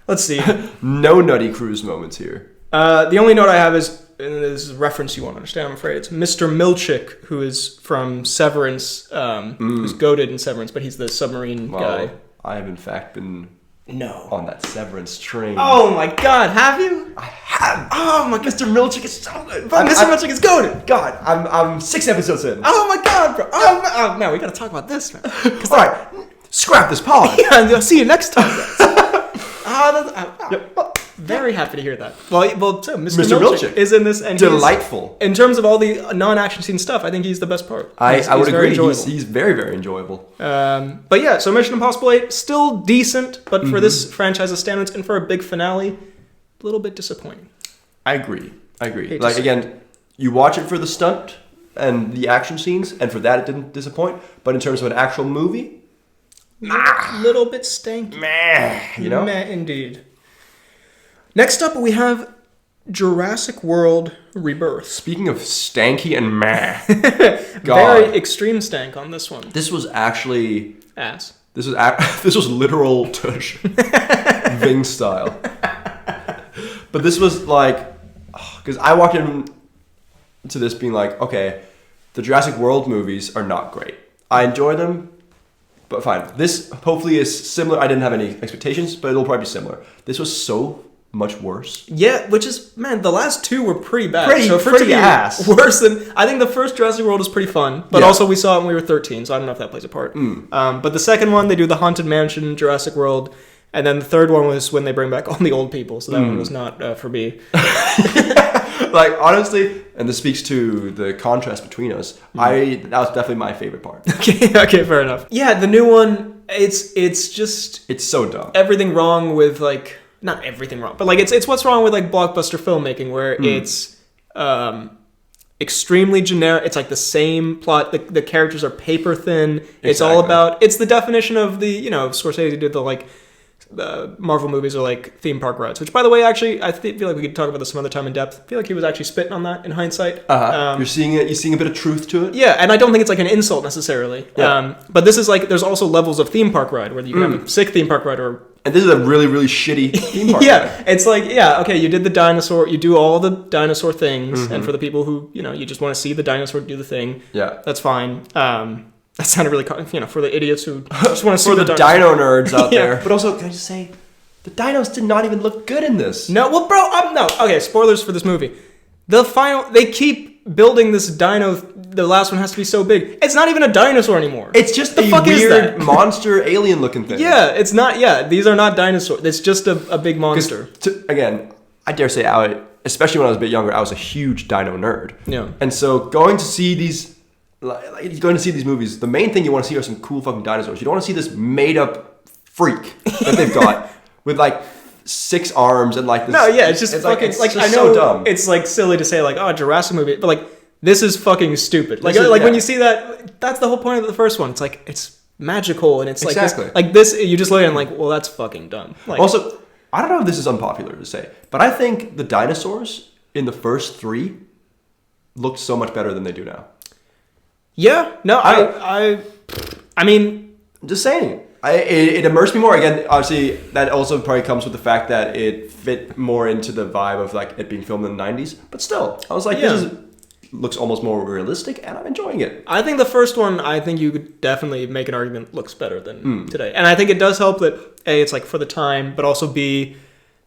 let's see. No nutty Cruise moments here. The only note I have is, and this is a reference you won't understand, I'm afraid. It's Mr. Milchick, who is from Severance, who's goated in Severance, but he's the submarine guy. I have in fact been on that Severance train. Oh my god, have you? I have. Oh my god, Mr. Milchick is so good. Mr. Milchick is goated. God, I'm 6 episodes in. Oh my god, bro. Oh man, we gotta talk about this, man. Alright, scrap this pod. Yeah, and I'll see you next time, guys. Very happy to hear that. Well, so Mr. Milchick is in this, and delightful. In terms of all the non-action scene stuff, I think he's the best part. I would agree. He's very, very enjoyable. But yeah, so Mission Impossible 8 still decent, but for this franchise's standards and for a big finale, a little bit disappointing. I agree. Like, again, you watch it for the stunt and the action scenes, and for that it didn't disappoint. But in terms of an actual movie, a little bit stanky. Meh, you know? Meh, indeed. Next up, we have Jurassic World Rebirth. Speaking of stanky and meh. Very extreme stank on this one. This was actually... ass. This was literal tush. Ving style. But this was like... Because I walked into this being like, okay, the Jurassic World movies are not great. I enjoy them, but fine. This hopefully is similar. I didn't have any expectations, but it'll probably be similar. This was so much worse. Yeah, which is, man, the last two were pretty bad. Pretty ass. Worse than, I think the first Jurassic World was pretty fun, but also we saw it when we were 13, so I don't know if that plays a part. But the second one, they do the Haunted Mansion, Jurassic World, and then the third one was when they bring back all the old people, so that one was not for me. Like, honestly, and this speaks to the contrast between us, that was definitely my favorite part. Okay, fair enough. Yeah, the new one, it's just... It's so dumb. Everything wrong with, like... Not everything wrong, but like it's what's wrong with like blockbuster filmmaking, where it's extremely generic. It's like the same plot. The characters are paper thin. Exactly. It's all about. It's the definition of the Scorsese did the like Marvel movies are like theme park rides. Which, by the way, actually I feel like we could talk about this some other time in depth. I feel like he was actually spitting on that in hindsight. You're seeing it. You're seeing a bit of truth to it. Yeah, and I don't think it's like an insult necessarily. Yeah. But this is like there's also levels of theme park ride where you can have a sick theme park ride or And this is a really, really shitty theme park. Yeah, it's like, okay, you did the dinosaur, you do all the dinosaur things, and for the people who, you just want to see the dinosaur do the thing, that's fine. That sounded really, for the idiots who just want to see the dino nerds out there. But also, can I just say, the dinos did not even look good in this. No, well, bro, no. Okay, spoilers for this movie. They keep building this dino. The last one has to be so big. It's not even a dinosaur anymore. It's just a weird monster alien looking thing. Yeah, it's not. Yeah, these are not dinosaurs. It's just a big monster. Again, I dare say, especially when I was a bit younger, I was a huge dino nerd. Yeah. And so going to see these movies, the main thing you want to see are some cool fucking dinosaurs. You don't want to see this made up freak that they've got with like 6 arms and like this. No, yeah, it's just fucking it's like just I know so dumb. It's like silly to say like, oh, Jurassic movie, but like this is fucking stupid. Like when you see that, that's the whole point of the first one. It's like it's magical and it's like this, you just look at it and like, well, that's fucking dumb. Like, also, I don't know if this is unpopular to say, but I think the dinosaurs in the first 3 looked so much better than they do now. Yeah, no, I mean, just saying. It immersed me more. Again, obviously, that also probably comes with the fact that it fit more into the vibe of like it being filmed in the 90s. But still, I was like, this looks almost more realistic, and I'm enjoying it. I think the first one, I think you could definitely make an argument looks better than today. And I think it does help that, A, it's like for the time, but also B,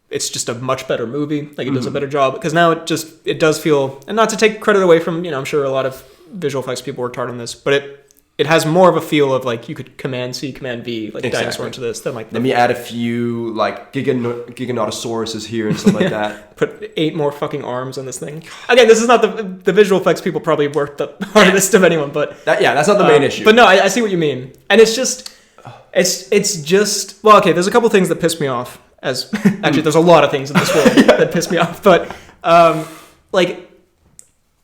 it's just a much better movie. Like it does a better job. Because now it does feel, and not to take credit away from, I'm sure a lot of visual effects people worked hard on this, but it has more of a feel of like you could Command C, Command V, like dinosaur into this than like. Let me add a few like Giganotosauruses here and stuff like that. Put 8 more fucking arms on this thing. Again, this is not the visual effects people probably worked the hardest of anyone, but that's not the main issue. But no, I see what you mean, and it's just well, okay. There's a couple things that piss me off. Actually, there's a lot of things in this world that piss me off, but like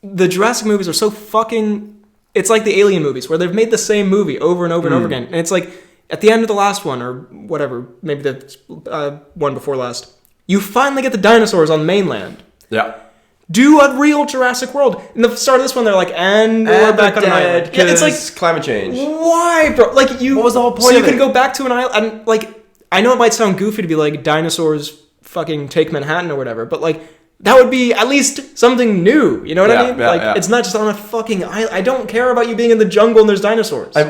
the Jurassic movies are so fucking. It's like the Alien movies where they've made the same movie over and over and over again. And it's like at the end of the last one or whatever, maybe the one before last, you finally get the dinosaurs on the mainland. Yeah. Do a real Jurassic World. In the start of this one, they're like, and we're back on an island. Yeah, it's like climate change. Why, bro? Like what was the whole point so of you could it? go back to an island. And like, I know it might sound goofy to be like dinosaurs fucking take Manhattan or whatever, but like, that would be at least something new. You know what I mean? It's not just on a fucking island. I don't care about you being in the jungle and there's dinosaurs. I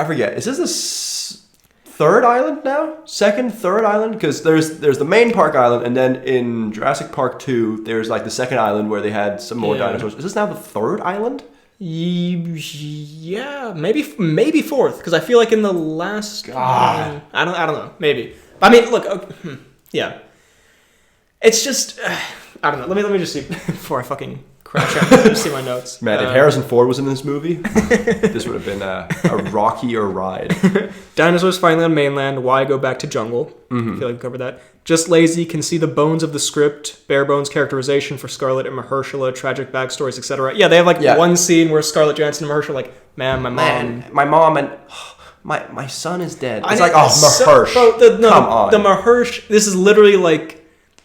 forget. Is this the 3rd island now? 2nd, 3rd island? Because there's the main park island, and then in Jurassic Park 2, there's like the 2nd island where they had some more dinosaurs. Is this now the 3rd island? Yeah, maybe 4th. Because I feel like in the last... I don't know. Maybe. I mean, look. Yeah. It's just, I don't know. Let me just see before I fucking crash out. Just see my notes. Man, if Harrison Ford was in this movie, this would have been a rockier ride. Dinosaurs finally on mainland. Why go back to jungle? I feel like we covered that. Just lazy. Can see the bones of the script. Bare bones characterization for Scarlett and Mahershala. Tragic backstories, etc. Yeah, they have like one scene where Scarlett Johansson and Mahershala are like, my mom and my son is dead. It's like, Mahersh. Come on. The Mahersh. This is literally like.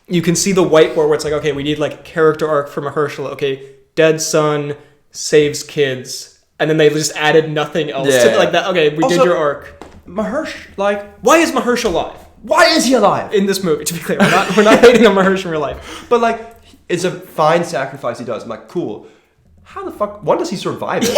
You can see the whiteboard where it's like, okay, we need like a character arc for Mahershala. Okay, dead son saves kids, and then they just added nothing else to like that. Okay, we did your arc. Mahersh, like, why is Mahersh alive? Why is he alive in this movie? To be clear, we're not hating on Mahersh in real life, but like, it's a fine sacrifice he does. I'm like, cool. How the fuck? 1, does he survive it?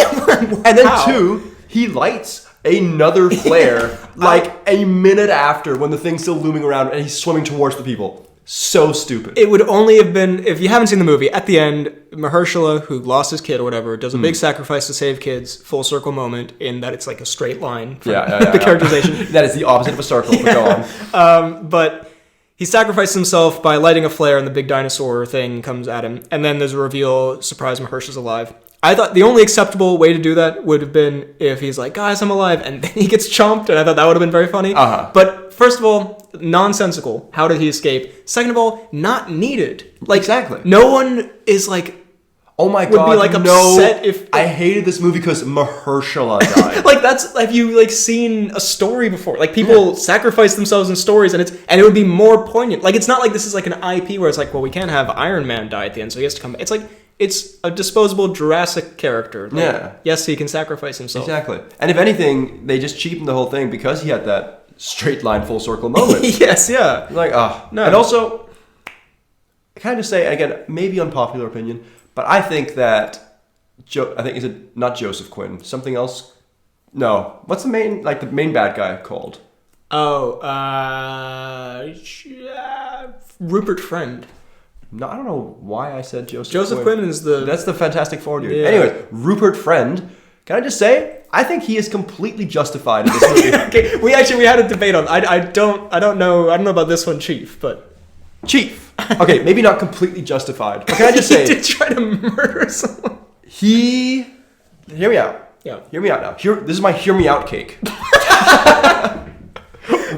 And then 2, he lights another flare like a minute after when the thing's still looming around and he's swimming towards the people. So stupid. It would only have been, if you haven't seen the movie, at the end, Mahershala, who lost his kid or whatever, does a big sacrifice to save kids, full circle moment, in that it's like a straight line from the characterization. That is the opposite of a circle, but go on. But he sacrificed himself by lighting a flare and the big dinosaur thing comes at him. And then there's a reveal, surprise, Mahershala is alive. I thought the only acceptable way to do that would have been if he's like, guys, I'm alive, and then he gets chomped, and I thought that would have been very funny. But first of all, nonsensical. How did he escape? Second of all, not needed. Like, exactly. No one is like, oh my god, would be like upset if I hated this movie because Mahershala died. Like have you like seen a story before? Like people sacrifice themselves in stories, and it would be more poignant. Like it's not like this is like an IP where it's like, well, we can't have Iron Man die at the end, so he has to come. It's like. It's a disposable Jurassic character. Like, yes, he can sacrifice himself. Exactly. And if anything, they just cheapened the whole thing because he had that straight line full circle moment. Yes, yeah. Like, no. And also, can I just say, again, maybe unpopular opinion, but I think that, is it not Joseph Quinn, something else? No. What's the main bad guy called? Oh, Rupert Friend. No, I don't know why I said Joseph Quinn. Joseph Quinn is That's the Fantastic Four dude. Yeah. Anyways, Rupert Friend, can I just say, I think he is completely justified in this movie. Okay, we had a debate on. I don't know about this one, Chief, but Chief. Okay, maybe not completely justified. But can I just say, he did try to murder someone. Hear me out. Yeah. Hear me out now. This is my hear me out cake.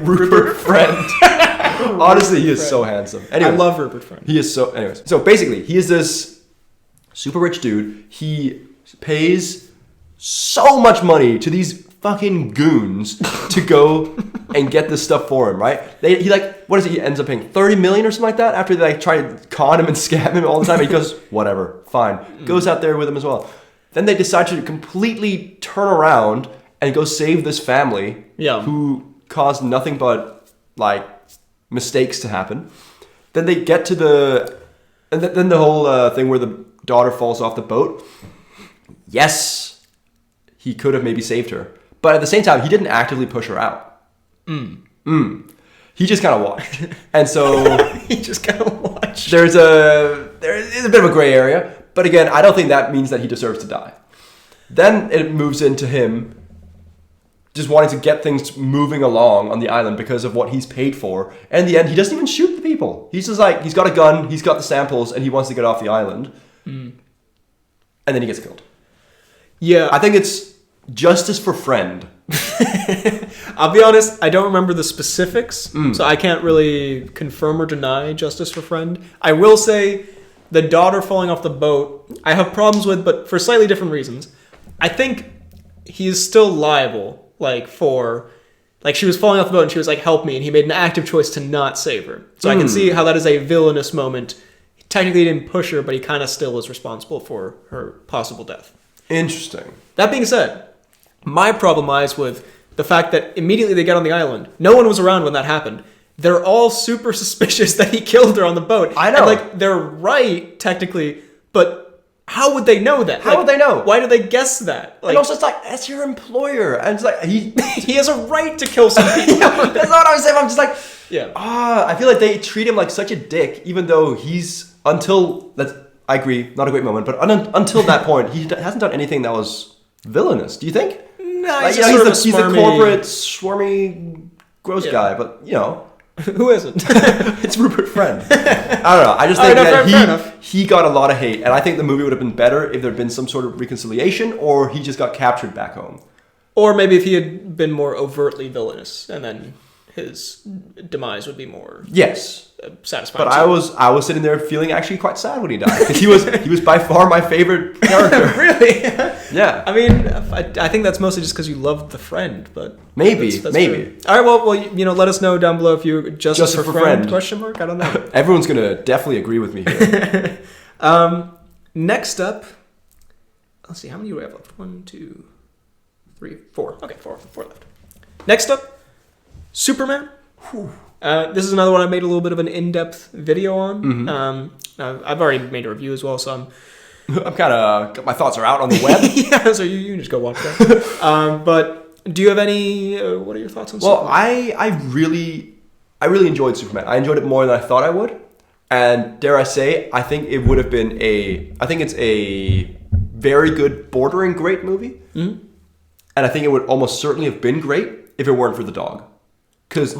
Rupert Friend. Honestly, he is so handsome. Anyway, I love Rupert Friend. He is so. Anyways, so basically, he is this super rich dude. He pays so much money to these fucking goons to go and get this stuff for him, right? He ends up paying $30 million or something like that after they try to con him and scam him all the time. And he goes, whatever, fine. Goes out there with him as well. Then they decide to completely turn around and go save this family who caused nothing but mistakes to happen. Then they get to then the whole thing where the daughter falls off the boat. Yes, he could have maybe saved her. But at the same time, he didn't actively push her out. He just kind of watched. And so... he just kind of watched. There is a bit of a gray area. But again, I don't think that means that he deserves to die. Then it moves into him just wanting to get things moving along on the island because of what he's paid for. And in the end, he doesn't even shoot the people. He's just he's got a gun, he's got the samples, and he wants to get off the island. And then he gets killed. Yeah. I think it's justice for Friend. I'll be honest, I don't remember the specifics, so I can't really confirm or deny justice for Friend. I will say the daughter falling off the boat, I have problems with, but for slightly different reasons. I think he is still liable, she was falling off the boat and she was like, help me, and he made an active choice to not save her. So I can see how that is a villainous moment. Technically, he didn't push her, but he kind of still is responsible for her possible death. Interesting. That being said, my problem lies with the fact that immediately they get on the island. No one was around when that happened. They're all super suspicious that he killed her on the boat. I know. And, they're right, technically, but how would they know that? How would they know? Why do they guess that? And also, it's that's your employer. And it's he... he has a right to kill some people. That's not what I was saying. I'm just yeah. I feel like they treat him like such a dick, even though I agree, not a great moment, but until that point, he hasn't done anything that was villaindon't you think? No, he's the corporate, swarmy, gross guy, but, Who isn't? It's Rupert Friend. I don't know. I just think that he got a lot of hate, and I think the movie would have been better if there had been some sort of reconciliation, or he just got captured back home. Or maybe if he had been more overtly villainous, and then his demise would be more satisfying. But I was sitting there feeling actually quite sad when he died, because he was by far my favorite character. Really? Yeah. I mean, I think that's mostly just because you loved the Friend, but maybe. True. All right. Well, let us know down below if you justice for friend question mark. I don't know. Everyone's gonna definitely agree with me here. Next up, let's see, how many do we have left? 1, 2, 3, 4. Okay, four left. Next up, Superman. This is another one I made a little bit of an in-depth video on. Mm-hmm. I've already made a review as well, so I'm kind of my thoughts are out on the web. Yeah, so you can just go watch that. But do you have any? What are your thoughts on Superman? Well, I really enjoyed Superman. I enjoyed it more than I thought I would, and dare I say, I think it would have been I think it's a very good, bordering great movie, and I think it would almost certainly have been great if it weren't for the dog. Because,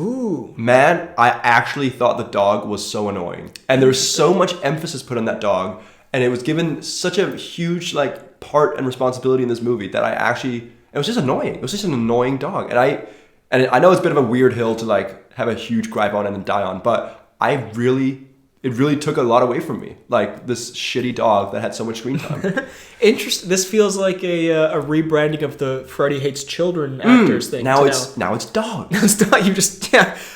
man, I actually thought the dog was so annoying. And there was so much emphasis put on that dog. And it was given such a huge, part and responsibility in this movie that it was just annoying. It was just an annoying dog. And I know it's a bit of a weird hill to, have a huge gripe on and then die on. But it really took a lot away from me. This shitty dog that had so much screen time. Interesting. This feels like a rebranding of the Freddy Hates Children actors thing. Now it's dog. Now it's dog.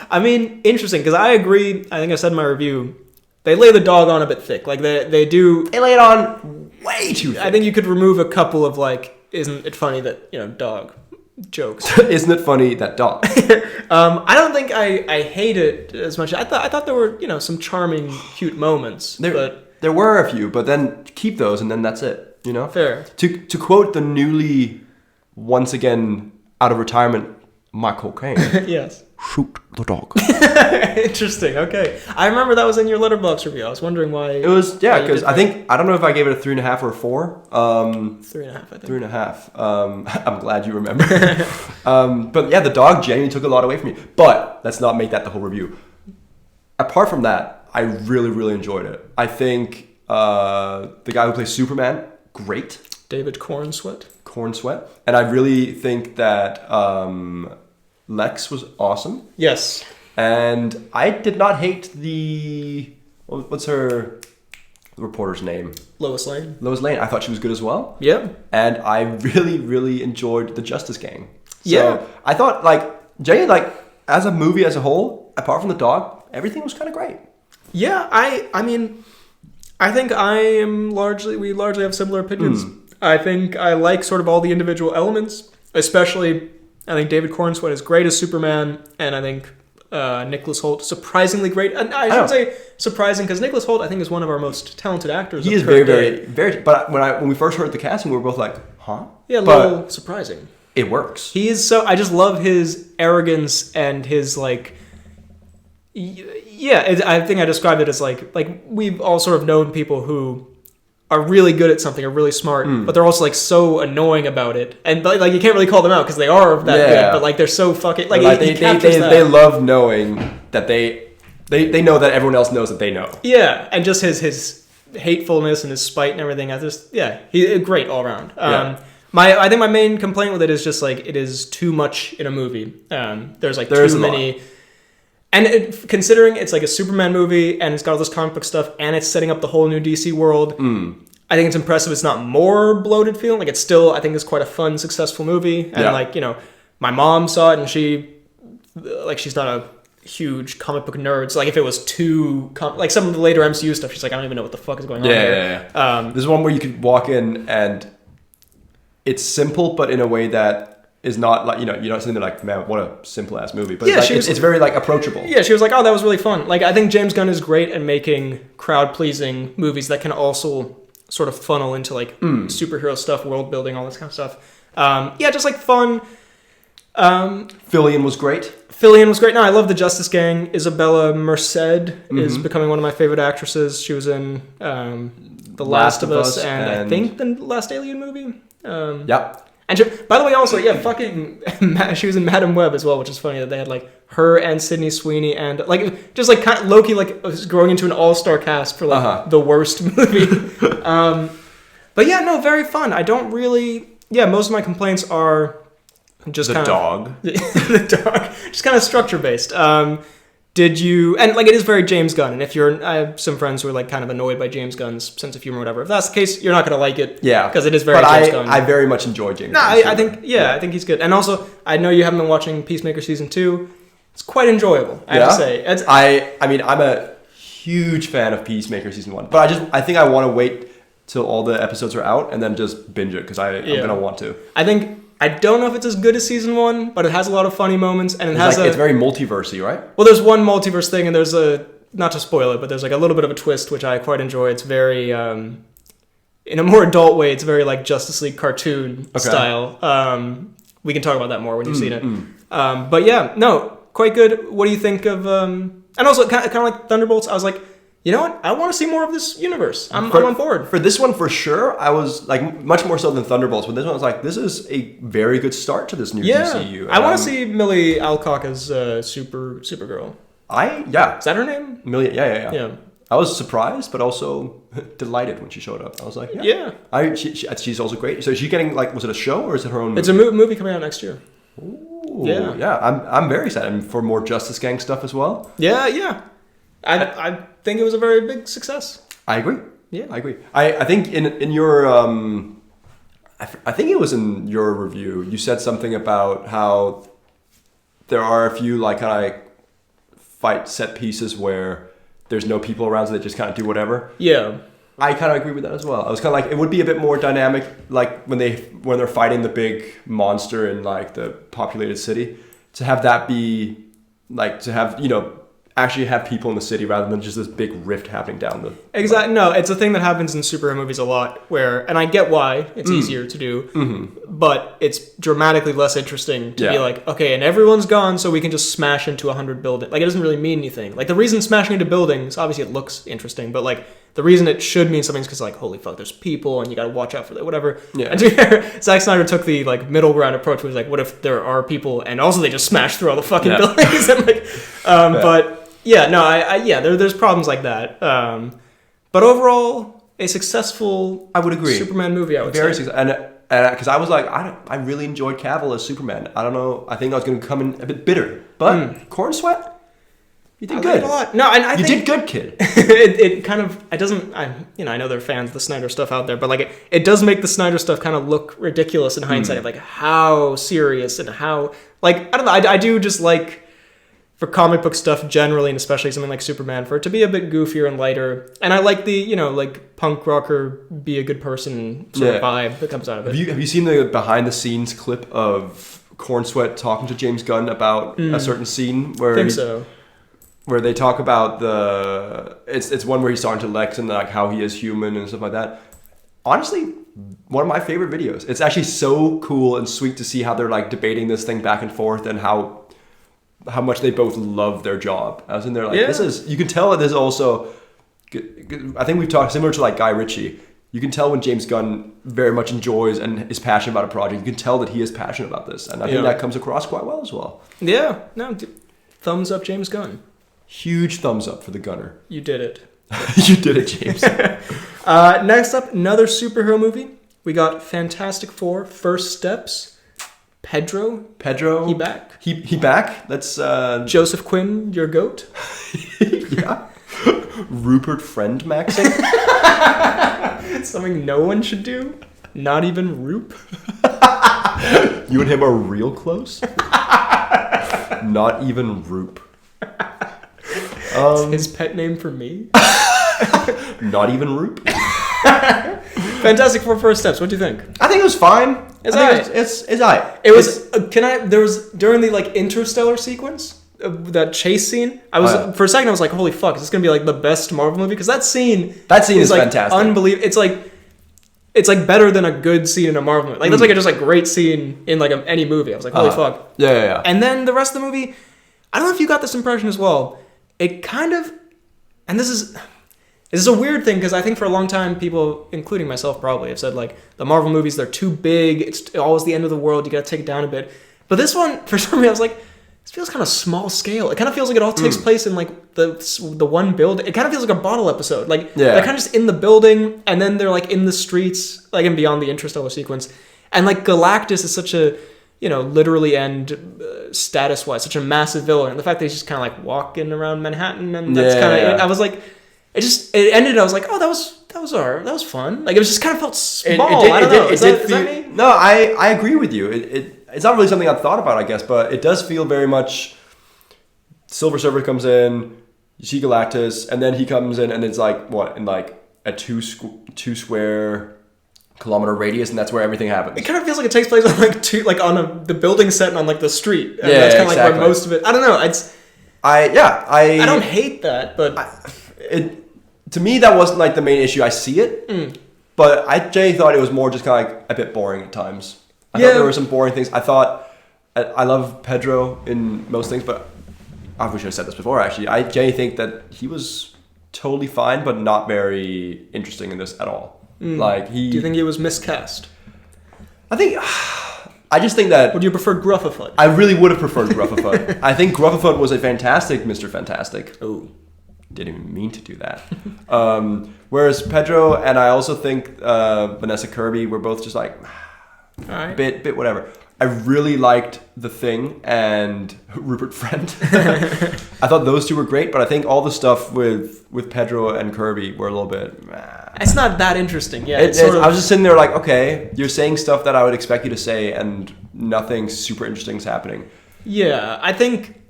I mean, interesting, because I agree. I think I said in my review, they lay the dog on a bit thick. They do. They lay it on way too thick. I think you could remove a couple of isn't it funny that, dog. jokes. Isn't it funny, that dog? I don't think I hate it as much. I thought there were, some charming, cute moments. There were a few, but then keep those and then that's it, Fair. To quote the newly, once again, out of retirement, Michael Caine. Yes. Shoot the dog. Interesting. Okay. I remember that was in your Letterboxd review. I was wondering why. It was, because I don't know if I gave it a 3.5 or a 4. 3.5, I think. 3.5. I'm glad you remember. But yeah, the dog genuinely took a lot away from me. But let's not make that the whole review. Apart from that, I really, really enjoyed it. I think the guy who plays Superman, great. David Cornsweet. And I really think that Lex was awesome. Yes. And I did not hate what's her reporter's name? Lois Lane. I thought she was good as well. Yeah. And I really, really enjoyed the Justice Gang. So yeah. I thought, as a movie as a whole, apart from the dog, everything was kind of great. Yeah, I mean, I think we largely have similar opinions. I think I like sort of all the individual elements, especially I think David Cornsweet is great as Superman, and I think Nicholas Hoult surprisingly great. And I shouldn't say surprising, because Nicholas Hoult I think is one of our most talented actors. He is very, very, very. But when we first heard the casting, we were both like, huh? Yeah, a little surprising. It works. He is so. I just love his arrogance and his I think I described it as like we've all sort of known people who are really good at something, are really smart, but they're also so annoying about it, and you can't really call them out because they are that good, but they're so fucking they love knowing that they know that everyone else knows that they know. Yeah, and just his hatefulness and his spite and everything. He's great all around. I think my main complaint with it is just it is too much in a movie. There's too many. And considering it's a Superman movie and it's got all this comic book stuff and it's setting up the whole new DC world, I think it's impressive it's not more bloated feeling. It's still, I think it's quite a fun, successful movie. And my mom saw it and she's not a huge comic book nerd. So if it was too, some of the later MCU stuff, she's like, I don't even know what the fuck is going on here. Yeah. There's one where you could walk in and it's simple, but in a way that is not you're not sitting there man, what a simple ass movie. But it's very approachable. Yeah, she was like, oh, that was really fun. I think James Gunn is great at making crowd pleasing movies that can also sort of funnel into superhero stuff, world building, all this kind of stuff. Just fun. Fillion was great. No, I love the Justice Gang. Isabella Merced is becoming one of my favorite actresses. She was in The Last of Us and I think the last Alien movie. And by the way, also, she was in Madam Web as well, which is funny that they had her and Sydney Sweeney and just kind of Loki was growing into an all-star cast for the worst movie. But yeah, no, very fun. I don't really. Yeah, most of my complaints are just the dog, just kind of structure based. Did you, and it is very James Gunn, and if I have some friends who are kind of annoyed by James Gunn's sense of humor or whatever. If that's the case, you're not going to like it. Yeah. Because it is very James Gunn. I very much enjoy James Gunn. I think he's good. And also, I know you haven't been watching Peacemaker Season 2. It's quite enjoyable, I have to say. I mean, I'm a huge fan of Peacemaker Season 1, but I think I want to wait till all the episodes are out and then just binge it, because I'm going to want to. I don't know if it's as good as Season 1, but it has a lot of funny moments, and it's very multiversy, right? Well, there's one multiverse thing, and there's not to spoil it, but there's a little bit of a twist, which I quite enjoy. It's very, in a more adult way, it's very Justice League cartoon style. We can talk about that more when you've seen it. But yeah, no, quite good. What do you think of, and also kind of like Thunderbolts, I was like, you know what? I want to see more of this universe. I'm on board. For this one, for sure, I was much more so than Thunderbolts. But this one, I was like, this is a very good start to this new DCU. I want to see Millie Alcock as Supergirl. Is that her name? Millie, yeah. I was surprised, but also delighted when she showed up. I was like, she's also great. So is she getting was it a show or is it her own movie? It's a movie coming out next year. Ooh, yeah. I'm very excited for more Justice Gang stuff as well. Yeah. I think it was a very big success. I agree. Yeah, I agree. I think in your I think it was in your review you said something about how there are a few kind of fight set pieces where there's no people around, so they just kind of do whatever. Yeah. I kind of agree with that as well. I was kind of like, it would be a bit more dynamic, like when they're fighting the big monster in like the populated city, to have that be like to have actually have people in the city rather than just this big rift happening down the... Exactly. No, it's a thing that happens in superhero movies a lot where, and I get why it's easier to do, but it's dramatically less interesting to be like, okay, and everyone's gone, so we can just smash into 100 buildings. Like, it doesn't really mean anything. Like, the reason smashing into buildings, obviously it looks interesting, but like, the reason it should mean something is because like, holy fuck, there's people and you gotta watch out for that, whatever. Yeah. And to be fair, Zack Snyder took the like middle ground approach, which was like, what if there are people and also they just smash through all the fucking buildings and like, but... Yeah, no, there's problems like that. But overall, a successful I would agree. Superman movie, I would Very say. And because I was like, I really enjoyed Cavill as Superman. I don't know, I think I was going to come in a bit bitter. But Corn Sweat, you did good. A lot. No, and I think you did good, kid. it kind of, it doesn't, I know there are fans of the Snyder stuff out there, but like it does make the Snyder stuff kind of look ridiculous in hindsight of like how serious and how, like, I don't know, I do just like, for comic book stuff generally, and especially something like Superman, for it to be a bit goofier and lighter. And I like the, like punk rocker, be a good person sort of vibe that comes out of it. Have you seen the behind the scenes clip of Corn Sweat talking to James Gunn about a certain scene where where they talk about it's one where he's talking to Lex and like how he is human and stuff like that. Honestly, one of my favorite videos. It's actually so cool and sweet to see how they're like debating this thing back and forth and how much they both love their job. I was in there like, this is, you can tell that there's also, I think we've talked similar to like Guy Ritchie. You can tell when James Gunn very much enjoys and is passionate about a project. You can tell that he is passionate about this. And I think that comes across quite well as well. Yeah. No, thumbs up James Gunn. Huge thumbs up for the Gunner. You did it. You did it, James. Next up, another superhero movie. We got Fantastic Four, First Steps. Pedro, he back. He back. That's Joseph Quinn, your goat. Yeah. Rupert Friend Maxing. Something no one should do. Not even Roop. You and him are real close. Not even Roop. It's his pet name for me. Not even Roop. Fantastic Four First Steps. What do you think? I think it was fine. It's alright. It's alright. It was. There was during the like interstellar sequence, that chase scene. I was for a second. I was like, "Holy fuck! Is this gonna be like the best Marvel movie?" Because that scene is like fantastic. Unbelievable. It's like better than a good scene in a Marvel movie. Like that's like a just like great scene in like any movie. I was like, "Holy fuck!" Yeah. And then the rest of the movie, I don't know if you got this impression as well. It kind of, and this is a weird thing because I think for a long time people, including myself probably, have said like the Marvel movies, they're too big, it's always the end of the world, you gotta take it down a bit. But this one, for some reason, I was like, this feels kind of small scale. It kind of feels like it all takes place in like the one building. It kind of feels like a bottle episode. Like they're kind of just in the building and then they're like in the streets, like and beyond the interstellar sequence. And like Galactus is such a, literally and status-wise, such a massive villain. And the fact that he's just kind of like walking around Manhattan and that's kind of, I was like, it ended. I was like, oh, that was alright. That was fun. Like it was just kind of felt small. I don't know. Is that me? No, I agree with you. It's not really something I've thought about, I guess, but it does feel very much. Silver Surfer comes in, you see Galactus, and then he comes in, and it's like what in like a two square kilometer radius, and that's where everything happens. It kind of feels like it takes place on like on the building set and on like the street. And yeah, that's kind of exactly. like where most of it. I don't know. I don't hate that, but to me that wasn't like the main issue. I see it, but I genuinely thought it was more just kind of like a bit boring at times. I thought there were some boring things. I love Pedro in most things, but I wish I said this before. Actually, I genuinely think that he was totally fine, but not very interesting in this at all. Like do you think he was miscast? I just think that... Would you prefer Gruffafoot? I really would have preferred Gruffafoot. I think Gruffafoot was a fantastic Mr. Fantastic. Oh. Didn't even mean to do that. Whereas Pedro and I also think Vanessa Kirby were both just like... All right. Bit whatever. I really liked The Thing and Rupert Friend. I thought those two were great, but I think all the stuff with Pedro and Kirby were a little bit... It's not that interesting. Yeah, I was just sitting there like, okay, you're saying stuff that I would expect you to say, and nothing super interesting is happening. Yeah, I think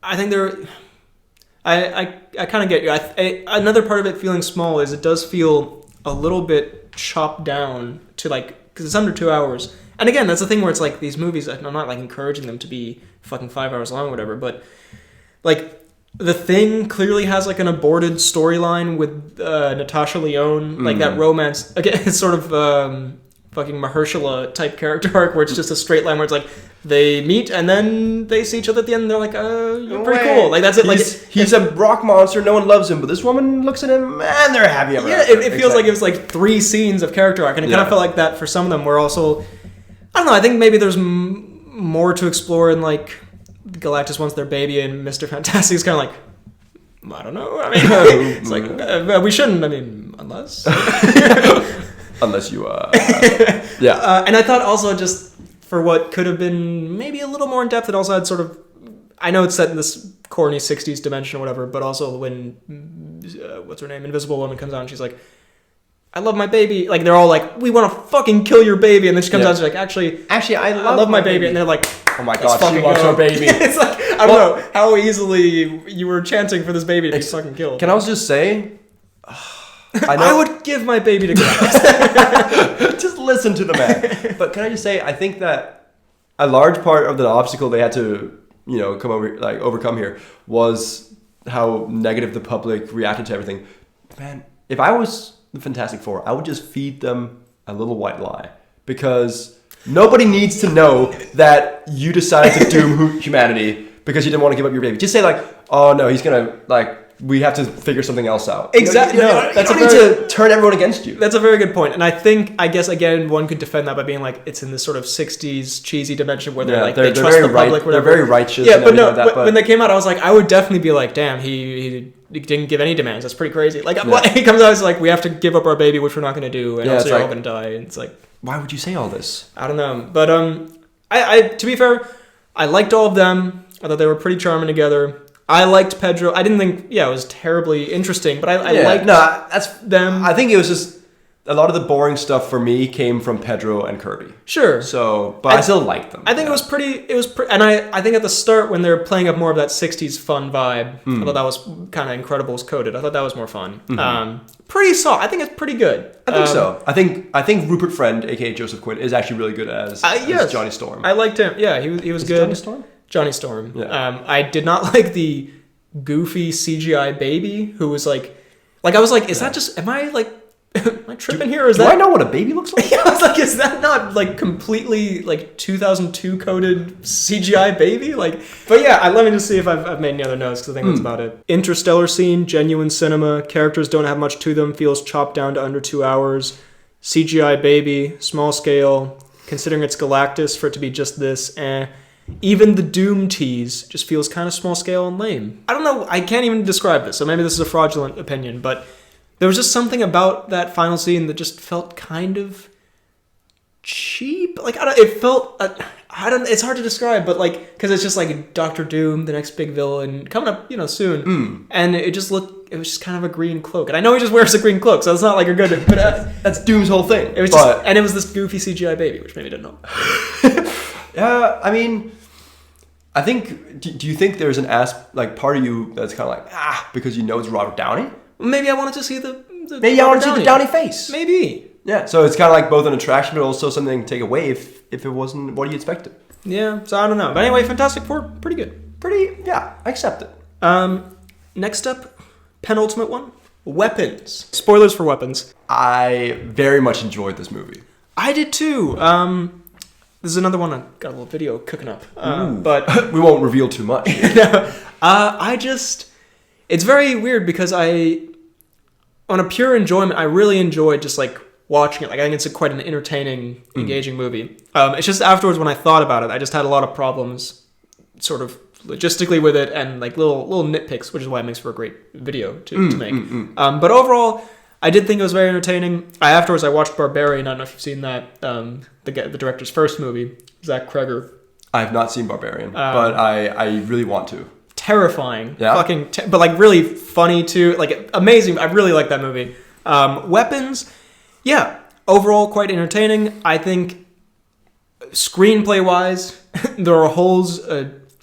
there. I kind of get you. Another part of it feeling small is it does feel a little bit chopped down to like, because it's under 2 hours. And again, that's the thing where it's like these movies, I'm not like encouraging them to be fucking 5 hours long or whatever, but like The Thing clearly has like an aborted storyline with Natasha Lyonne, like that romance. Again, it's sort of fucking Mahershala type character arc where it's just a straight line where it's like they meet and then they see each other at the end and they're like, you're pretty cool. Like that's it. He's a rock monster, no one loves him, but this woman looks at him and they're happy ever after. It feels like it was like 3 scenes of character arc, and it kind of felt like that for some of them. Where also, I don't know, I think maybe there's more to explore in like Galactus wants their baby and Mr. Fantastic is kind of like, I don't know. I mean, it's like we shouldn't. I mean, unless unless you and I thought also just for what could have been maybe a little more in depth, it also had sort of, I know it's set in this corny 60s dimension or whatever, but also when what's her name, Invisible Woman comes out and she's like, I love my baby. Like they're all like, we want to fucking kill your baby, and then she comes out and she's like, actually, I love my baby, and they're like, oh my god, she loves her baby. It's like, I don't know how easily you were chanting for this baby to be fucking killed. Can I also just say, I would give my baby to God. Just listen to the man. But can I just say, I think that a large part of the obstacle they had to, overcome here was how negative the public reacted to everything. Man, if I was the Fantastic Four, I would just feed them a little white lie, because nobody needs to know that you decided to doom humanity because you didn't want to give up your baby. Just say like, oh no, he's gonna we have to figure something else out. Exactly. You don't need to turn everyone against you. That's a very good point. And I guess, again, one could defend that by being like, it's in this sort of 60s cheesy dimension where they trust the public, whatever. They're very righteous. Yeah, but no, when they came out, I was like, I would definitely be like, damn, he didn't give any demands. That's pretty crazy. Like, he comes out, it's like, we have to give up our baby, which we're not going to do, and also you're all going to die. And it's like, why would you say all this? I don't know. But I to be fair, I liked all of them. I thought they were pretty charming together. I liked Pedro. I didn't think, it was terribly interesting, but I liked that's them. I think it was just a lot of the boring stuff for me came from Pedro and Kirby. Sure. So, but I still liked them. I think it was pretty, and I think at the start when they were playing up more of that 60s fun vibe, I thought that was kind of Incredibles coded. I thought that was more fun. Pretty solid. I think it's pretty good. I think so. I think Rupert Friend, aka Joseph Quinn, is actually really good as Johnny Storm. I liked him. Yeah, he was good. Johnny Storm? Johnny Storm. Yeah. I did not like the goofy CGI baby who was like I was like, is that just, am I tripping here? Or is do I know what a baby looks like? I was like, is that not like completely like 2002 coded CGI baby? But yeah, let me just see if I've made any other notes, because I think that's about it. Interstellar scene, genuine cinema, characters don't have much to them, feels chopped down to under 2 hours. CGI baby, small scale, considering it's Galactus for it to be just this, Even the Doom tease just feels kind of small scale and lame. I don't know, I can't even describe this, so maybe this is a fraudulent opinion, but there was just something about that final scene that just felt kind of cheap. It felt, it's hard to describe, but because it's just like Doctor Doom, the next big villain, coming up, soon. And it was just kind of a green cloak. And I know he just wears a green cloak, so it's not like a good, but that's Doom's whole thing. It was and it was this goofy CGI baby, which maybe didn't know. Yeah, I mean, I think, do you think there's an part of you that's kind of like, because it's Robert Downey? Maybe I wanted to see the maybe I wanted to see the Downey face. Maybe. Yeah, so it's kind of like both an attraction, but also something to take away if it wasn't what you expected. Yeah, so I don't know. But anyway, Fantastic Four, pretty good. I accept it. Next up, penultimate one, Weapons. Spoilers for Weapons. I very much enjoyed this movie. I did too. This is another one I got a little video cooking up. But we won't reveal too much. It's very weird because on a pure enjoyment, I really enjoyed just watching it. I think it's quite an entertaining, engaging movie. It's just afterwards when I thought about it, I just had a lot of problems sort of logistically with it, and little nitpicks, which is why it makes for a great video to make. But overall, I did think it was very entertaining. Afterwards, I watched Barbarian. I don't know if you've seen that. The director's first movie, Zach Kreger. I have not seen Barbarian, but I really want to. Terrifying. Yeah. But really funny too. Amazing. I really like that movie. Weapons. Yeah. Overall, quite entertaining. I think screenplay-wise, there are holes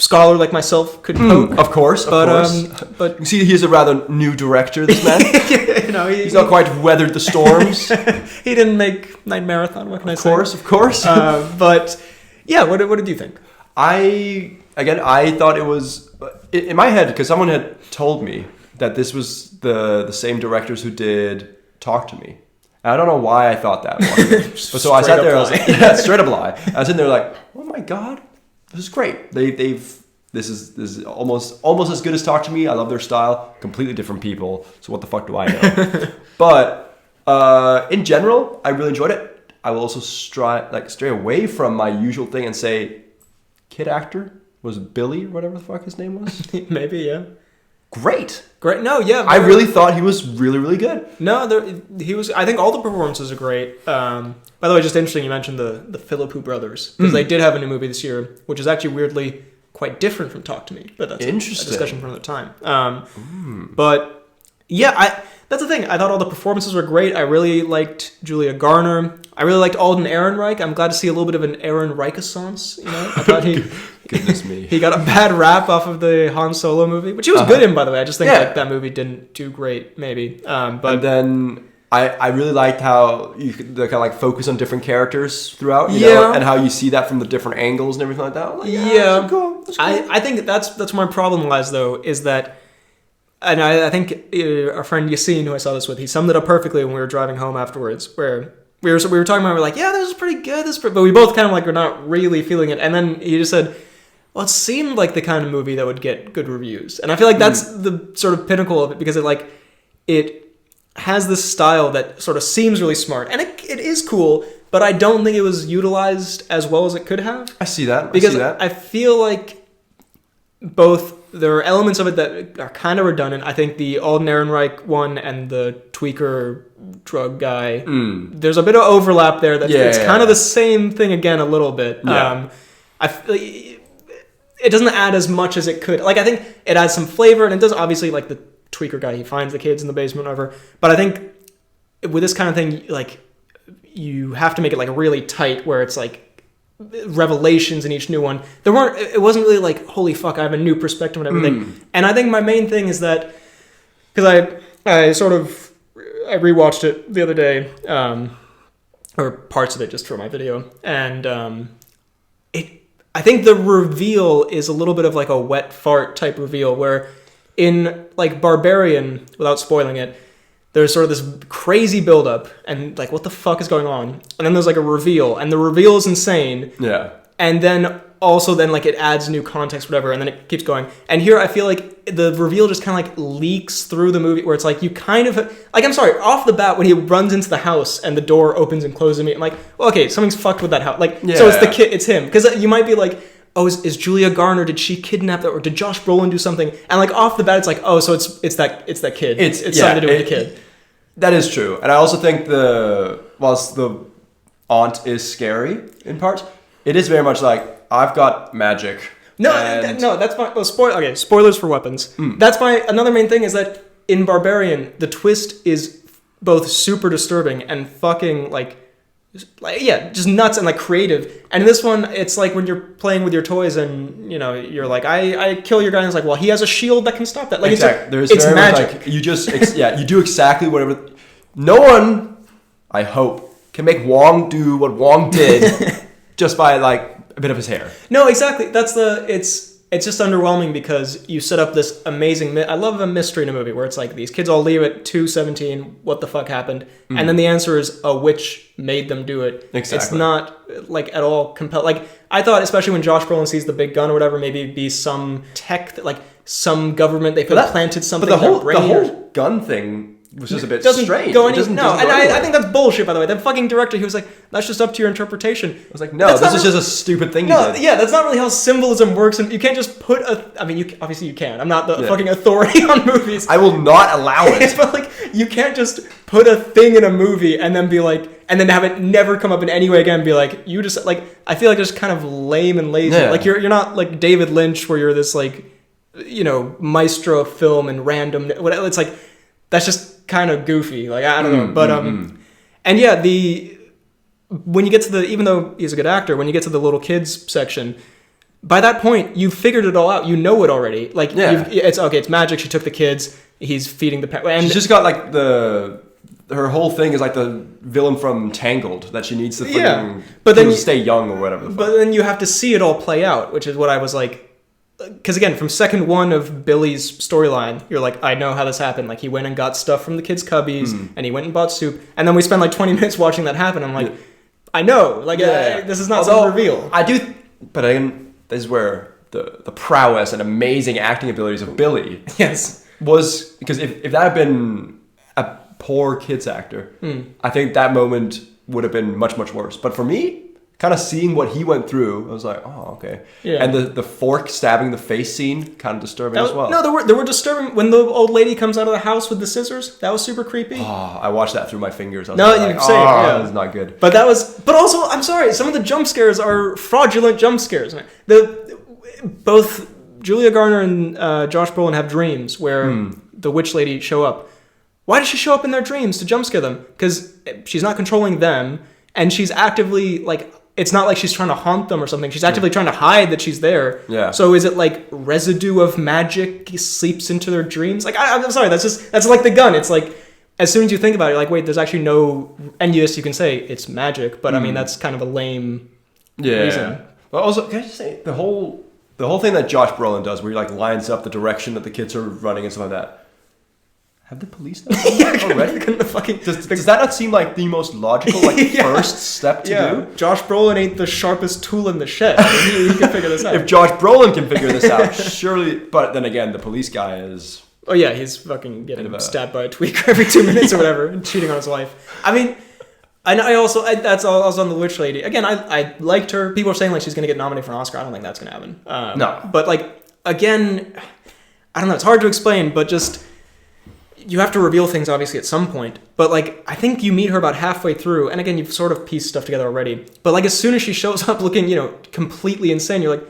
scholar like myself could poke. Of course. But you see, he's a rather new director, this man. He's not quite weathered the storms. He didn't make Night Marathon, what can I say? Of course. But yeah, what did you think? I thought it was, in my head, because someone had told me that this was the same directors who did Talk to Me. And I don't know why I thought that. But so I sat there, I was like, straight up lie. I was sitting there like, oh my God, this is great. This is almost as good as Talk to Me. I love their style. Completely different people. So what the fuck do I know? But in general, I really enjoyed it. I will also stray away from my usual thing and say, kid actor was Billy, or whatever the fuck his name was. Maybe, yeah. Great. No, yeah. I really thought he was really, really good. No, he was. I think all the performances are great. By the way, just interesting you mentioned the Philippou brothers, because they did have a new movie this year, which is actually weirdly quite different from Talk to Me. But that's a discussion for another time. But yeah, that's the thing. I thought all the performances were great. I really liked Julia Garner. I really liked Alden Ehrenreich. I'm glad to see a little bit of an Ehrenreichissance. I thought Goodness me. He got a bad rap off of the Han Solo movie, which he was good in, by the way. I just think that movie didn't do great, maybe. But and then I really liked how they kind of like focus on different characters throughout, you know, and how you see that from the different angles and everything like that. Like, that's cool. That's cool. I think that's where my problem lies, though, is that, and I think our friend Yassine, who I saw this with, he summed it up perfectly when we were driving home afterwards, where we were talking about, we're like, yeah, this is pretty good, but we both kind of like were not really feeling it, and then he just said, well, it seemed like the kind of movie that would get good reviews. And I feel like that's the sort of pinnacle of it, because it has this style that sort of seems really smart. And it is cool, but I don't think it was utilized as well as it could have. I see that. Because I feel like there are elements of it that are kind of redundant. I think the Alden Ehrenreich one and the tweaker drug guy, there's a bit of overlap there. It's kind of the same thing again a little bit. Yeah. It doesn't add as much as it could. Like, I think it adds some flavor, and it does, obviously, like the tweaker guy, he finds the kids in the basement, whatever. But I think with this kind of thing, like, you have to make it like really tight, where it's like revelations in each new one. It wasn't really like, holy fuck, I have a new perspective on everything. And I think my main thing is that, because I rewatched it the other day, or parts of it just for my video, and I think the reveal is a little bit of like a wet fart type reveal, where in like Barbarian, without spoiling it, there's sort of this crazy buildup and like, what the fuck is going on? And then there's like a reveal, and the reveal is insane. Yeah. And then also like it adds new context, whatever, and then it keeps going. And here I feel like the reveal just kind of like leaks through the movie, where it's like you kind of, like, I'm sorry, off the bat when he runs into the house and the door opens and closes, I'm like, well, okay, something's fucked with that house. Like, so it's the kid, it's him. Because you might be like, oh, is Julia Garner, did she kidnap that, or did Josh Brolin do something? And like off the bat, it's like, oh, so it's that kid. It's something to do with the kid. That is true. And I also think whilst the aunt is scary in parts, it is very much like, I've got magic. No, that's fine. Well, spoilers for weapons. That's fine. Another main thing is that in Barbarian, the twist is both super disturbing and fucking just nuts and like creative. And in this one, it's like when you're playing with your toys and you're like, I kill your guy, and it's like, well, he has a shield that can stop that. Like, exactly. It's magic. Like, you just you do exactly whatever. No one, I hope, can make Wong do what Wong did just by like a bit of his hair. No, exactly. It's just underwhelming, because you set up this amazing... I love a mystery in a movie where it's like, these kids all leave at 2:17, what the fuck happened? And then the answer is a witch made them do it. Exactly. It's not like at all compelled. Like, I thought, especially when Josh Brolin sees the big gun or whatever, maybe it'd be some tech that, like, some government, they planted something in their brain. The whole gun thing was just a bit strange. I think that's bullshit, by the way. That fucking director, he was like, that's just up to your interpretation. I was like, no, this is just a stupid thing you did. Yeah, that's not really how symbolism works, and you can't just put obviously you can. I'm not the fucking authority on movies. I will not allow it. But like, you can't just put a thing in a movie and then be like, and then have it never come up in any way again and be like, you just, like, I feel like it's kind of lame and lazy. Yeah. Like, you're not like David Lynch, where you're this like, maestro of film and random, whatever. It's like, that's just kind of goofy. Like, I don't know. But, and yeah, when you get to even though he's a good actor, when you get to the little kids section, by that point, you've figured it all out. You know it already. Like, it's okay. It's magic. She took the kids. He's feeding the pet. And she's just got like her whole thing is like the villain from Tangled that she needs to stay young or whatever. But then you have to see it all play out, which is what I was like. Because again, from second one of Billy's storyline, you're like, I know how this happened. Like, he went and got stuff from the kids' cubbies, and he went and bought soup, and then we spent like 20 minutes watching that happen. I'm like, I know, like, this is not some reveal. I do, but again, this is where the prowess and amazing acting abilities of Billy was, because if that had been a poor kids actor, I think that moment would have been much, much worse. But for me, kind of seeing what he went through, I was like, oh, okay. Yeah. And the fork stabbing the face scene, kind of disturbing as well. No, there were disturbing. When the old lady comes out of the house with the scissors, that was super creepy. Oh, I watched that through my fingers. I was that was not good. But also, I'm sorry, some of the jump scares are fraudulent jump scares. Both Julia Garner and Josh Brolin have dreams where the witch lady show up. Why does she show up in their dreams to jump scare them? Because she's not controlling them, and she's actively, like, it's not like she's trying to haunt them or something. She's actively trying to hide that she's there. Yeah. So is it like residue of magic seeps into their dreams? Like, I'm sorry, that's like the gun. It's like, as soon as you think about it, you're like, wait, there's actually no, and yes, you can say it's magic, but I mean, that's kind of a lame reason. But also, can I just say, the whole thing that Josh Brolin does, where he like lines up the direction that the kids are running and stuff like that. Have the police done that already? Does that not seem like the most logical first step to do? Josh Brolin ain't the sharpest tool in the shed. He can figure this out. If Josh Brolin can figure this out, surely. But then again, the police guy is. Oh yeah, he's fucking getting stabbed by a tweaker every 2 minutes or whatever, and cheating on his wife. I mean, I also on the witch lady again. I liked her. People are saying like she's gonna get nominated for an Oscar. I don't think that's gonna happen. No, but like again, I don't know. It's hard to explain, but just. You have to reveal things, obviously, at some point. But, like, I think you meet her about halfway through. And, again, you've sort of pieced stuff together already. But, like, as soon as she shows up looking, completely insane, you're like,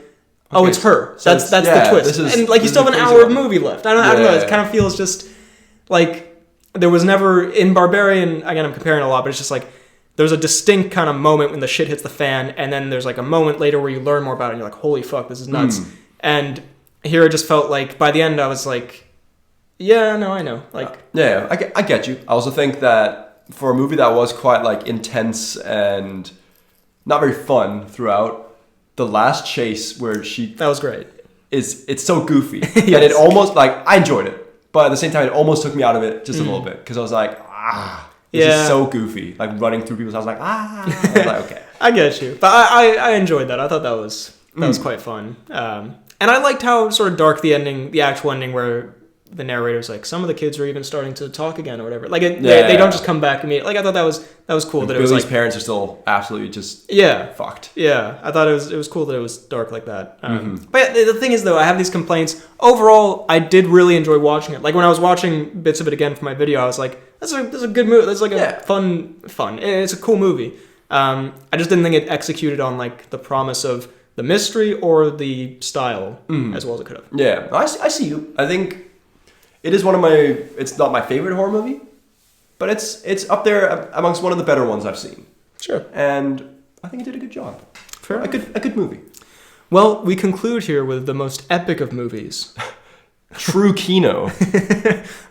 oh, it's her. So that's the twist. And, like, you still have an hour of movie left. I don't know. It kind of feels just, like, there was never, in Barbarian, again, I'm comparing a lot, but it's just, like, there's a distinct kind of moment when the shit hits the fan. And then there's, like, a moment later where you learn more about it. And you're like, holy fuck, this is nuts. And here it just felt like, by the end, I was like... Yeah, no, I know. Like, I get you. I also think that for a movie that was quite like intense and not very fun throughout, the last chase where that was great. It's so goofy that it almost like I enjoyed it, but at the same time it almost took me out of it just a little bit because I was like, this is so goofy, like running through people's house, like I was like, okay, I get you, but I enjoyed that. I thought that was quite fun, and I liked how sort of dark the actual ending where. The narrator's like, some of the kids are even starting to talk again or whatever. Like, they don't just come back immediately. Like, I thought that was cool. That it was like parents are still absolutely just fucked. Yeah, I thought it was cool that it was dark like that. But the thing is, though, I have these complaints. Overall, I did really enjoy watching it. Like, when I was watching bits of it again for my video, I was like, this is a good movie. That's like a fun. It's a cool movie. I just didn't think it executed on, like, the promise of the mystery or the style as well as it could have. Yeah, I see you. I think... It is it's not my favorite horror movie, but it's up there amongst one of the better ones I've seen. Sure. And I think it did a good job. Fair. A good movie. Well, we conclude here with the most epic of movies. True Kino.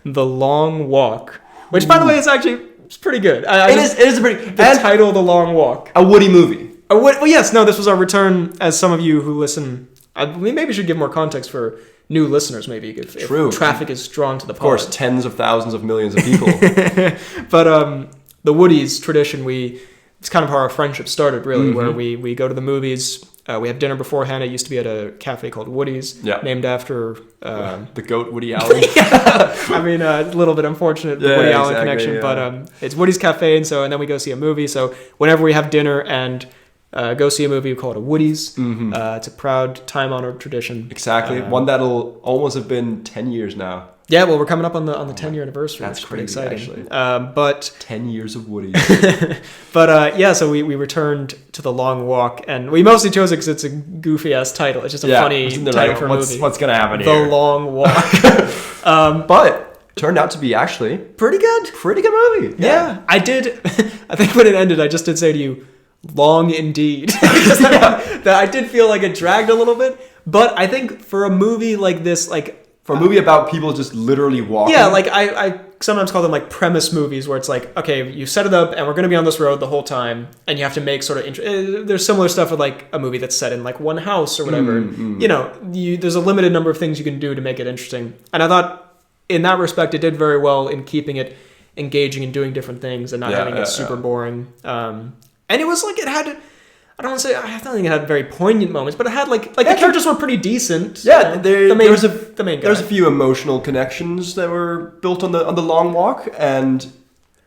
The Long Walk. Which, by the way, it's pretty good. It is a pretty... The title, The Long Walk. A Woody movie. Well, yes, no, this was our return, as some of you who listen... we maybe should give more context for... new listeners, maybe, if traffic is drawn to the pod. Of course, tens of thousands of millions of people. But the Woodies tradition, it's kind of how our friendship started, really, where we go to the movies, we have dinner beforehand. It used to be at a cafe called Woody's, named after... the goat Woody Allen. I mean, a little bit unfortunate, the Woody Allen connection, but it's Woody's Cafe, and then we go see a movie, so whenever we have dinner and... go see a movie, we call it a Woody's. It's a proud, time-honored tradition. Exactly. One that'll almost have been 10 years now. Yeah, well, we're coming up on the 10-year anniversary. That's pretty exciting. Actually. But 10 years of Woody's. But so we returned to The Long Walk, and we mostly chose it because it's a goofy-ass title. It's just a funny title for a movie. What's going to happen here? The Long Walk. But... turned out to be actually pretty good movie. Yeah. I think when it ended, I just did say to you, long indeed. That I did feel like it dragged a little bit, but I think for a movie like this, like for a movie about people just literally walking. Yeah, like I sometimes call them like premise movies, where it's like, okay, you set it up and we're going to be on this road the whole time, and you have to make sort of there's similar stuff with like a movie that's set in like one house or whatever. You know, there's a limited number of things you can do to make it interesting, and I thought in that respect it did very well in keeping it engaging and doing different things and not having it super boring. And it was like, it had, I don't want to say, I don't think it had very poignant moments, but it had like the characters were pretty decent. Yeah, the main guy. There's a few emotional connections that were built on the long walk, and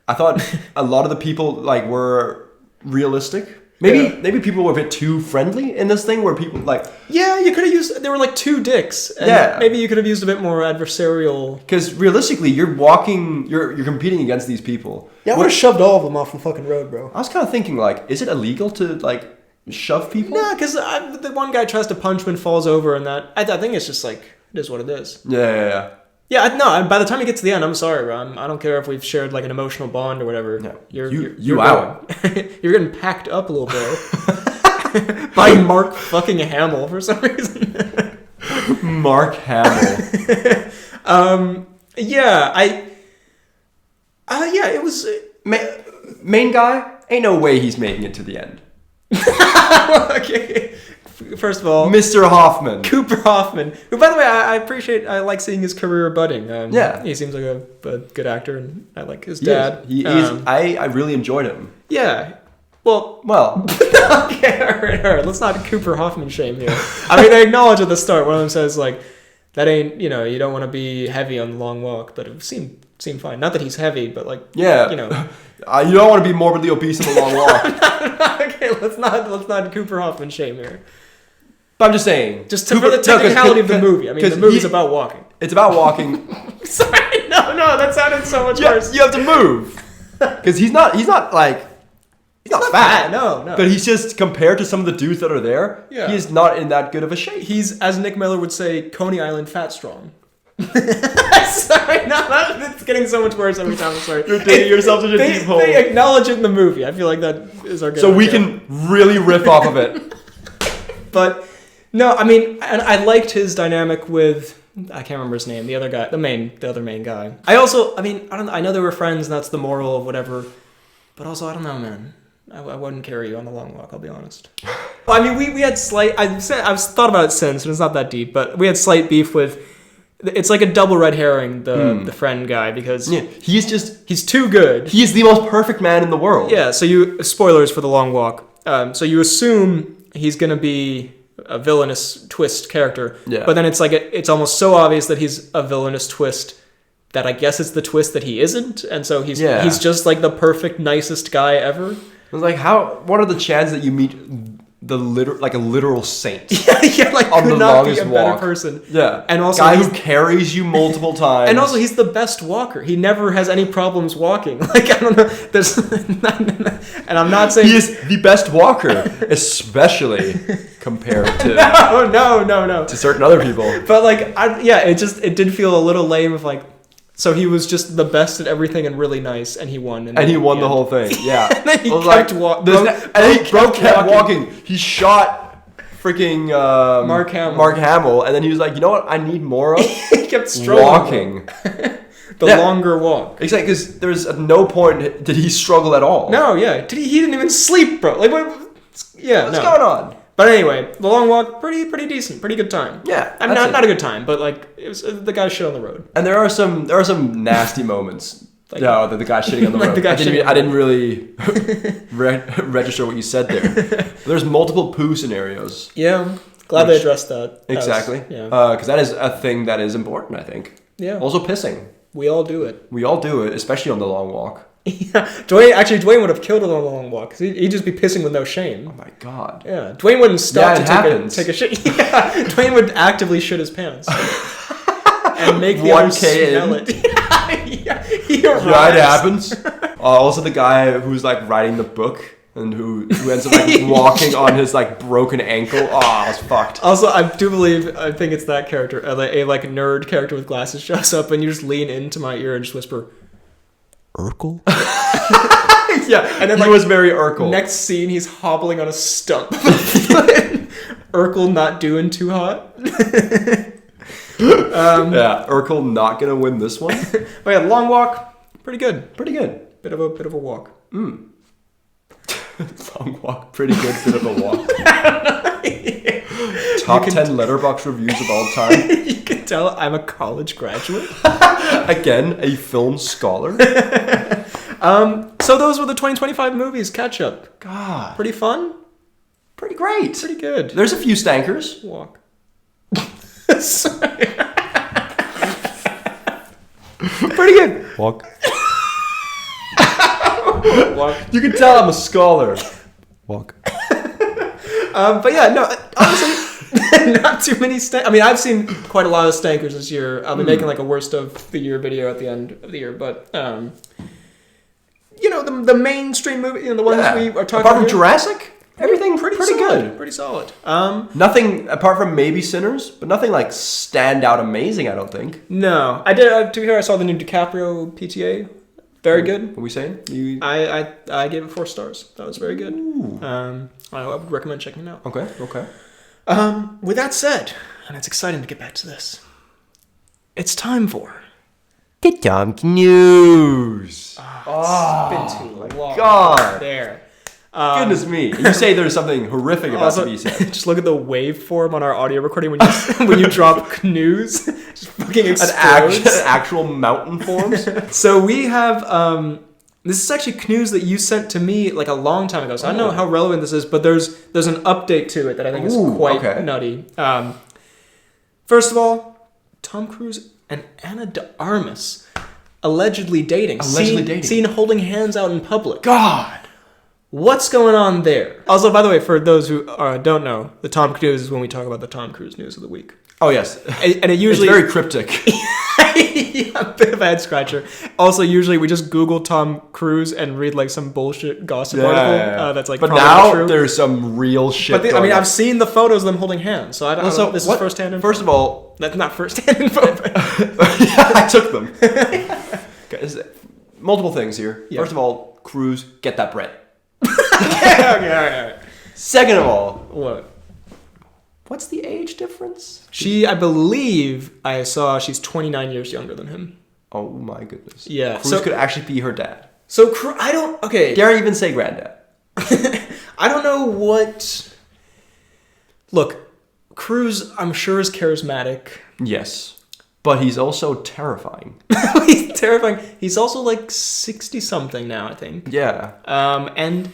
I thought a lot of the people like were realistic. Maybe people were a bit too friendly in this thing, where people like... Yeah, you could have used... They were like two dicks. And maybe you could have used a bit more adversarial... Because realistically, you're walking... You're competing against these people. Yeah, I would have shoved all of them off the fucking road, bro. I was kind of thinking, like, is it illegal to, like, shove people? No, because the one guy tries to punch him and falls over, and that... I think it's just like, it is what it is. Yeah. Yeah, no, by the time you get to the end, I'm sorry, bro. I don't care if we've shared like an emotional bond or whatever. No. You're out. You're getting packed up a little bit by Mark fucking Hamill for some reason. Mark Hamill. It was... Main guy, ain't no way he's making it to the end. Okay. First of all, Mr. Hoffman. Cooper Hoffman, who, by the way, I like seeing his career budding. He seems like a good actor, and I like his dad. He is. I really enjoyed him. Yeah. Well. Okay, all right. Let's not Cooper Hoffman shame here. I mean, they acknowledge at the start. One of them says like, that ain't, you don't want to be heavy on the long walk, but it seemed fine. Not that he's heavy, but like, you don't want to be morbidly obese on the long walk. Okay, let's not Cooper Hoffman shame here. But I'm just saying. Just for the technicality of the movie. I mean, the movie's about walking. It's about walking. Sorry, no, that sounded so much worse. You have to move. Because he's not fat. No. But he's just, compared to some of the dudes that are there, he is not in that good of a shape. He's, as Nick Miller would say, Coney Island fat strong. Sorry, it's getting so much worse every time. I'm sorry. You're digging yourself in a deep hole. They acknowledge it in the movie. I feel like that is our good So we can really riff off of it. But... No, I mean, and I liked his dynamic with, I can't remember his name, the other guy, the other main guy. I know they were friends, and that's the moral of whatever, but also, I don't know, man. I wouldn't carry you on the long walk, I'll be honest. Well, I mean, we had I've thought about it since, and it's not that deep, but we had slight beef with, it's like a double red herring, the friend guy, because he's too good. He is the most perfect man in the world. Yeah, so spoilers for the long walk. So you assume he's going to be a villainous twist character, but then it's like it's almost so obvious that he's a villainous twist that I guess it's the twist that he isn't, and so he's just like the perfect nicest guy ever. I was like, what are the chances that you meet a literal saint? Like on could the not longest be a better walk. person. Yeah, and also guy who carries you multiple times, and also he's the best walker. He never has any problems walking. Like I don't know, there's, and I'm not saying he is the best walker, especially compared to no to certain other people. But like it did feel a little lame of like. So he was just the best at everything and really nice, and he won. And he won the whole thing. Yeah. And then he kept walking. Bro kept walking. He shot freaking Mark Hamill, and then he was like, you know what? I need more of. He kept strolling. Walking. Longer walk. Exactly, because there's at no point did he struggle at all. No, yeah. He didn't even sleep, bro. Like, what's going on? But anyway, the long walk, pretty decent, pretty good time. Yeah, I mean, not a good time, but like it was the guy shit on the road. And there are some nasty moments. The guy shitting on the road. I didn't really register what you said there. There's multiple poo scenarios. Yeah, glad they addressed that. Exactly. Because that is a thing that is important, I think. Yeah. Also pissing. We all do it. We all do it, especially on the long walk. Yeah, Dwayne would have killed it on the long walk because he'd just be pissing with no shame. Oh my god. Yeah, Dwayne wouldn't stop to take a shit. Yeah, Dwayne would actively shit his pants and make the 1K smell in. It. He arrives. Yeah, it happens. Also, the guy who's like writing the book and who ends up like walking on his like broken ankle. Oh, I was fucked. Also, I think it's that character, a nerd character with glasses shows up and you just lean into my ear and just whisper, Urkel? Yeah, and then he was very Urkel. Next scene, he's hobbling on a stump. Urkel not doing too hot. Yeah, Urkel not gonna win this one. Oh yeah, long walk, pretty good. Pretty good. Bit of a walk. Long walk, pretty good. Bit of a walk. Top 10 Letterboxd reviews of all time. You can tell I'm a college graduate. Again, a film scholar. So those were the 2025 movies. Catch up. God, Pretty fun. pretty great. Pretty good. There's a few stankers. Walk. Sorry. Pretty good. Walk. Walk. You can tell I'm a scholar. Walk. But yeah, no, honestly, not too many I mean, I've seen quite a lot of stankers this year. I'll be making like a worst of the year video at the end of the year, but you know, the mainstream movie, you know, the ones we are talking about. Apart from Jurassic, everything pretty solid, good. Pretty solid. Nothing apart from maybe Sinners, but nothing like stand out amazing, I don't think. No, I did. To be fair, I saw the new DiCaprio PTA. Very good. What are we saying? I gave it 4 stars. That was very good. Ooh. I would recommend checking it out. Okay. With that said, and it's exciting to get back to this, it's time for Get Cnews. It's been too long. God. There. Goodness me. You say there's something horrific about to be said. Just look at the waveform on our audio recording when you when you drop Cnews. Just fucking explodes. An actual mountain forms. So we have this is actually Cnews that you sent to me like a long time ago. So I don't know how relevant this is, but there's an update to it that I think is quite nutty. First of all, Tom Cruise and Ana de Armas allegedly dating. Seen holding hands out in public. God. What's going on there? Also, by the way, for those who don't know, the Tom Cruise is when we talk about the Tom Cruise news of the week. Oh, yes. And it usually... It's very cryptic. Yeah, a bit of a head scratcher. Also, usually we just Google Tom Cruise and read like some bullshit gossip article that's like. But now true. There's some real shit. But I mean, I've seen the photos of them holding hands, so I don't know. This is firsthand info. First of all, that's not firsthand info. I took them. Okay, multiple things here. Yeah. First of all, Cruise, get that bread. Okay. Second of all, what? What's the age difference? I believe I saw she's 29 years younger than him. Oh my goodness. Yeah. Cruise could actually be her dad. So dare I even say granddad? I don't know what... Look, Cruise, I'm sure, is charismatic. Yes. But he's also terrifying. He's terrifying. He's also like 60-something now, I think. Yeah. And...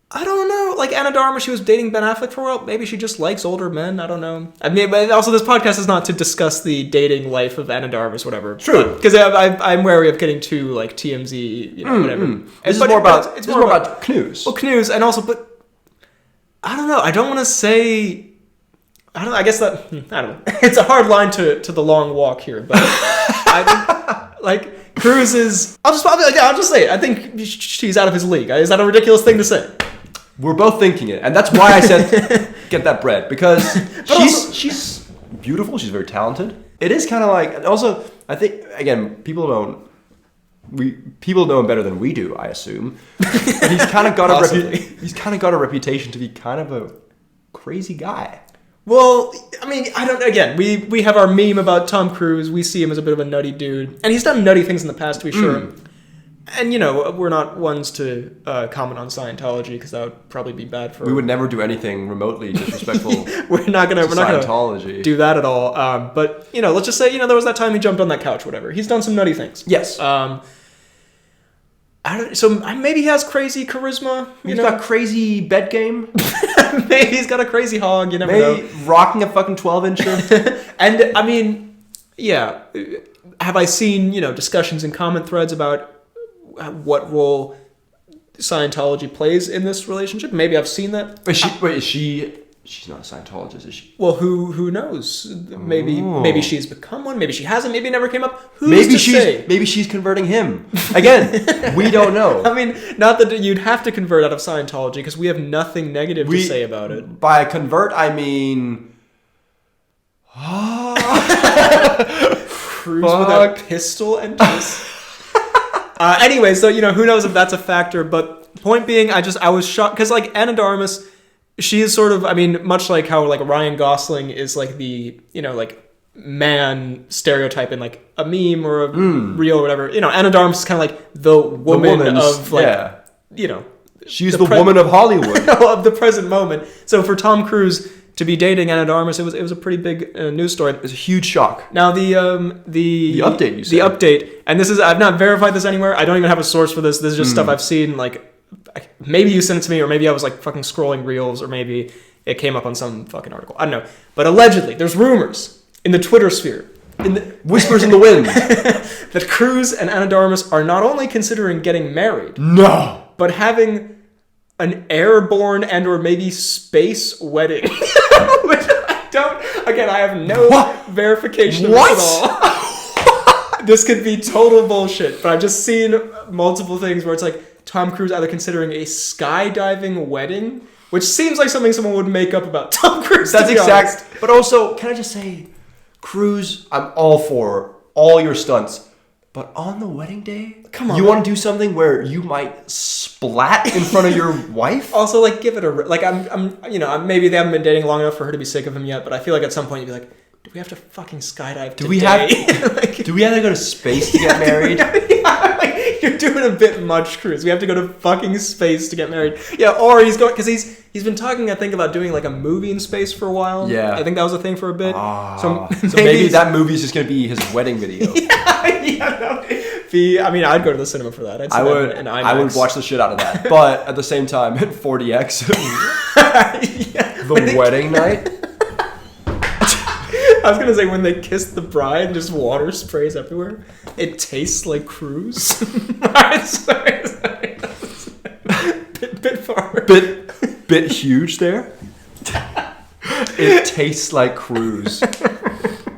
I don't know. Like Ana de Armas, she was dating Ben Affleck for a while. Maybe she just likes older men. I don't know. I mean, but also this podcast is not to discuss the dating life of Ana de Armas, whatever. True. Because I'm wary of getting too like TMZ, whatever. It's more about Cnews. Well, Cnews, and also, but I don't know. I don't want to say. I don't know. I guess that I don't know. It's a hard line to the long walk here, but I think, like Cruise is. I'll just say it. I think she's out of his league. Is that a ridiculous thing to say? We're both thinking it, and that's why I said get that bread, because she's beautiful, she's very talented. It is kind of like, and also I think again people know him better than we do, I assume. But he's kind of got a reputation to be kind of a crazy guy. Well, I mean, we have our meme about Tom Cruise. We see him as a bit of a nutty dude, and he's done nutty things in the past, to be sure. And, we're not ones to comment on Scientology because that would probably be bad for... We would never do anything remotely disrespectful we're not gonna Scientology. Do that at all. But, let's just say, there was that time he jumped on that couch, whatever. He's done some nutty things. Yes. Maybe he has crazy charisma. He's got crazy bed game. Maybe he's got a crazy hog. You never know. Rocking a fucking 12-incher. And, I mean, yeah. Have I seen, discussions in comment threads about what role Scientology plays in this relationship? Maybe I've seen that. She's not a Scientologist, is she? Well, who knows? Maybe she's become one. Maybe she hasn't. Maybe it never came up. Maybe she's converting him. Again, we don't know. I mean, not that you'd have to convert out of Scientology because we have nothing negative to say about it. By convert, I mean... Cruise with a pistol and just... Anyway, so who knows if that's a factor, but point being, I was shocked because like Ana de Armas, she is sort of, I mean, much like how like Ryan Gosling is like the like man stereotype in like a meme or a reel or whatever. Ana de Armas is kind of like the woman of like she's the woman of Hollywood of the present moment. So for Tom Cruise to be dating Ana de Armas, it was a pretty big news story. It was a huge shock. Now the update you said. The update, and this is, I've not verified this anywhere. I don't even have a source for this. This is just stuff I've seen. Like maybe you sent it to me, or maybe I was like fucking scrolling reels, or maybe it came up on some fucking article. I don't know. But allegedly, there's rumors in the Twitter sphere, whispers in the wind, that Cruise and Ana de Armas are not only considering getting married, but having an airborne and or maybe space wedding. Which I have no verification of this at all. This could be total bullshit, but I've just seen multiple things where it's like Tom Cruise either considering a skydiving wedding, which seems like something someone would make up about Tom Cruise. That's exact. But also, can I just say, Cruise, I'm all for all your stunts. But on the wedding day, come on, you want to do something where you might splat in front of your wife? Also, like, give it a like. Maybe they haven't been dating long enough for her to be sick of him yet. But I feel like at some point you'd be like, do we have to fucking skydive? Do we have to go to space to get married? You're doing a bit much, Cruise. We have to go to fucking space to get married. Yeah, or he's going because he's been talking, I think, about doing like a movie in space for a while. Yeah, I think that was a thing for a bit. So maybe that movie's just gonna be his wedding video. I mean, I'd go to the cinema for that. I would watch the shit out of that. But at the same time, at 40X, the wedding night. I was gonna say when they kiss the bride, just water sprays everywhere. It tastes like Cruise. sorry. Bit far. Bit huge there. It tastes like Cruise.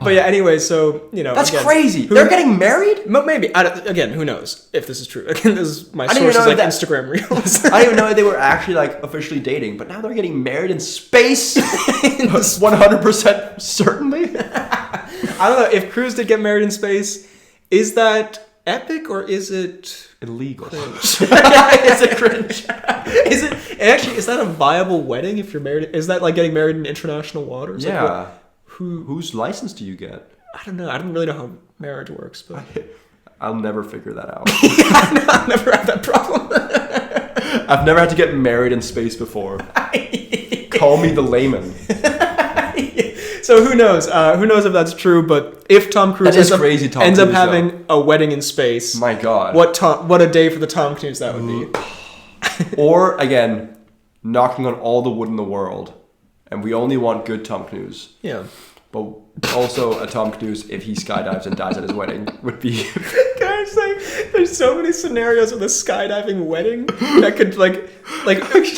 But yeah, anyway, so that's crazy. They're getting married? Maybe. Again, who knows if this is true? Again, this is my sources like Instagram reels. I didn't even know they were actually like officially dating, but now they're getting married in space. 100% certainly. I don't know if Cruise did get married in space. Is that epic or is it illegal? Cringe? Is it cringe? Is that a viable wedding if you're married? Is that like getting married in international waters? Yeah. Like whose license do you get? I don't know. I don't really know how marriage works, but I'll never figure that out. I'll never have that problem. I've never had to get married in space before. Call me the layman. So who knows? Who knows if that's true? But if Tom Cruise ends up having a wedding in space, my God, what a day for the Tom Cruise that would be. Or again, knocking on all the wood in the world, and we only want good Tom Cruise. Yeah. But also a Tom Cruise, if he skydives and dies at his wedding, would be... Can I say, there's so many scenarios with a skydiving wedding that could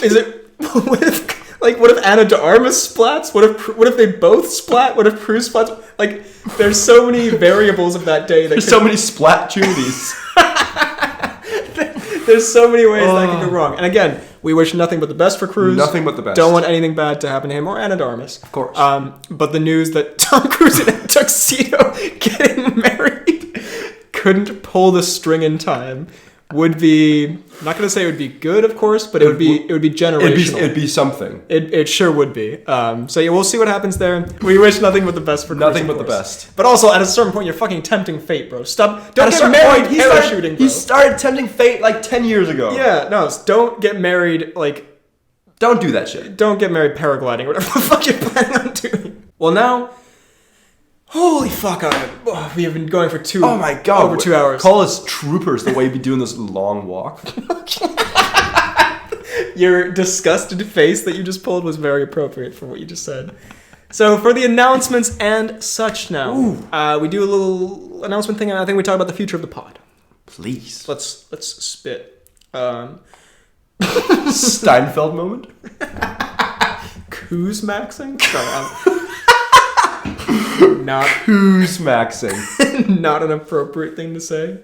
is it... What if Ana de Armas splats? What if they both splat? What if Cruise splats? Like, there's so many variables of that day. There's so many splat-tunities. There's so many ways that can go wrong. And again, we wish nothing but the best for Cruise. Nothing but the best. Don't want anything bad to happen to him or Ana de Armas. Of course. But the news that Tom Cruise in a tuxedo getting married couldn't pull the string in time would be, I'm not going to say it would be good, of course, but it would be generational. It'd be something. It sure would be. So yeah, we'll see what happens there. We wish nothing but the best for Cruise. Nothing but the best. But also, at a certain point, you're fucking tempting fate, bro. Stop. Don't get married parachuting, bro. He started tempting fate like 10 years ago. Yeah, no, don't get married, like... Don't do that shit. Don't get married paragliding or whatever the fuck you're planning on doing. Well, now... Holy fuck, we have been going for over 2 hours. Call us troopers the way we be doing this long walk. Your disgusted face that you just pulled was very appropriate for what you just said. So for the announcements and such now, we do a little announcement thing, and I think we talk about the future of the pod. Please. Let's spit. Steinfeld moment? Kuzmaxing? Sorry, not Kuzmaxing. Not an appropriate thing to say.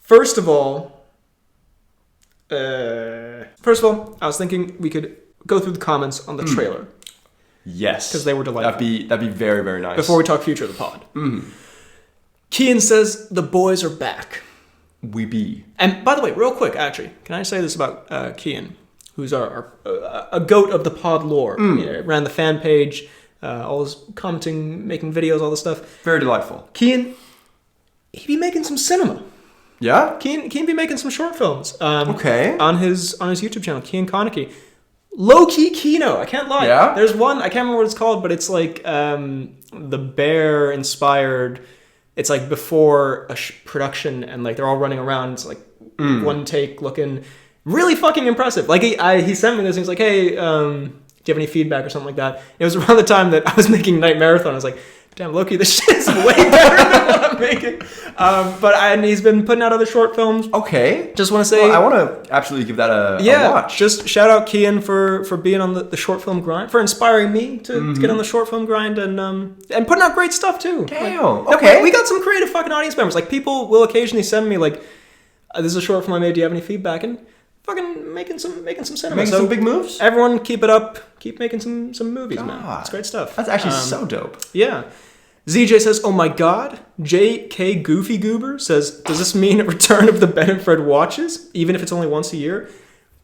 First of all, I was thinking we could go through the comments on the trailer. Yes, because they were delightful. That'd be very, very nice. Before we talk future of the pod, Caine says the boys are back. we be? And by the way, real quick, actually, can I say this about Caine, who's a goat of the pod lore? Ran the fan page, always commenting, making videos, all this stuff. Very delightful. Caine, he be making some cinema. Yeah? Caine be making some short films. Okay. On his YouTube channel, Caine Konecki. Low-key Kino, I can't lie. Yeah? There's one, I can't remember what it's called, but it's like the bear-inspired... It's like before a production, and like they're all running around. It's like one take looking really fucking impressive. Like he sent me this, and he's like, "Hey, do you have any feedback or something like that?" It was around the time that I was making Night Marathon. I was like, "Damn, Loki, this shit is way better than what I'm making." And he's been putting out other short films. Okay. Just want to say, well, I want to absolutely give that a watch. Just shout out Caine for being on the short film grind, for inspiring me to get on the short film grind, and putting out great stuff too. Damn. Like, okay. We got some creative fucking audience members. Like, people will occasionally send me like, "This is a short film I made. Do you have any feedback?" And fucking making some cinema. Making some big moves. Everyone, keep it up. Keep making some movies, man. It's great stuff. That's actually so dope. Yeah. ZJ says, "Oh my God." JK Goofy Goober says, "Does this mean a return of the Ben and Fred watches, even if it's only once a year?"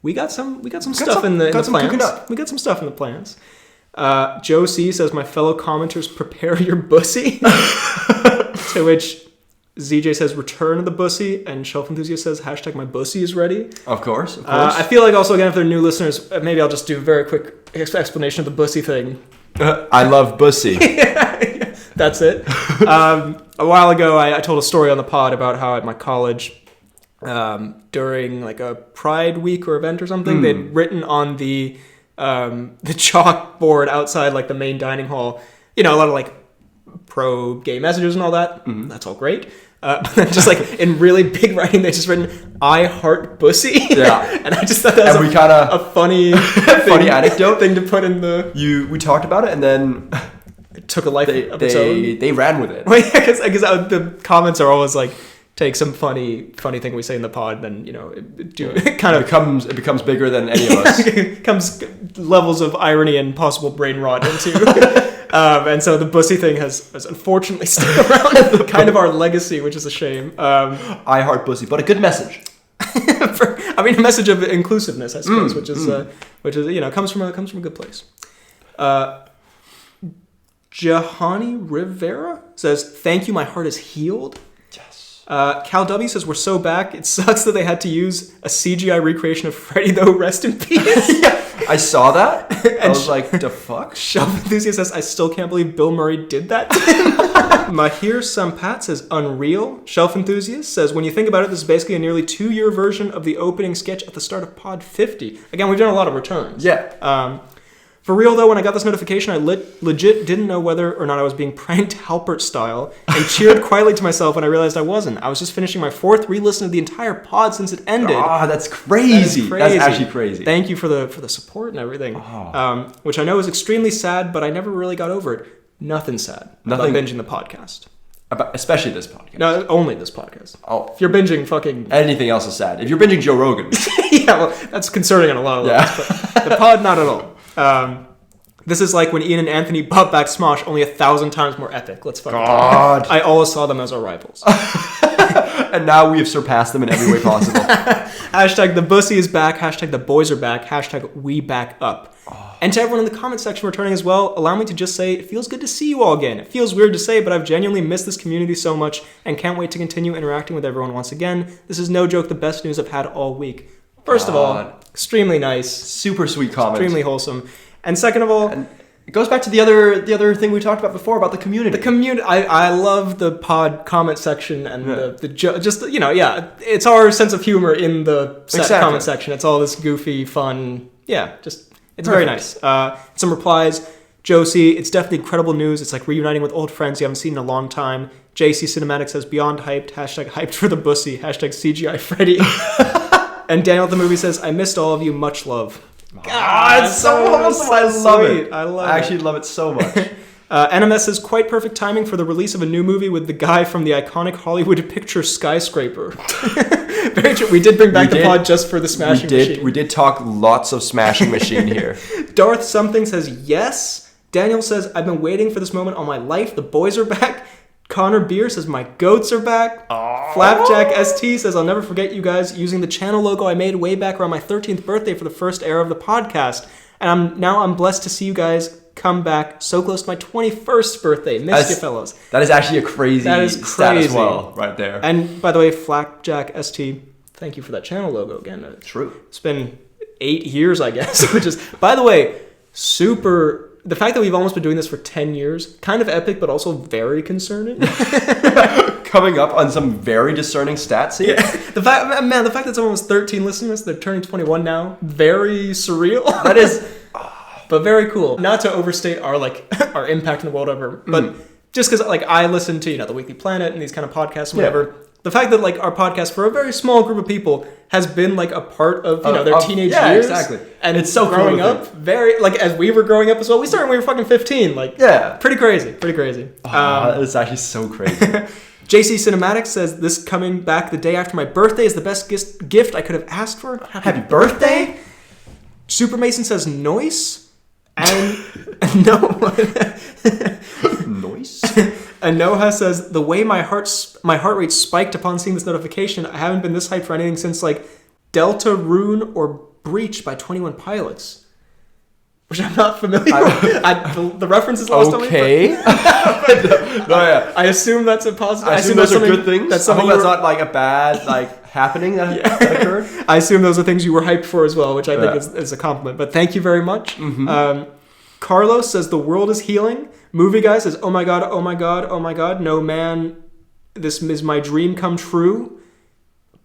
We got some stuff in the plans. We got some stuff in the plans. Joe C says, "My fellow commenters, prepare your bussy." To which ZJ says, "Return of the bussy," and Shelf Enthusiast says, "#my bussy is ready." Of course. I feel like also, again, if they're new listeners, maybe I'll just do a very quick explanation of the bussy thing. I love bussy. That's it. A while ago, I told a story on the pod about how at my college, during like a Pride Week or event or something, they'd written on the chalkboard outside like the main dining hall, a lot of like pro-gay messages and all that. That's all great. But then just like in really big writing, they just written, "I heart bussy." Yeah. And I just thought that was a funny funny anecdote thing to put in the... We talked about it, and then... It took a life of its own. They ran with it. Well, yeah, because the comments are always like, take some funny thing we say in the pod, then it becomes bigger than any of us. It comes levels of irony and possible brain rot into. And so the bussy thing has unfortunately stuck around. Kind of our legacy, which is a shame. I heart bussy, but a good message. A message of inclusiveness, I suppose, which is comes from a good place. Jahani Rivera says, "Thank you, my heart is healed." Yes. Cal W says, "We're so back. It sucks that they had to use a CGI recreation of Freddy, though. Rest in peace." Yeah, I saw that. I was like, the fuck? Shelf Enthusiast says, "I still can't believe Bill Murray did that." Mahir Sampat says, "Unreal." Shelf Enthusiast says, "When you think about it, this is basically a nearly 2-year version of the opening sketch at the start of Pod 50. Again, we've done a lot of returns. Yeah. For real, though, when I got this notification, I legit didn't know whether or not I was being pranked Halpert style, and cheered quietly to myself when I realized I wasn't. I was just finishing my 4th re-listen of the entire pod since it ended." That's crazy. That's actually crazy. Thank you for the support and everything. Which I know is extremely sad, but I never really got over it. Nothing sad about binging the podcast. Especially this podcast. No, only this podcast. Oh. If you're binging fucking... Anything else is sad. If you're binging Joe Rogan. Yeah, well, that's concerning on a lot of levels. But the pod, not at all. This is like when Ian and Anthony bought back Smosh, only 1,000 times more epic. Let's fucking... God. I always saw them as our rivals. And now we have surpassed them in every way possible. # the bussy is back. # the boys are back. # we back up. And to everyone in the comment section returning as well, allow me to just say, it feels good to see you all again. It feels weird to say, but I've genuinely missed this community so much and can't wait to continue interacting with everyone once again. This is no joke the best news I've had all week. First of all, extremely nice. Super sweet comment. Extremely wholesome. And second of all... And it goes back to the other thing we talked about before about the community. The community. I love the pod comment section and it's our sense of humor in the comment section. It's all this goofy, fun, it's very nice. Some replies. Josie, "It's definitely incredible news. It's like reuniting with old friends you haven't seen in a long time." JC Cinematic says, "Beyond hyped. # hyped for the bussy. # CGI Freddy." And Daniel the movie says, "I missed all of you. Much love." God, it's so awesome. I love it. I actually love it so much. NMS says, "Quite perfect timing for the release of a new movie with the guy from the iconic Hollywood picture Skyscraper." Very true. We did bring back the pod just for the Smashing Machine. We did talk lots of Smashing Machine here. Darth Something says, "Yes." Daniel says, "I've been waiting for this moment all my life. The boys are back." ! Connor Beer says, my goats are back. Aww. Flapjack ST says, I'll never forget you guys using the channel logo I made way back around my 13th birthday for the first era of the podcast. And I'm blessed to see you guys come back so close to my 21st birthday. Missed you, fellas. That is actually a crazy stat as well, right there. And by the way, Flapjack ST, thank you for that channel logo again. True. It's been 8 years, I guess, which is, by the way, super... The fact that we've almost been doing this for 10 years, kind of epic, but also very concerning. Coming up on some very discerning stats here. Yeah. The fact that someone was 13 listeners, they're turning 21 now, very surreal. That is... But very cool. Not to overstate our our impact in the world ever, but just because I listen to the Weekly Planet and these kind of podcasts and whatever. Yeah. The fact that our podcast for a very small group of people has been a part of their teenage years. Yeah, exactly. And it's so growing up, very as we were growing up as well. We started when we were fucking 15. Pretty crazy. It's actually so crazy. JC Cinematic says, this coming back the day after my birthday is the best gift I could have asked for. Happy birthday. Super Mason says, noise. And no. Noise. And Noha says, the way my heart rate spiked upon seeing this notification, I haven't been this hyped for anything since Delta Rune or Breach by 21 Pilots, which I'm not familiar with. The reference is lost on me. Okay. I assume that's a positive. I assume those are good things. That's not a bad happening that occurred. I assume those are things you were hyped for as well, which I think is a compliment. But thank you very much. Mm-hmm. Carlos says, the world is healing. Movie Guy says, oh my god, oh my god, oh my god. No man, this is my dream come true.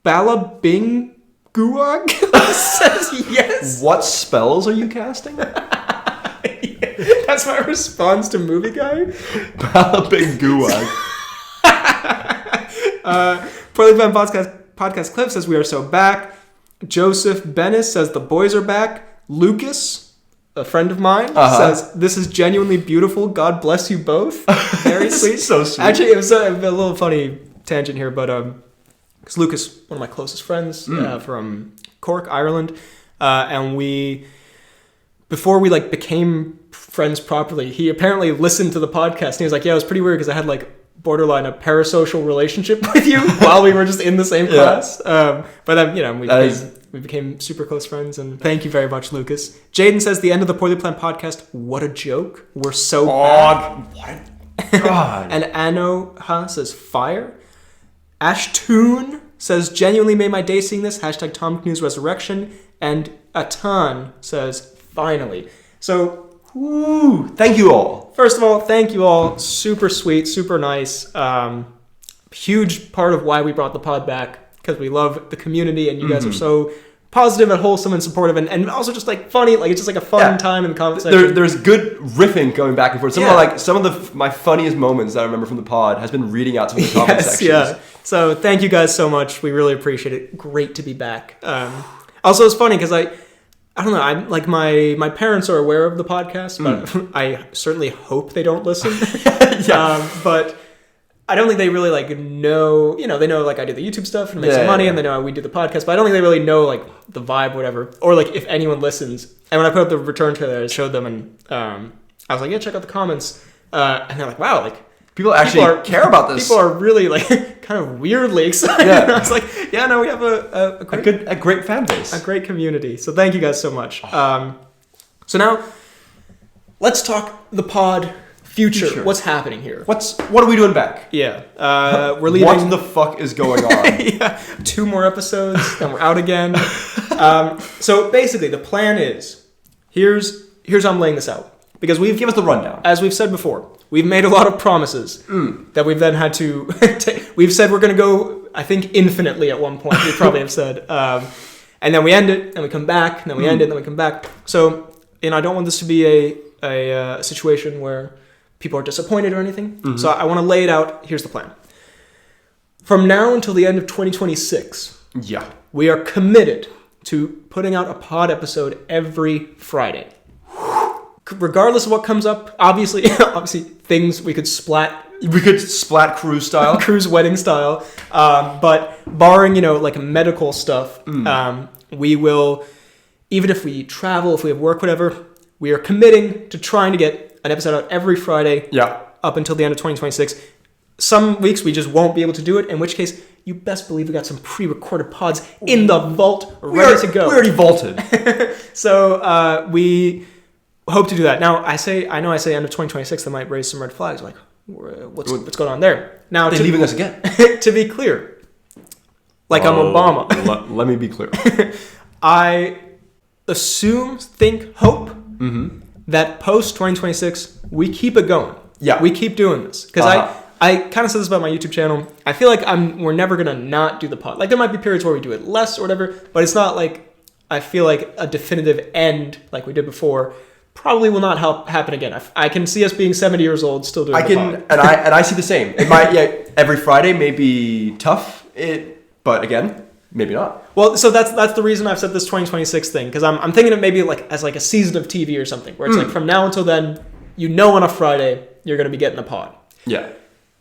Bala Bing Guag says yes. What spells are you casting? That's my response to Movie Guy. Bala Bing Guag. Poorly Planned Podcast Clip says, we are so back. Joseph Bennis says, the boys are back. Lucas, a friend of mine, says, this is genuinely beautiful. God bless you both. Very sweet. So sweet. Actually, it was a little funny tangent here, but because Lucas, one of my closest friends from Cork, Ireland, and before we became friends properly, he apparently listened to the podcast, and he was like, yeah, it was pretty weird because I had borderline a parasocial relationship with you while we were just in the same class. But then, we became super close friends, and thank you very much, Lucas. Jaden says, the end of the Poorly Planned Podcast, what a joke. We're so bad. What a God. And Anoha says, fire. Ashtoon says, genuinely made my day seeing this. Hashtag Tom Cnews Resurrection. And Atan says, finally. So, thank you all. First of all, thank you all. Super sweet, super nice. Huge part of why we brought the pod back, because we love the community, and you guys are so positive and wholesome and supportive, and also just funny. It's just a fun time in the comment section. There's good riffing going back and forth. Some of my funniest moments that I remember from the pod has been reading out some of the comment sections. Yeah. So thank you guys so much. We really appreciate it. Great to be back. Also, it's funny because I don't know. I'm my parents are aware of the podcast, but I certainly hope they don't listen. But I don't think they really know, they know I do the YouTube stuff and make some money, and they know we do the podcast, but I don't think they really know the vibe, whatever, or if anyone listens. And when I put up the return trailer, I showed them, and I was like, yeah, check out the comments. And they're like, wow, people actually care about this. People are really kind of weirdly excited. Yeah. And I was like, yeah, no, we have a great fan base, a great community. So thank you guys so much. So now let's talk the pod. Future. What's happening here? What are we doing back? Yeah. We're leaving. What the fuck is going on? 2 more episodes, then we're out again. So basically, the plan is, here's how I'm laying this out. Because give us the rundown. As we've said before, we've made a lot of promises that we've then had to... We've said we're going to go, I think, infinitely at one point. We probably have said. And then we end it, and we come back, and then we end it, and then we come back. So, I don't want this to be a situation where people are disappointed or anything. Mm-hmm. So I want to lay it out. Here's the plan. From now until the end of 2026, we are committed to putting out a pod episode every Friday. Regardless of what comes up, obviously things we could splat cruise style. Cruise wedding style. But barring, medical stuff, we will, even if we travel, if we have work, whatever, we are committing to trying to get an episode out every Friday up until the end of 2026. some weeks we just won't be able to do it, in which case you best believe we got some pre-recorded pods in the vault ready to go. We already vaulted. So we hope to do that. Now, I know I say end of 2026, that might raise some red flags. Like, what's going on there? Now, they're leaving us again. To be clear, like I'm Obama. Let me be clear. I hope that post 2026 we keep it going. Yeah, we keep doing this because I kind of said this about my YouTube channel. I feel like we're never gonna not do the pod. Like there might be periods where we do it less or whatever, but it's not like I feel like a definitive end like we did before. Probably will not happen again. I can see us being 70 years old still doing. And I see the same. It might every Friday may be tough. But again, maybe not. Well, so that's the reason I've said this 2026 thing, because I'm thinking of maybe like as like a season of TV or something where it's like from now until then, on a Friday you're going to be getting a pod. Yeah.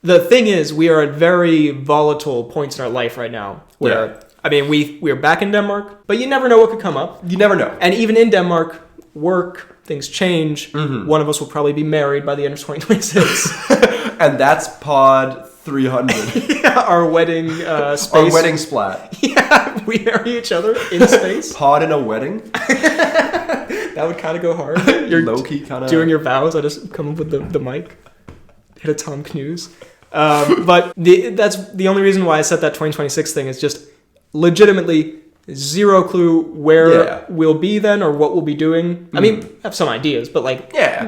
The thing is, we are at very volatile points in our life right now where I mean we're back in Denmark, but you never know what could come up. You never know. And even in Denmark, things change. One of us will probably be married by the end of 2026. And that's pod 300. Yeah, our wedding space. Our wedding splat. Yeah, we marry each other in space. Pod in a wedding. That would kind of go hard. You're low-key kind of... doing your vows. I just come up with the mic. Hit a Tom Cnews. But that's the only reason why I set that 2026 thing is just legitimately... zero clue where we'll be then or what we'll be doing. I mean, I have some ideas, but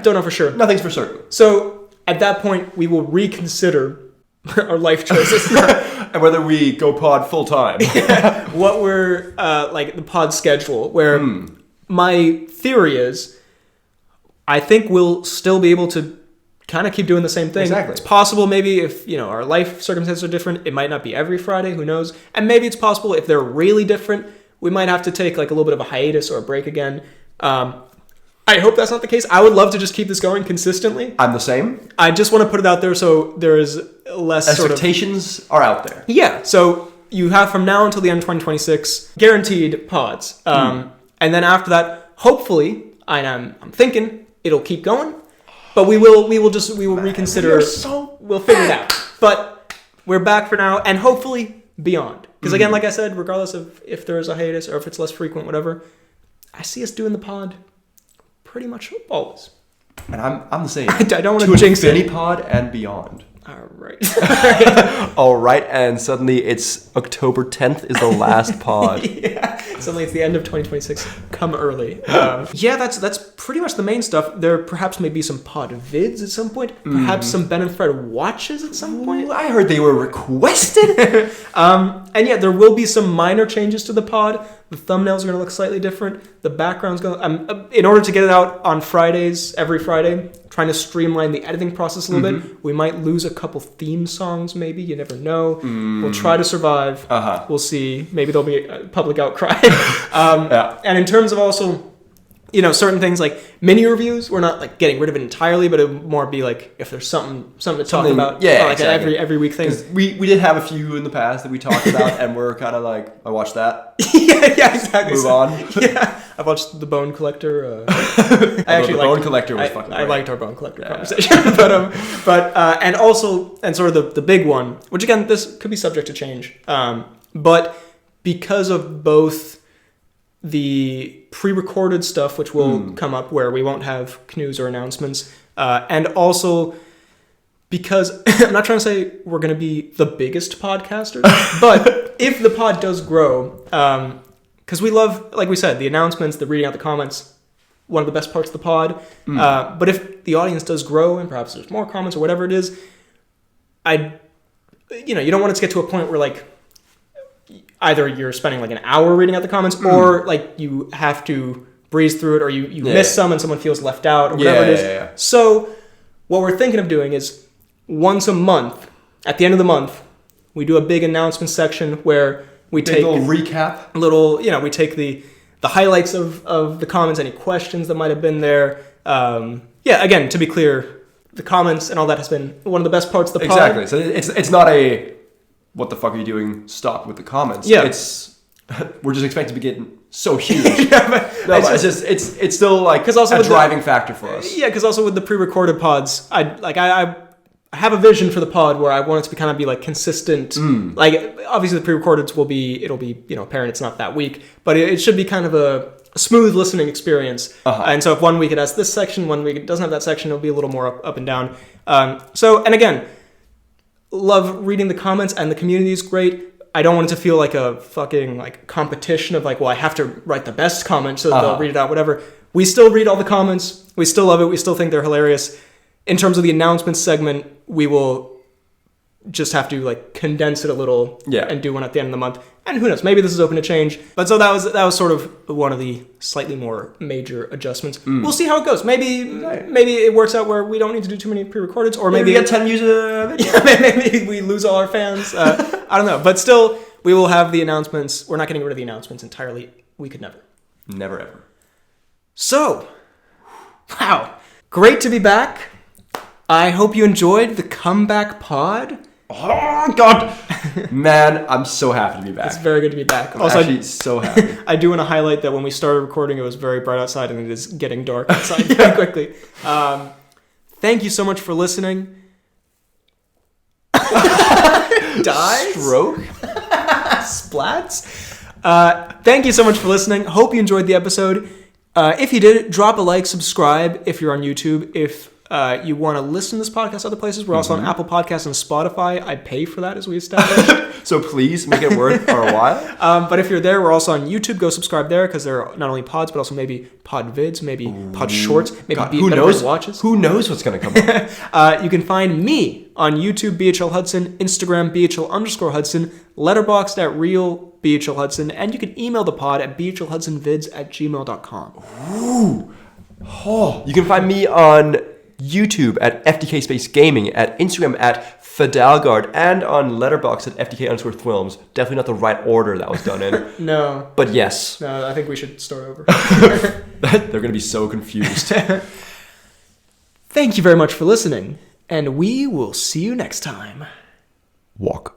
don't know for sure. Nothing's for certain. So at that point, we will reconsider our life choices. And whether we go pod full time. What we're, like the pod schedule, where my theory is, I think we'll still be able to kind of keep doing the same thing. Exactly. It's possible maybe if, our life circumstances are different, it might not be every Friday, who knows? And maybe it's possible if they're really different, we might have to take like a little bit of a hiatus or a break again. I hope that's not the case. I would love to just keep this going consistently. I'm the same. I just want to put it out there so there is less expectations are out there. Yeah. So you have from now until the end of 2026 guaranteed pods. And then after that, hopefully, I'm thinking it'll keep going. But we will reconsider. We'll figure it out. But we're back for now, and hopefully beyond. Because again, like I said, regardless of if there is a hiatus or if it's less frequent, whatever, I see us doing the pod pretty much always. And I'm the same. I don't want to jinx it. Infinity pod and beyond. All right. All right, and suddenly it's October 10th is the last pod. Yeah. Suddenly it's the end of 2026. Come early. That's pretty much the main stuff. There perhaps may be some pod vids at some point. Perhaps some Ben and Fred watches at some point. Ooh, I heard they were requested. And yeah, there will be some minor changes to the pod. The thumbnails are going to look slightly different. The background's going to... in order to get it out on Fridays, every Friday, trying to streamline the editing process a little bit. We might lose a couple theme songs, maybe. You never know. We'll try to survive. We'll see. Maybe there'll be a public outcry. And in terms of also... certain things like mini reviews, we're not like getting rid of it entirely, but it would more be like if there's something to talk about. Yeah, like exactly. every week thing. We did have a few in the past that we talked about, and we're kind of like, I watched that. yeah, exactly. Move on. Yeah, I watched The Bone Collector. The Bone Collector was fucking great. I liked our Bone Collector conversation, but and sort of the big one, which again this could be subject to change, but because of both the pre-recorded stuff, which will come up where we won't have Cnews or announcements, and also because I'm not trying to say we're going to be the biggest podcaster, but if the pod does grow, because we love, like we said, the announcements, the reading out the comments, one of the best parts of the pod. But if the audience does grow and perhaps there's more comments or whatever it is, you don't want it to get to a point where like either you're spending like an hour reading out the comments or like you have to breeze through it or you miss some and someone feels left out or whatever it is. Yeah. So what we're thinking of doing is once a month, at the end of the month, we do a big announcement section where we take a little recap. We take the highlights of the comments, any questions that might have been there. Again, to be clear, the comments and all that has been one of the best parts of the pod. Exactly. So it's not a what the fuck are you doing? Stop with the comments. Yeah. We're just expecting to be getting so huge. It's still like a driving factor for us. Yeah, because also with the pre-recorded pods, I have a vision for the pod where I want it to kind of be like consistent. Like obviously the pre-recordeds it'll be apparent it's not that week, but it should be kind of a smooth listening experience. And so if one week it has this section, one week it doesn't have that section, it'll be a little more up and down. And again, love reading the comments, and the community is great. I don't want it to feel like a fucking like competition of like, well, I have to write the best comment so that they'll read it out, whatever. We still read all the comments. We still love it. We still think they're hilarious. In terms of the announcements segment, we will just have to like condense it a little and do one at the end of the month. And who knows, maybe this is open to change. But so that was sort of one of the slightly more major adjustments. We'll see how it goes. Maybe it works out where we don't need to do too many pre-recordeds, or maybe we get 10 views of it. Yeah, maybe we lose all our fans. I don't know. But still, we will have the announcements. We're not getting rid of the announcements entirely. We could never. Never ever. So, wow. Great to be back. I hope you enjoyed the comeback pod. Oh, God. Man, I'm so happy to be back. It's very good to be back. I'm actually so happy. I do want to highlight that when we started recording, it was very bright outside, and it is getting dark outside very quickly. Thank you so much for listening. Die? Stroke? Splats? Thank you so much for listening. Hope you enjoyed the episode. If you did, drop a like, subscribe if you're on YouTube. If you want to listen to this podcast other places, we're also on Apple Podcasts and Spotify. I pay for that, as we established. So please make it worth our while. But if you're there, we're also on YouTube. Go subscribe there, because there are not only pods, but also maybe pod vids, maybe pod shorts, maybe God, who knows? Watches. Who knows what's going to come up? You can find me on YouTube, BHL Hudson, Instagram, BHL_Hudson, Letterboxd at Real BHL Hudson, and you can email the pod at bhlhudsonvids@gmail.com. Ooh. Oh. You can find me on YouTube at FDK Space Gaming, at Instagram at Fidalgard, and on Letterboxd at FDK_Films. Definitely not the right order that was done in. No. But yes. No, I think we should start over. They're going to be so confused. Thank you very much for listening, and we will see you next time. Walk.